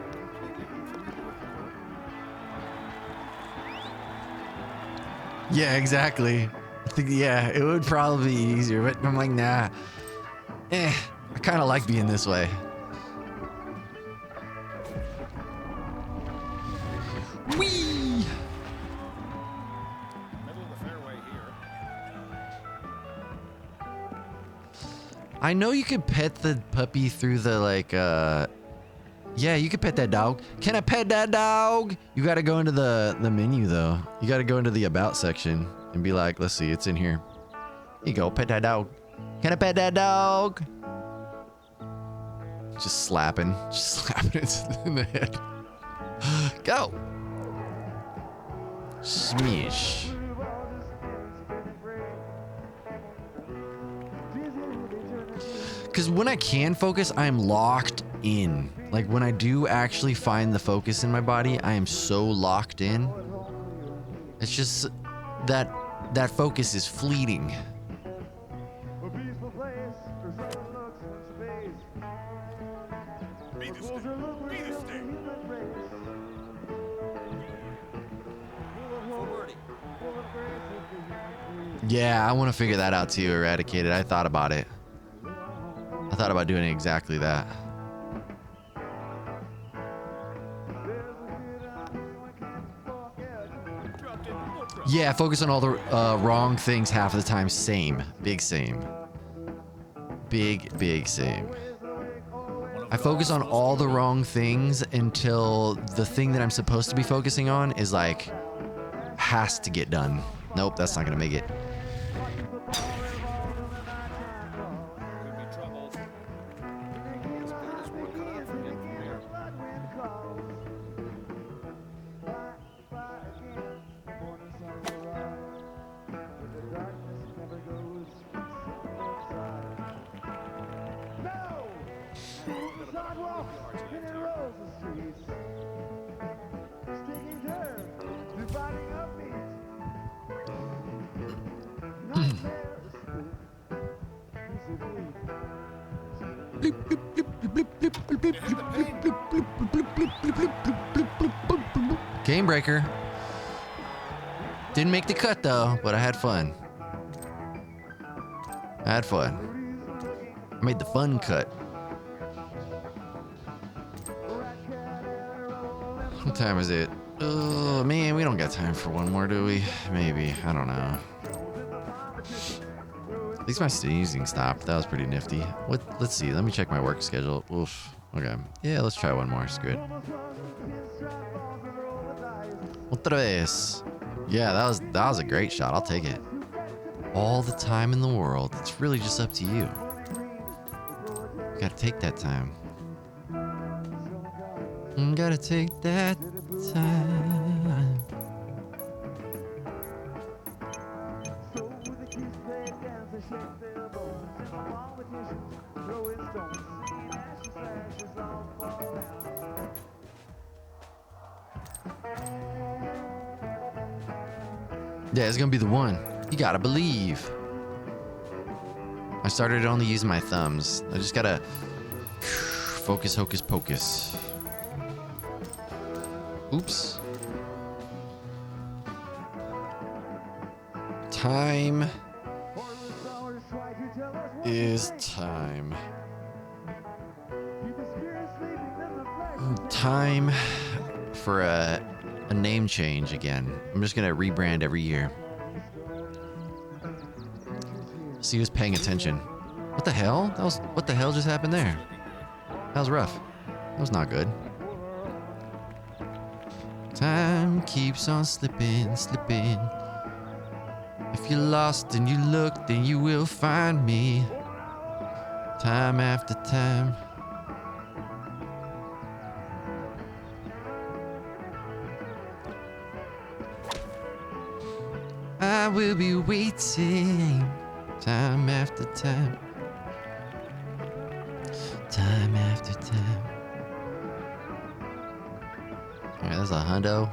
Yeah, exactly. I think, yeah, it would probably be easier, but I'm like, nah. I kind of like being this way. Whee! Middle of the fairway here. I know you could pet the puppy through the, like, yeah, you could pet that dog. Can I pet that dog? You gotta go into the menu, though. You gotta go into the about section and be like, let's see, it's in here. Here you go, pet that dog. Can I pet that dog? Just slapping it in the head. Go. Smish. Because when I can focus, I'm locked in. Like when I do actually find the focus in my body, I am so locked in. It's just that focus is fleeting. Be the stick. Be the stick. Yeah, I want to figure that out too, Eradicated. I thought about it. I thought about doing exactly that. Yeah, focus on all the wrong things half of the time. Same. Big same. Big same. I focus on all the wrong things until the thing that I'm supposed to be focusing on is like, has to get done. Nope, that's not gonna make it. Could be trouble. This is one cut out for him from here. Game breaker. Didn't make the cut though, but I had fun. I made the fun cut. What time is it? Oh man, we don't got time for one more, do we? Maybe. I don't know. At least my sneezing stopped. That was pretty nifty. What? Let's see. Let me check my work schedule. Oof. Okay. Yeah, let's try one more. Screw it. Otra vez. Yeah, that was a great shot. I'll take it. All the time in the world. It's really just up to you. You gotta take that time. You gotta take that time. Yeah, it's gonna be the one. You gotta believe. I started only using my thumbs. I just gotta focus, hocus pocus. Oops. Time is time. time for a name change again. I'm just gonna rebrand every year. See who's paying attention. What the hell? What the hell just happened there? That was rough. That was not good. Time keeps on slipping, slipping. If you're lost and you look, then you will find me. Time after time. I will be waiting. Time after time. Time after time. Alright, that's a hundo.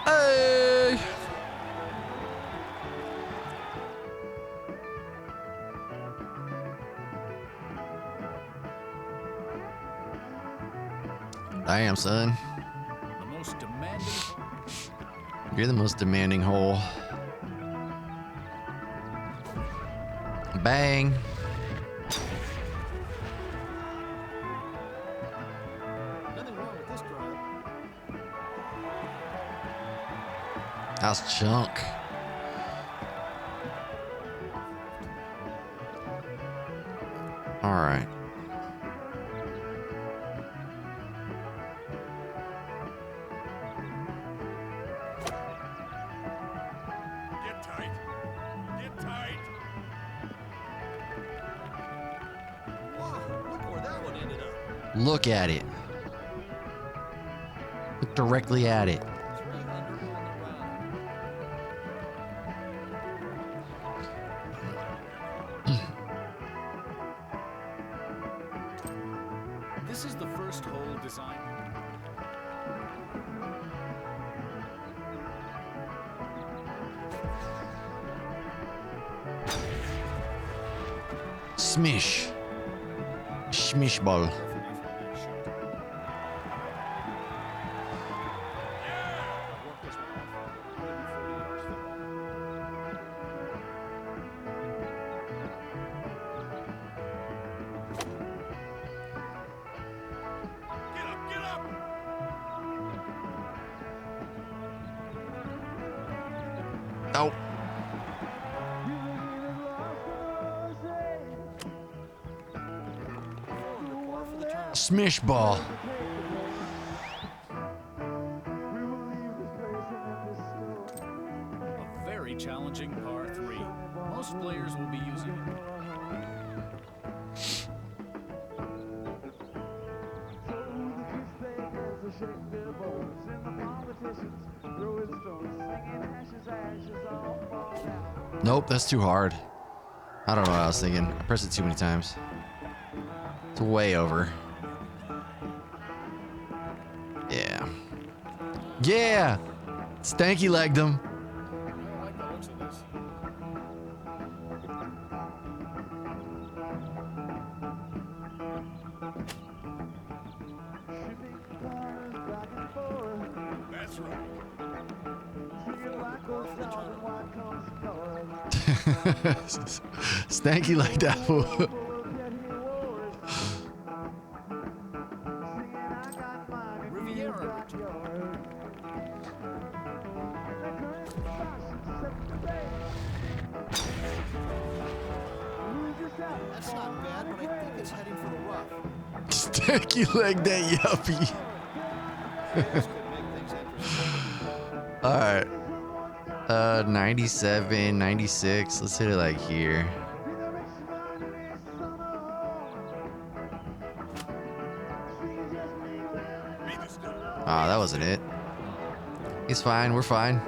Hey! Damn, son. The most demanding. You're the most demanding hole. Bang. Nothing wrong with this drive. That's junk. All right. Get tight. Get tight. Wow, look where that one ended up. Look at it. Look directly at it. 300 on the round. This is the first hole design. Smish. Smish ball. Get up, get up. Oh. Smish ball. A very challenging par 3. Most players will be using it. Nope, that's too hard. I don't know what I was thinking. I pressed it too many times. It's way over. Yeah. Yeah! Stanky legged him. I like the looks of this. That's right. Stanky legged apple. Riviera. That's not bad, but I think it's heading for the rough. Stanky legged that yuppie. This could make things interesting. Alright. 97, 96. Let's hit it like here. Ah, that wasn't it. He's fine. We're fine.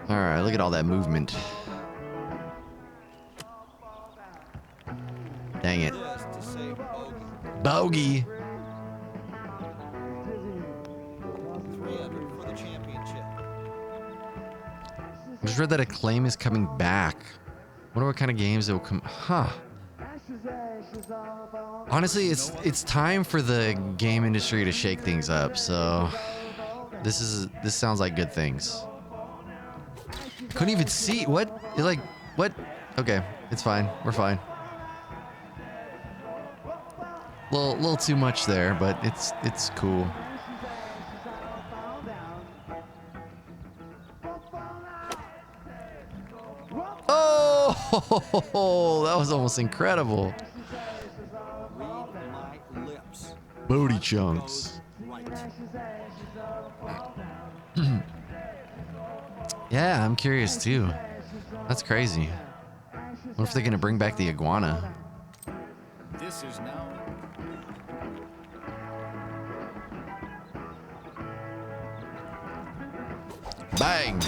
All right, look at all that movement. Dang it. This to say bogey. Bogey. 300 for the championship. I just read that Acclaim is coming back. Wonder what kind of games it will come. Huh. Honestly, it's time for the game industry to shake things up. So this sounds like good things. Couldn't even see what? Like what? Okay, it's fine. We're fine. Little too much there, but it's cool. Oh, that was almost incredible. Booty chunks. Yeah, I'm curious too. That's crazy. What if they're gonna bring back the iguana? This is now. Bang!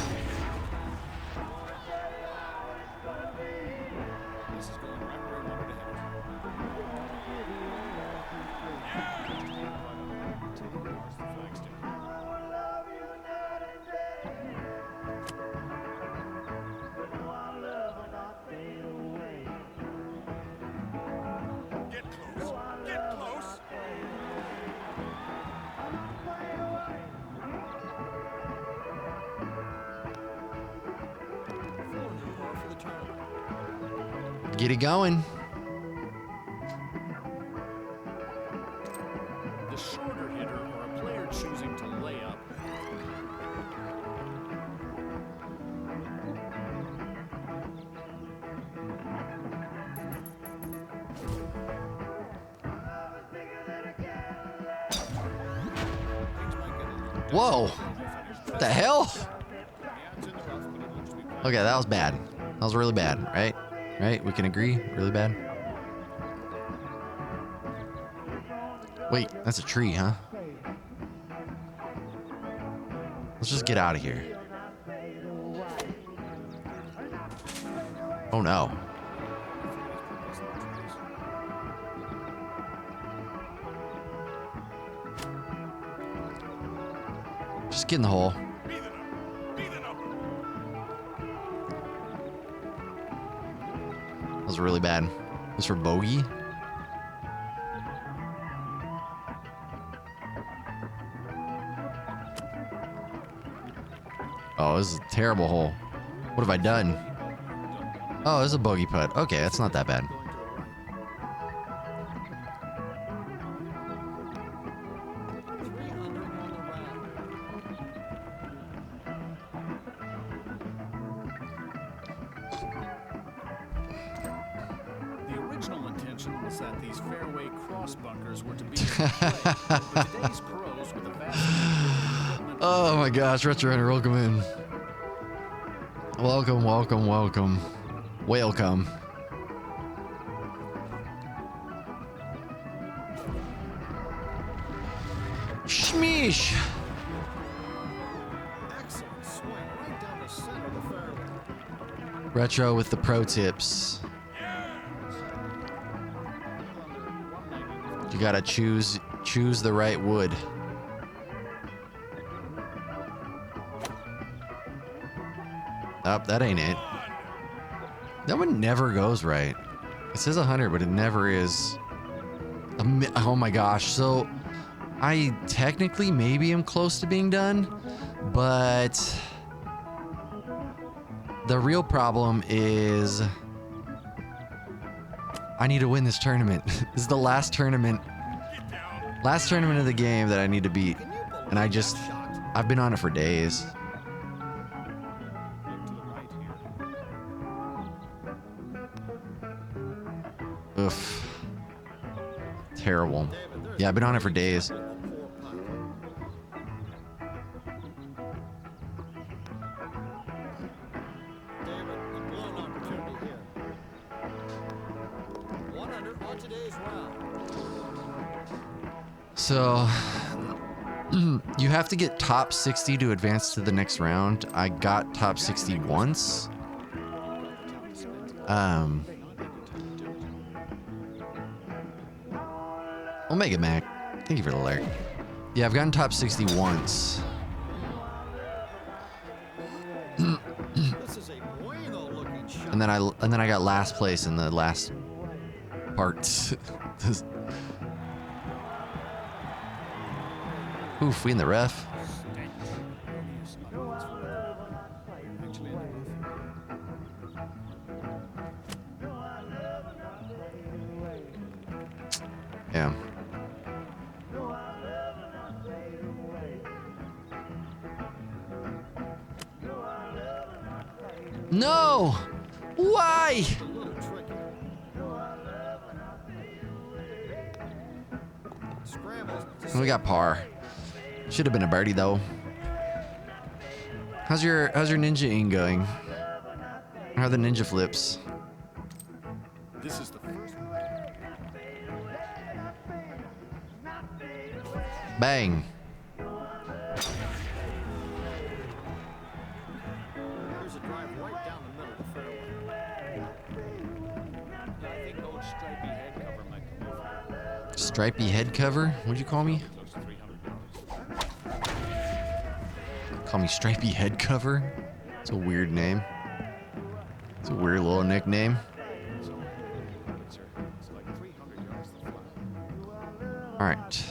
This is going right where I wanted to hit it. Taking the bars, the flag stick. Get close. Get close. Get it going. The shorter hitter or a player choosing to lay up. Whoa! What the hell? Okay, that was bad. That was really bad, right? Right? We can agree? Really bad? Wait, that's a tree, huh? Let's just get out of here. Oh no. Just get in the hole. That was really bad. This for bogey? Oh, this is a terrible hole. What have I done? Oh, this is a bogey putt. Okay, that's not that bad. The original intention was that these fairway cross bunkers were to be in play, but today's pros with a vast equipment. Oh my gosh, Retro Runner, welcome in. Welcome, welcome, welcome. Welcome. Shmeesh. Excellent swing right down the center of the fairway. Retro with the pro tips. You gotta choose the right wood. Oh, that ain't it. That one never goes right. It says 100, but it never is. Oh my gosh. So I technically maybe am close to being done, but the real problem is I need to win this tournament. This is the last tournament of the game that I need to beat. And I've been on it for days. Oof. Terrible. Yeah, I've been on it for days. So you have to get top 60 to advance to the next round. I got top 60 once. Omega Mac, thank you for the alert. Yeah, I've gotten top 60 once. This is a bueno looking shot. And then I got last place in the last part. Oof, we in the ref. Yeah. No! Why? We got par. Should have been a birdie though. How's your ninja ing going? How are the ninja flips? This is the first. Bang. There's a drive right down the middle of the fairway. I think old stripy head cover might come over. Stripy head cover? What'd you call me? Close to 300 yards. Call me Stripy head cover? It's a weird name. It's a weird little nickname. It's like 300 yards to the flat. All right.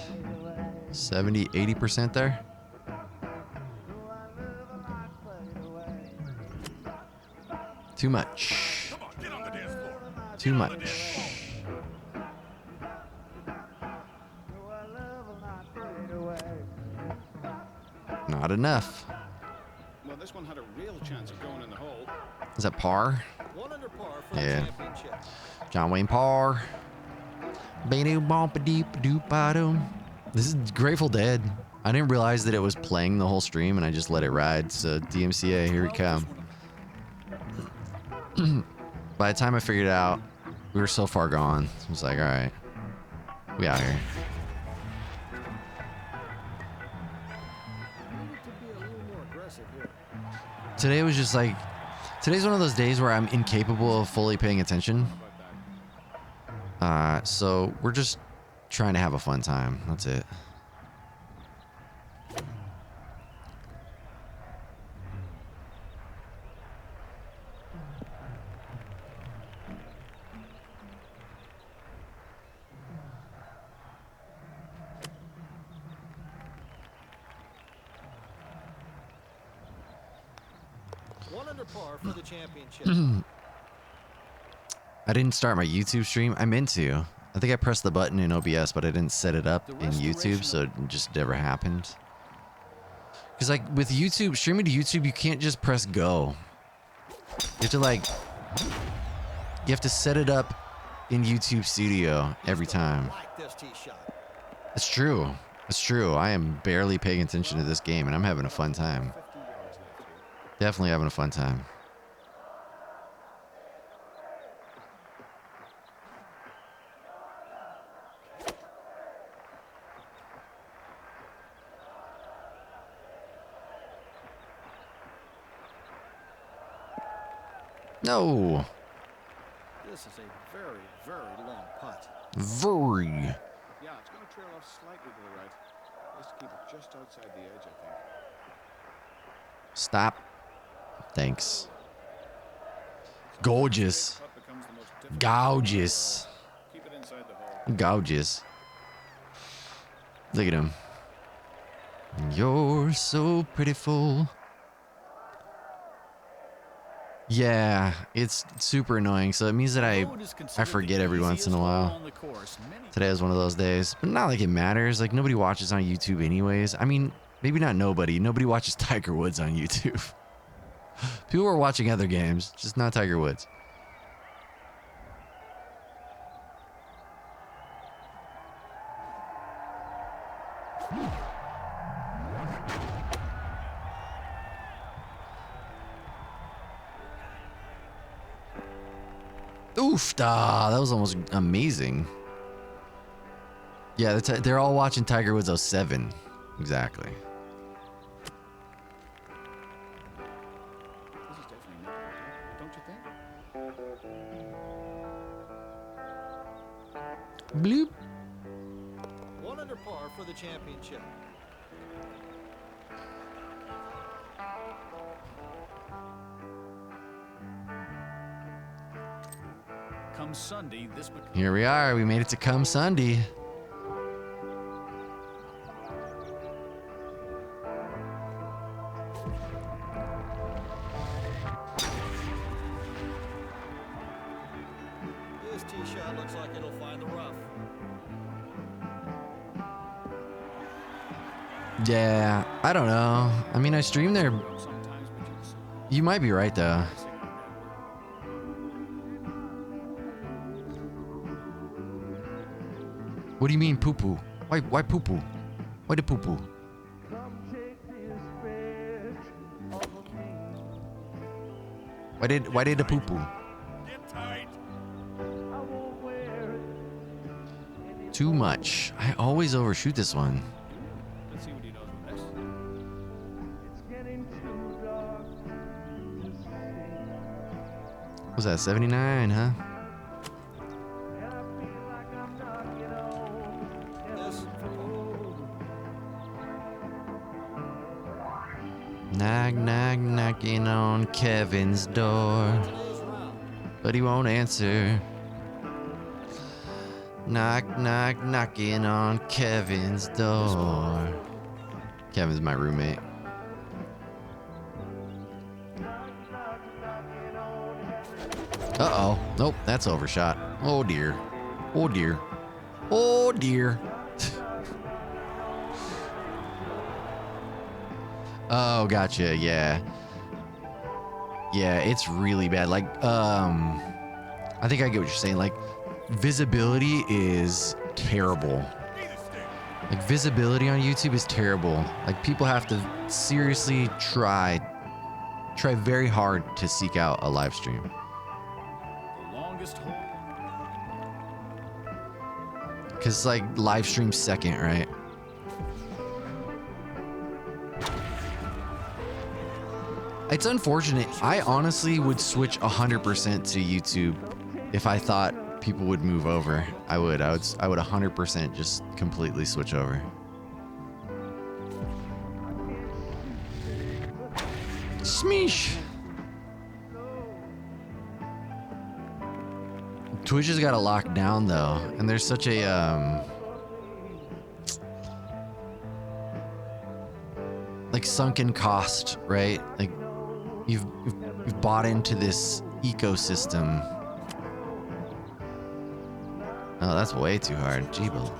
70, 80% there. Too much. Come on, get on the dance floor. Too much. Not enough. Well, this one had a real chance of going in the hole. Is that par? 1 under par for the Yeah. championship. John Wayne par. This is Grateful Dead. I didn't realize that it was playing the whole stream and I just let it ride. So DMCA, here we come. By the time I figured it out, we were so far gone. I was like, all right, we out here. Today was just like, today's one of those days where I'm incapable of fully paying attention. So we're just trying to have a fun time. That's it. One under par for the championship. I didn't start my YouTube stream. I meant to. I think I pressed the button in OBS, but I didn't set it up in YouTube, so it just never happened. Because like with YouTube, streaming to YouTube, you can't just press go. You have to like, you have to set it up in YouTube Studio every time. Like this tee shot. It's true. It's true. I am barely paying attention to this game, and I'm having a fun time. Definitely having a fun time. No. This is a very, very long putt. Very. Yeah, it's going to trail off slightly to the right. Just to keep it just outside the edge, I think. Stop. Thanks. Gorgeous. Putt becomes the most difficult. Gorgeous. Keep it inside the hole. Gorgeous. Look at him. You're so prettiful. Yeah, it's super annoying. So it means that I forget every once in a while. Today was one of those days, but not like it matters. Like nobody watches on YouTube anyways. I mean, maybe not nobody. Nobody watches Tiger Woods on YouTube. People are watching other games, just not Tiger Woods. Oof, that was almost amazing. Yeah, they're all watching Tiger Woods 07. Exactly. This is definitely not, don't you think? Bloop. 1 under par for the championship. come Sunday, this Here we are. We made it to come Sunday. This tee shot looks like it'll find the rough. Yeah, I don't know. I mean, I stream there. You might be right, though. What do you mean poo-poo? Why poo-poo? Why the poo-poo? Why did the poo-poo? Get tight. Too much. I always overshoot this one. Let's see what he does with this. Was that 79, huh? This Knocking on Kevin's door, but he won't answer. Knocking on Kevin's door. Kevin's my roommate. Uh-oh. Nope, that's overshot. Oh dear. Oh dear. Oh dear. Oh, gotcha. Yeah. Yeah, it's really bad. Like, I think I get what you're saying. Like, visibility is terrible. Like, visibility on YouTube is terrible. Like, people have to seriously try very hard to seek out a live stream. the longest hole. Because, like, live stream second, right? It's unfortunate. I honestly would switch 100% to YouTube if I thought people would move over. I would 100% just completely switch over. Smeesh. Twitch has got it locked down though, and there's such a like sunken cost, right? Like you've bought into this ecosystem. Oh, that's way too hard. Jeeble.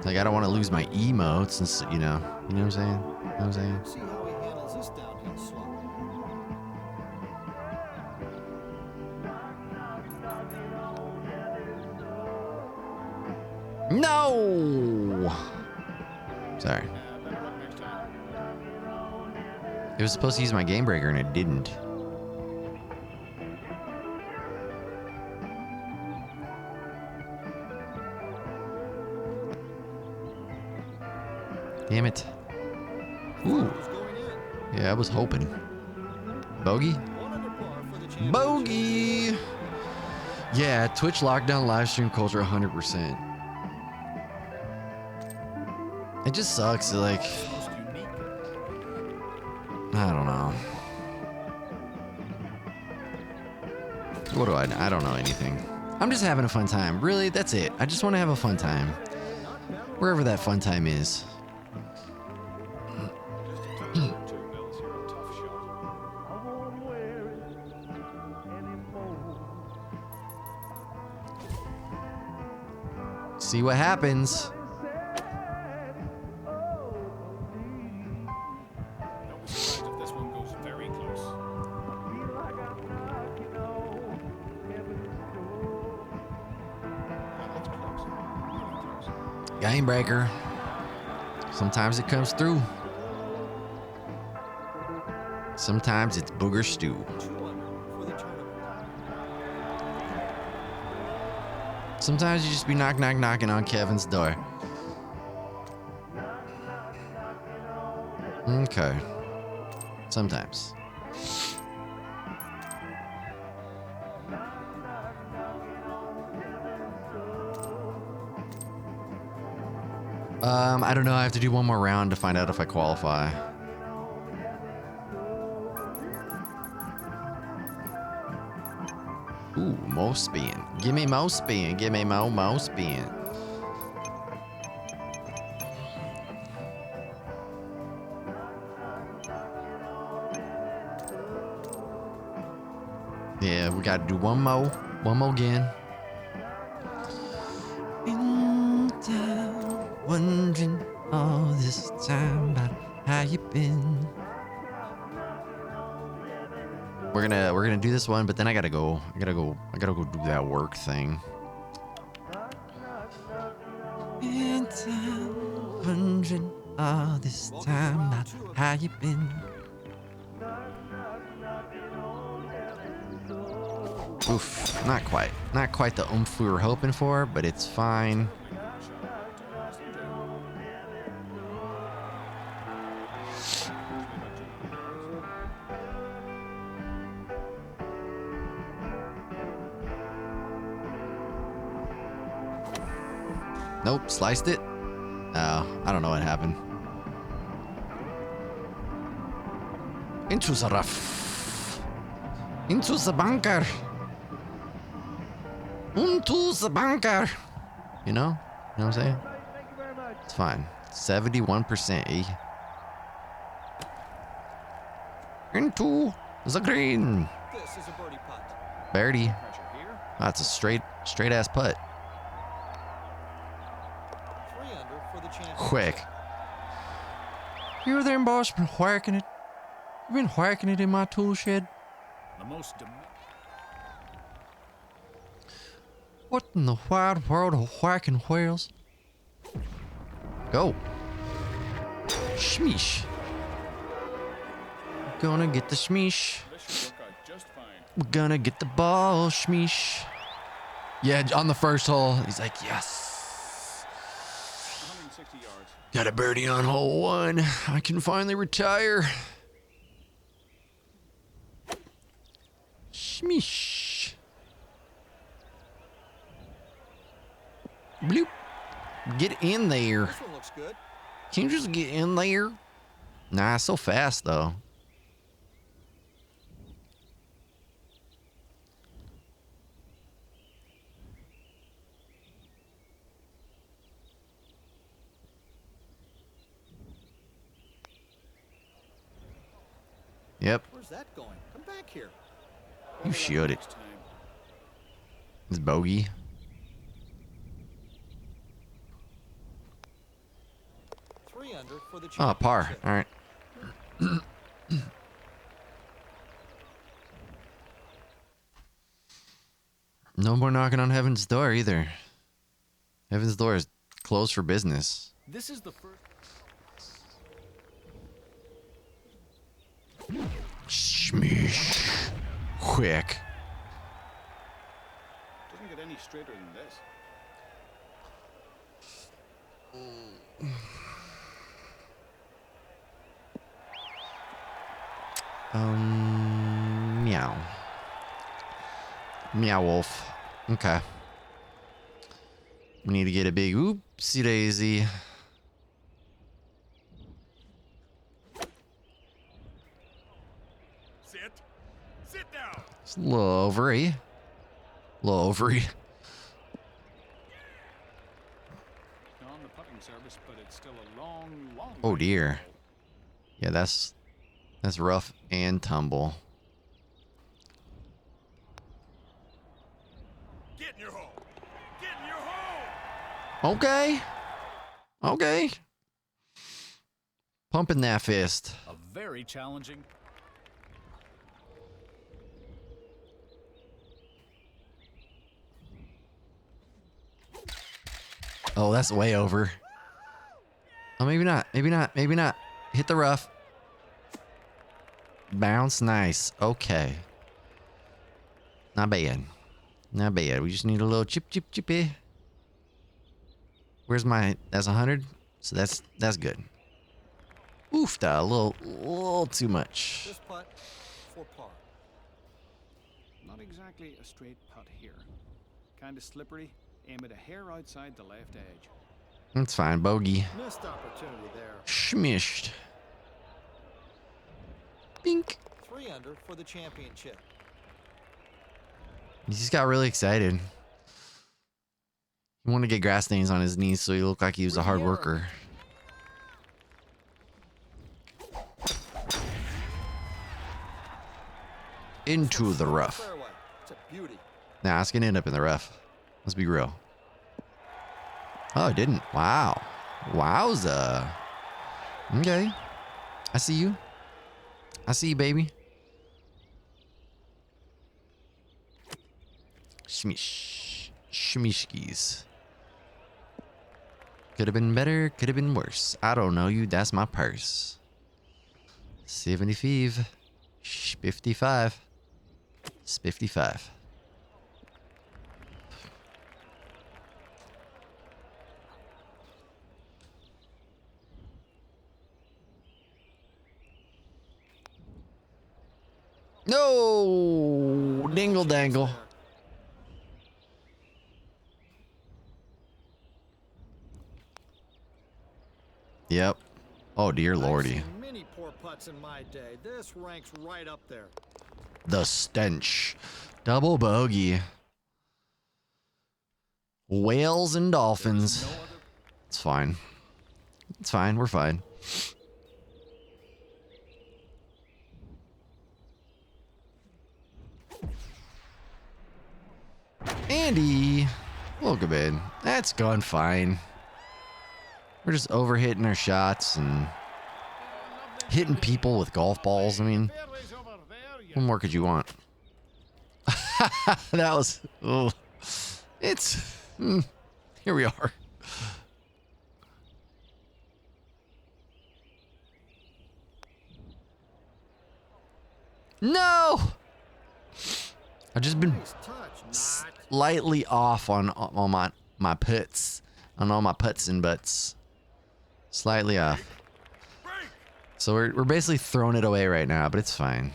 Like I don't want to lose my emotes and you know what I'm saying? You know what I'm saying? see how he handles this downhill slope. No! Sorry. It was supposed to use my game breaker and it didn't. Damn it. Ooh. Yeah, I was hoping. Bogey? Bogey! Yeah, Twitch lockdown live stream culture 100%. It just sucks. Like, I don't know. What do I don't know anything. I'm just having a fun time. Really, that's it. I just want to have a fun time. Wherever that fun time is. See what happens. If this one goes very close. Game breaker. Sometimes it comes through. Sometimes it's booger stew. Sometimes you just be knocking on Kevin's door. Okay. Sometimes. I don't know. I have to do one more round to find out if I qualify. Ooh, more spin. Give me more spin. Give me more spin. Yeah, we gotta do one more. One more again. In town, wondering all this time about how you been. We're gonna do this one, but then I gotta go do that work thing. In town, wondering all this time about how you been. Oof, not quite the oomph we were hoping for, but it's fine. Nope, sliced it. Oh, I don't know what happened. Into the rough. Into the bunker. Into the bunker. You know what I'm saying? It's fine. 71%, eh? Into the green. This is a birdie putt. Birdie. Pressure here. That's a straight ass putt. 3 under for the championship. Quick. You there, boss, been whacking it. You've been whacking it in my tool shed. The most What in the wide world of whacking whales? Go. Shmeesh. Gonna get the shmeesh. We're gonna get the ball, shmeesh. Yeah, on the first hole, he's like, yes. 160 yards. Got a birdie on hole 1. I can finally retire. Shmeesh. Bloop. Get in there. This one looks good. Can you just get in there? Nah, so fast though. Yep, Where's that going? Come back here. you should it. It's bogey. Under for the Oh, par. All right. No more knocking on heaven's door either. Heaven's door is closed for business. This is the first. Shmeesh. Quick. Doesn't get any straighter than this. Meow. Meow wolf. Okay. We need to get a big oopsie daisy. Sit down. It's a little ovary. Little ovary. On the putting service, but it's still a long Oh dear. Yeah, that's rough and tumble. Get in your hole. Get in your hole. Okay. Okay. Pumping that fist. A very challenging. Oh, that's way over. Oh, maybe not. Maybe not. Maybe not. Hit the rough. Bounce. Nice. Okay. Not bad. Not bad. We just need a little chippy. Where's my... That's 100? So that's good. Oof, a little too much. This putt for par. Not exactly a straight putt here. Kind of slippery. Aim it a hair outside the left edge. That's fine. Bogey. Missed opportunity there. Schmished. Bink. 3 under for the championship. He just got really excited. He wanted to get grass stains on his knees so he looked like he was a hard worker. Into the rough. Fairway. It's a beauty. Nah, it's gonna end up in the rough. Let's be real. Oh, it didn't. Wow. Wowza. Okay. I see you. I see you, baby. Shmish. Shmishkis. Could have been better, could have been worse. I don't know you, that's my purse. 75. 55. It's 55. No! Dingle dangle. Yep. Oh, dear lordy. Many poor putts in my day. This ranks right up there. The stench. Double bogey. Whales and dolphins. It's fine. It's fine. We're fine. Andy. Welcome in. That's gone fine. We're just overhitting our shots and hitting people with golf balls. I mean, what more could you want? That was... Oh, it's... here we are. No! I've just been slightly off on my putts. On all my putts and butts. Slightly off. So we're basically throwing it away right now, but it's fine.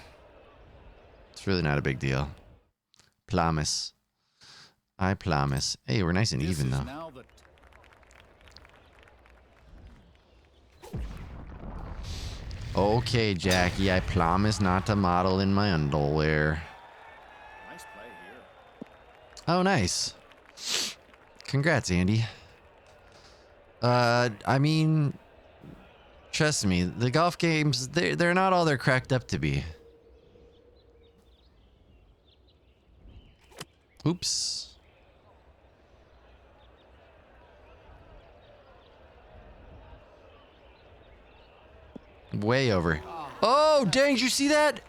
It's really not a big deal. Promise. I promise. Hey, we're nice and even though. Okay, Jackie, I promise not to model in my underwear. Nice play here. Oh, nice. Congrats, Andy. I mean, trust me, the golf games, they're not all they're cracked up to be. Oops. Way over. Oh, dang, did you see that?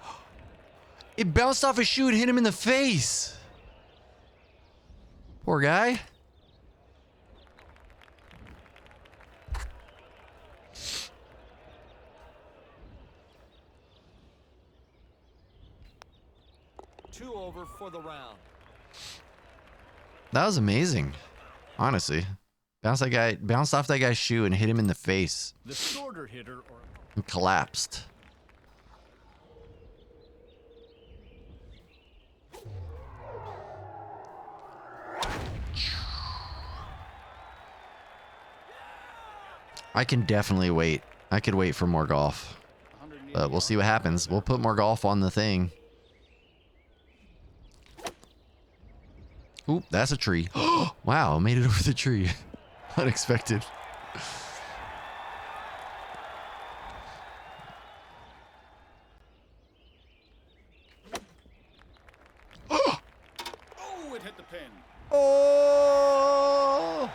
It bounced off his shoe and hit him in the face. Poor guy. Two over for the round. That was amazing. Honestly. Bounced off that guy's shoe and hit him in the face. The shorter hitter or And collapsed. I can definitely wait. I could wait for more golf. But we'll see what happens. We'll put more golf on the thing. Oop, that's a tree. Wow, made it over the tree. Unexpected. oh, it hit the pin. Oh!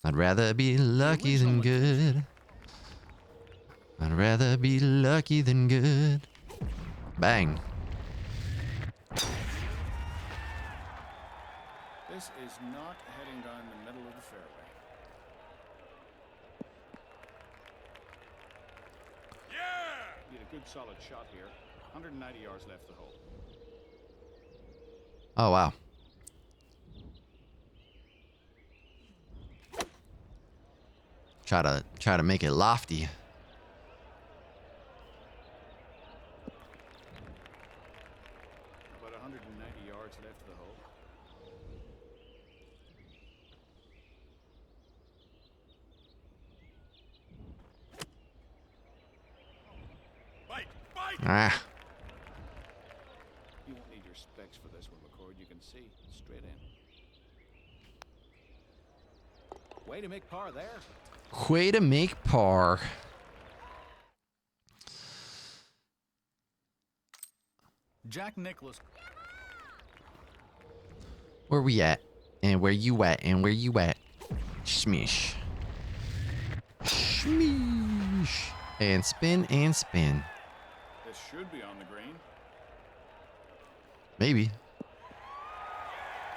I'd rather be lucky than good. I'd rather be lucky than good. Bang. This is not heading down the middle of the fairway. Yeah! Need a good solid shot here. 190 yards left the hole. Oh, wow. Try to make it lofty. About 190 yards left of the hole. Bite! Bite! Ah. see. Straight in. Way to make par there. Way to make par. Jack Nicklaus. Where we at? And where you at? And where you at? Smish. Smish. And spin and spin. This should be on the green. Maybe.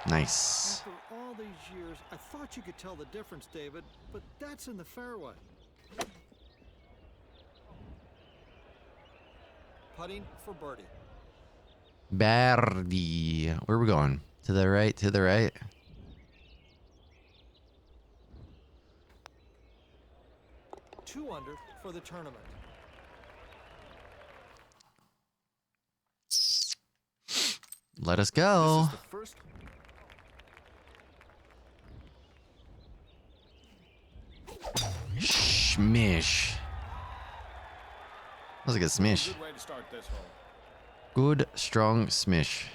Nice. After all these years, I thought you could tell the difference, David, but that's in the fairway. Putting for birdie. Birdie. Where are we going? To the right, to the right. Two under for the tournament. Let us go. The first. Smish. That was a good smish. Good way to start this hole. Good, strong smish.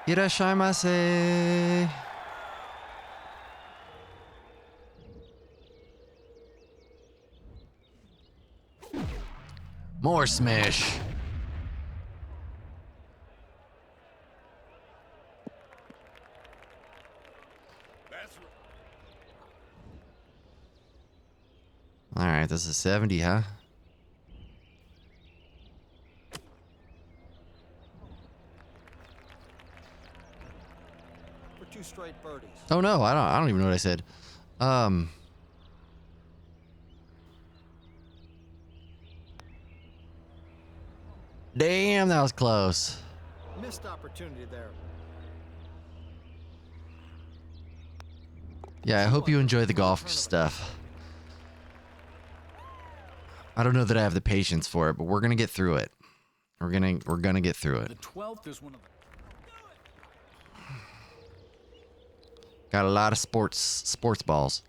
Irashaimase. More smish. That's All right, this is 70, huh? For two straight birdies. Oh no, I don't even know what I said. Damn, that was close. Missed opportunity there. Yeah, I hope you enjoy the golf stuff. I don't know that I have the patience for it, but we're gonna get through it. We're gonna get through it. The 12th is one of the. Got a lot of sports balls.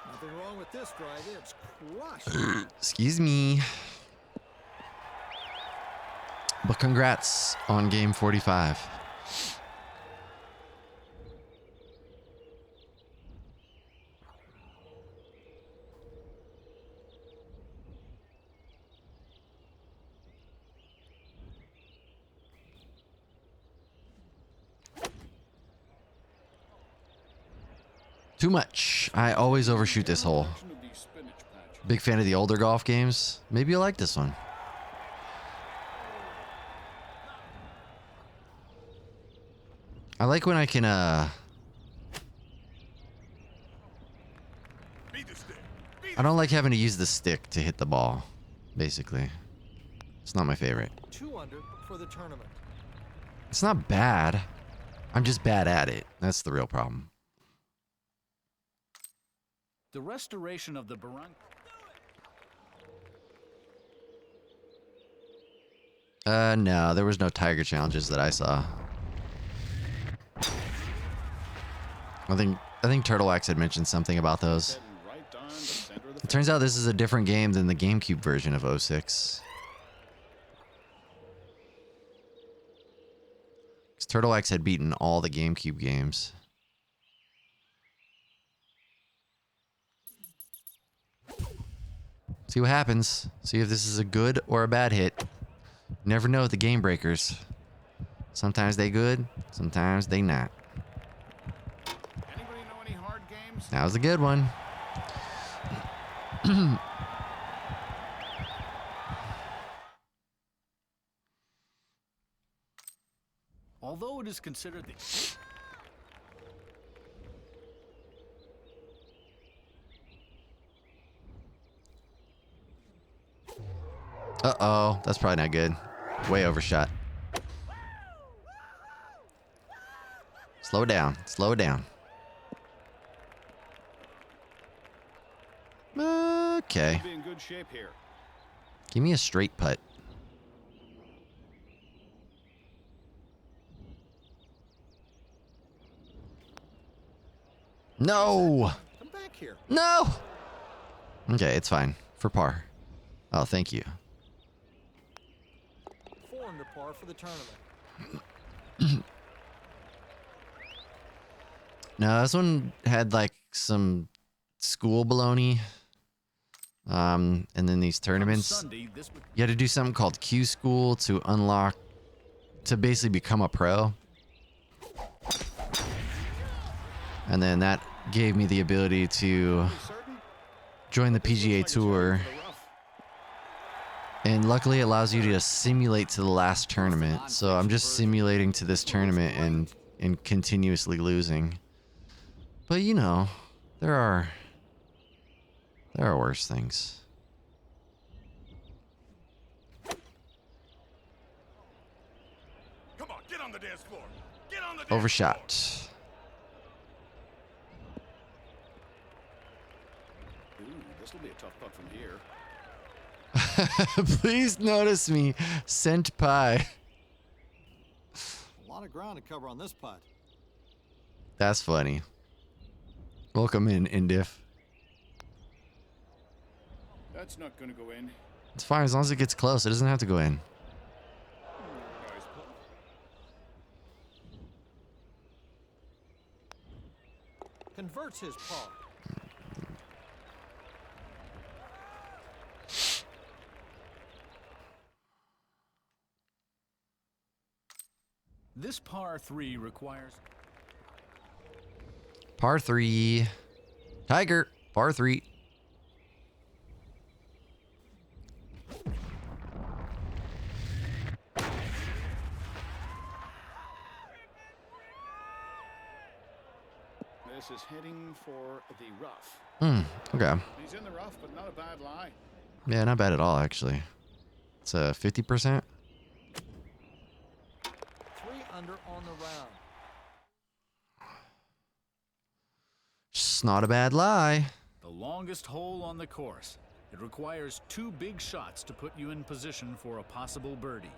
Nothing wrong with this drive. It's crushed. Excuse me. But congrats on game 45. Too much. I always overshoot this hole. Big fan of the older golf games. Maybe you'll like this one. I like when I can, I don't like having to use the stick to hit the ball, basically. It's not my favorite. Two under for the tournament. It's not bad. I'm just bad at it. That's the real problem. The restoration of the Barranca. No, there was no Tiger challenges that I saw. I think Turtle Wax had mentioned something about those. It turns out this is a different game than the GameCube version of 06. Because Turtle Wax had beaten all the GameCube games. See what happens. See if this is a good or a bad hit. Never know with the Game Breakers. Sometimes they good, sometimes they not. Anybody know any hard games? That was a good one. Although it is considered the. Uh-oh, that's probably not good. Way overshot. Slow down, slow down. Okay. Be in good shape here. Give me a straight putt. No! Come back here. No! Okay, it's fine. For par. Oh, thank you. 4 under par for the tournament. No, this one had like some school baloney. And then these tournaments, Sunday, this would you had to do something called Q School to unlock, to basically become a pro. And then that gave me the ability to join the PGA Tour. And luckily it allows you to simulate to the last tournament. So I'm just simulating to this tournament and continuously losing. But you know, there are worse things. Come on, get on the dance floor. Get on the dance Overshot. Ooh, this will be a tough putt from here. Please notice me, Senpai. A lot of ground to cover on this putt. That's funny. Welcome in, Indif. That's not going to go in. It's fine as long as it gets close. It doesn't have to go in. Nice putt. Converts his par. This par 3 requires Par 3. Tiger. Par 3. This is heading for the rough. Okay. He's in the rough, but not a bad lie. Yeah, not bad at all, actually. It's a 50%. 3 under on the round. It's not a bad lie. The longest hole on the course. It requires 2 big shots to put you in position for a possible birdie.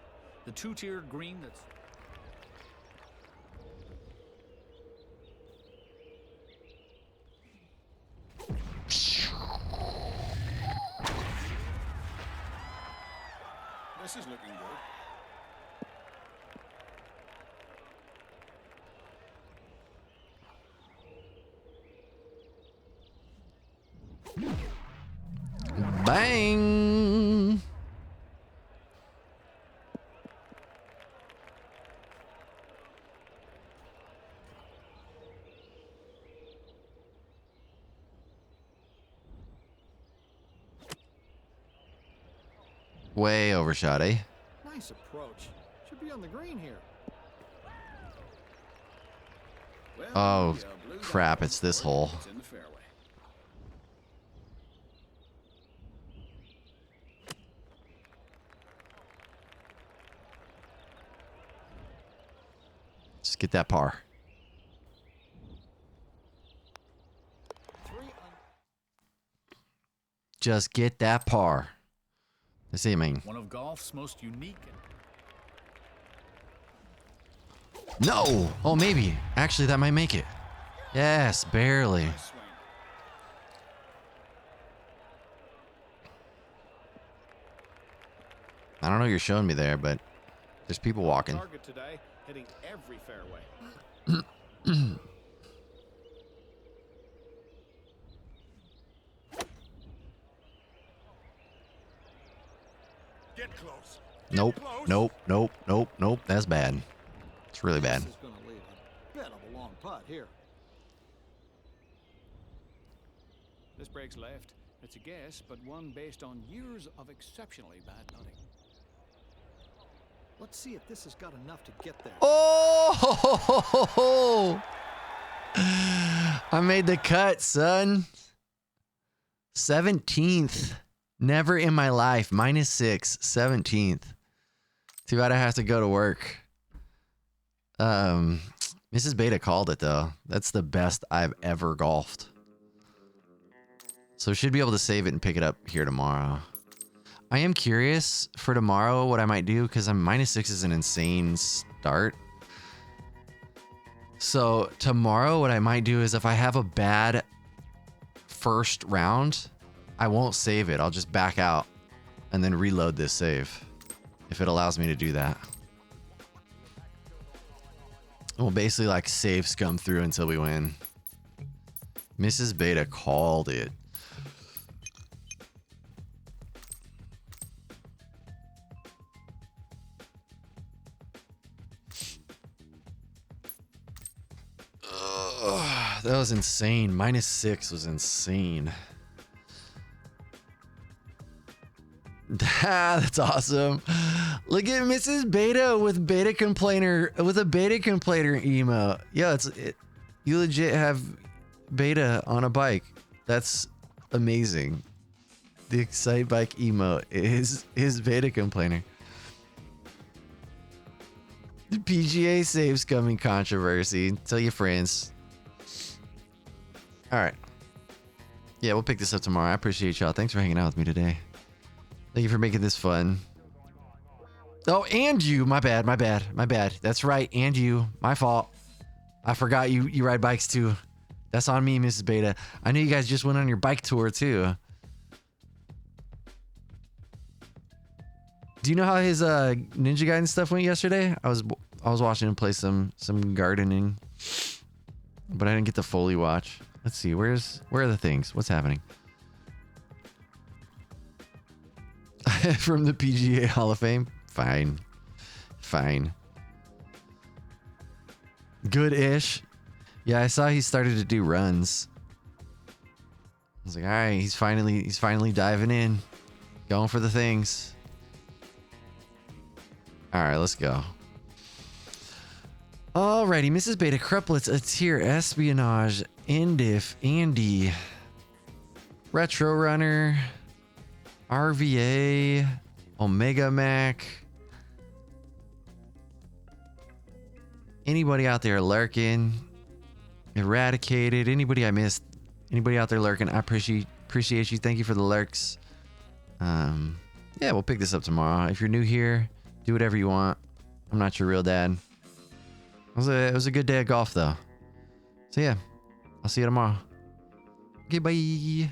The 2-tiered green that's This is looking good. Bang! Way overshot, eh? Nice approach. Should be on the green here. well, Oh, the, Blues crap, are it's this going for it. hole. It's in the fairway. Just get that par. 3 under. Just get that par. That's it, man. One of golf's most unique No! Oh, maybe. Actually, that might make it. Yes, barely. and swing. I don't know what you're showing me there, but there's people walking. Target today, hitting every fairway. Get close. Nope, close. nope, nope, nope, nope. That's bad. It's really bad. This is going to leave a bit of a long putt here. This breaks left. It's a guess, but one based on years of exceptionally bad putting. Let's see if this has got enough to get there. Oh! I made the cut, son. 17th. Never in my life. -6. 17th. Too bad I have to go to work. Mrs. Beta called it, though. That's the best I've ever golfed. So should be able to save it and pick it up here tomorrow. I am curious for tomorrow what I might do, because I'm -6 is an insane start. So tomorrow what I might do is if I have a bad first round, I won't save it. I'll just back out and then reload this save if it allows me to do that. We'll basically like save scum through until we win. Mrs. Beta called it. Ugh, that was insane. -6 was insane. That's awesome. Look at Mrs. Beta with beta complainer with a beta complainer emote. Yeah, you legit have beta on a bike. That's amazing. The Excite Bike emote is beta complainer. The PGA saves coming controversy. Tell your friends. All right. Yeah, we'll pick this up tomorrow. I appreciate y'all. Thanks for hanging out with me today. Thank you for making this fun. Oh, and you. My bad. That's right. And you. My fault. I forgot you ride bikes too. That's on me, Mrs. Beta. I knew you guys just went on your bike tour too. Do you know how his Ninja Gaiden stuff went yesterday? I was watching him play some gardening, but I didn't get the Foley watch. Let's see. Where are the things? What's happening? From the PGA Hall of Fame? Fine. Good-ish. Yeah, I saw he started to do runs. I was like, all right, he's finally diving in. Going for the things. All right, let's go. Alrighty, Mrs. Beta, Cruplets, a tier, Espionage, Indif, Andy, Retro Runner, RVA, Omega Mac. Anybody out there lurking? Eradicated. Anybody I missed? Anybody out there lurking? I appreciate you. Thank you for the lurks. Yeah, we'll pick this up tomorrow. If you're new here, do whatever you want. I'm not your real dad. It was a good day of golf though. So yeah, I'll see you tomorrow. Okay, bye.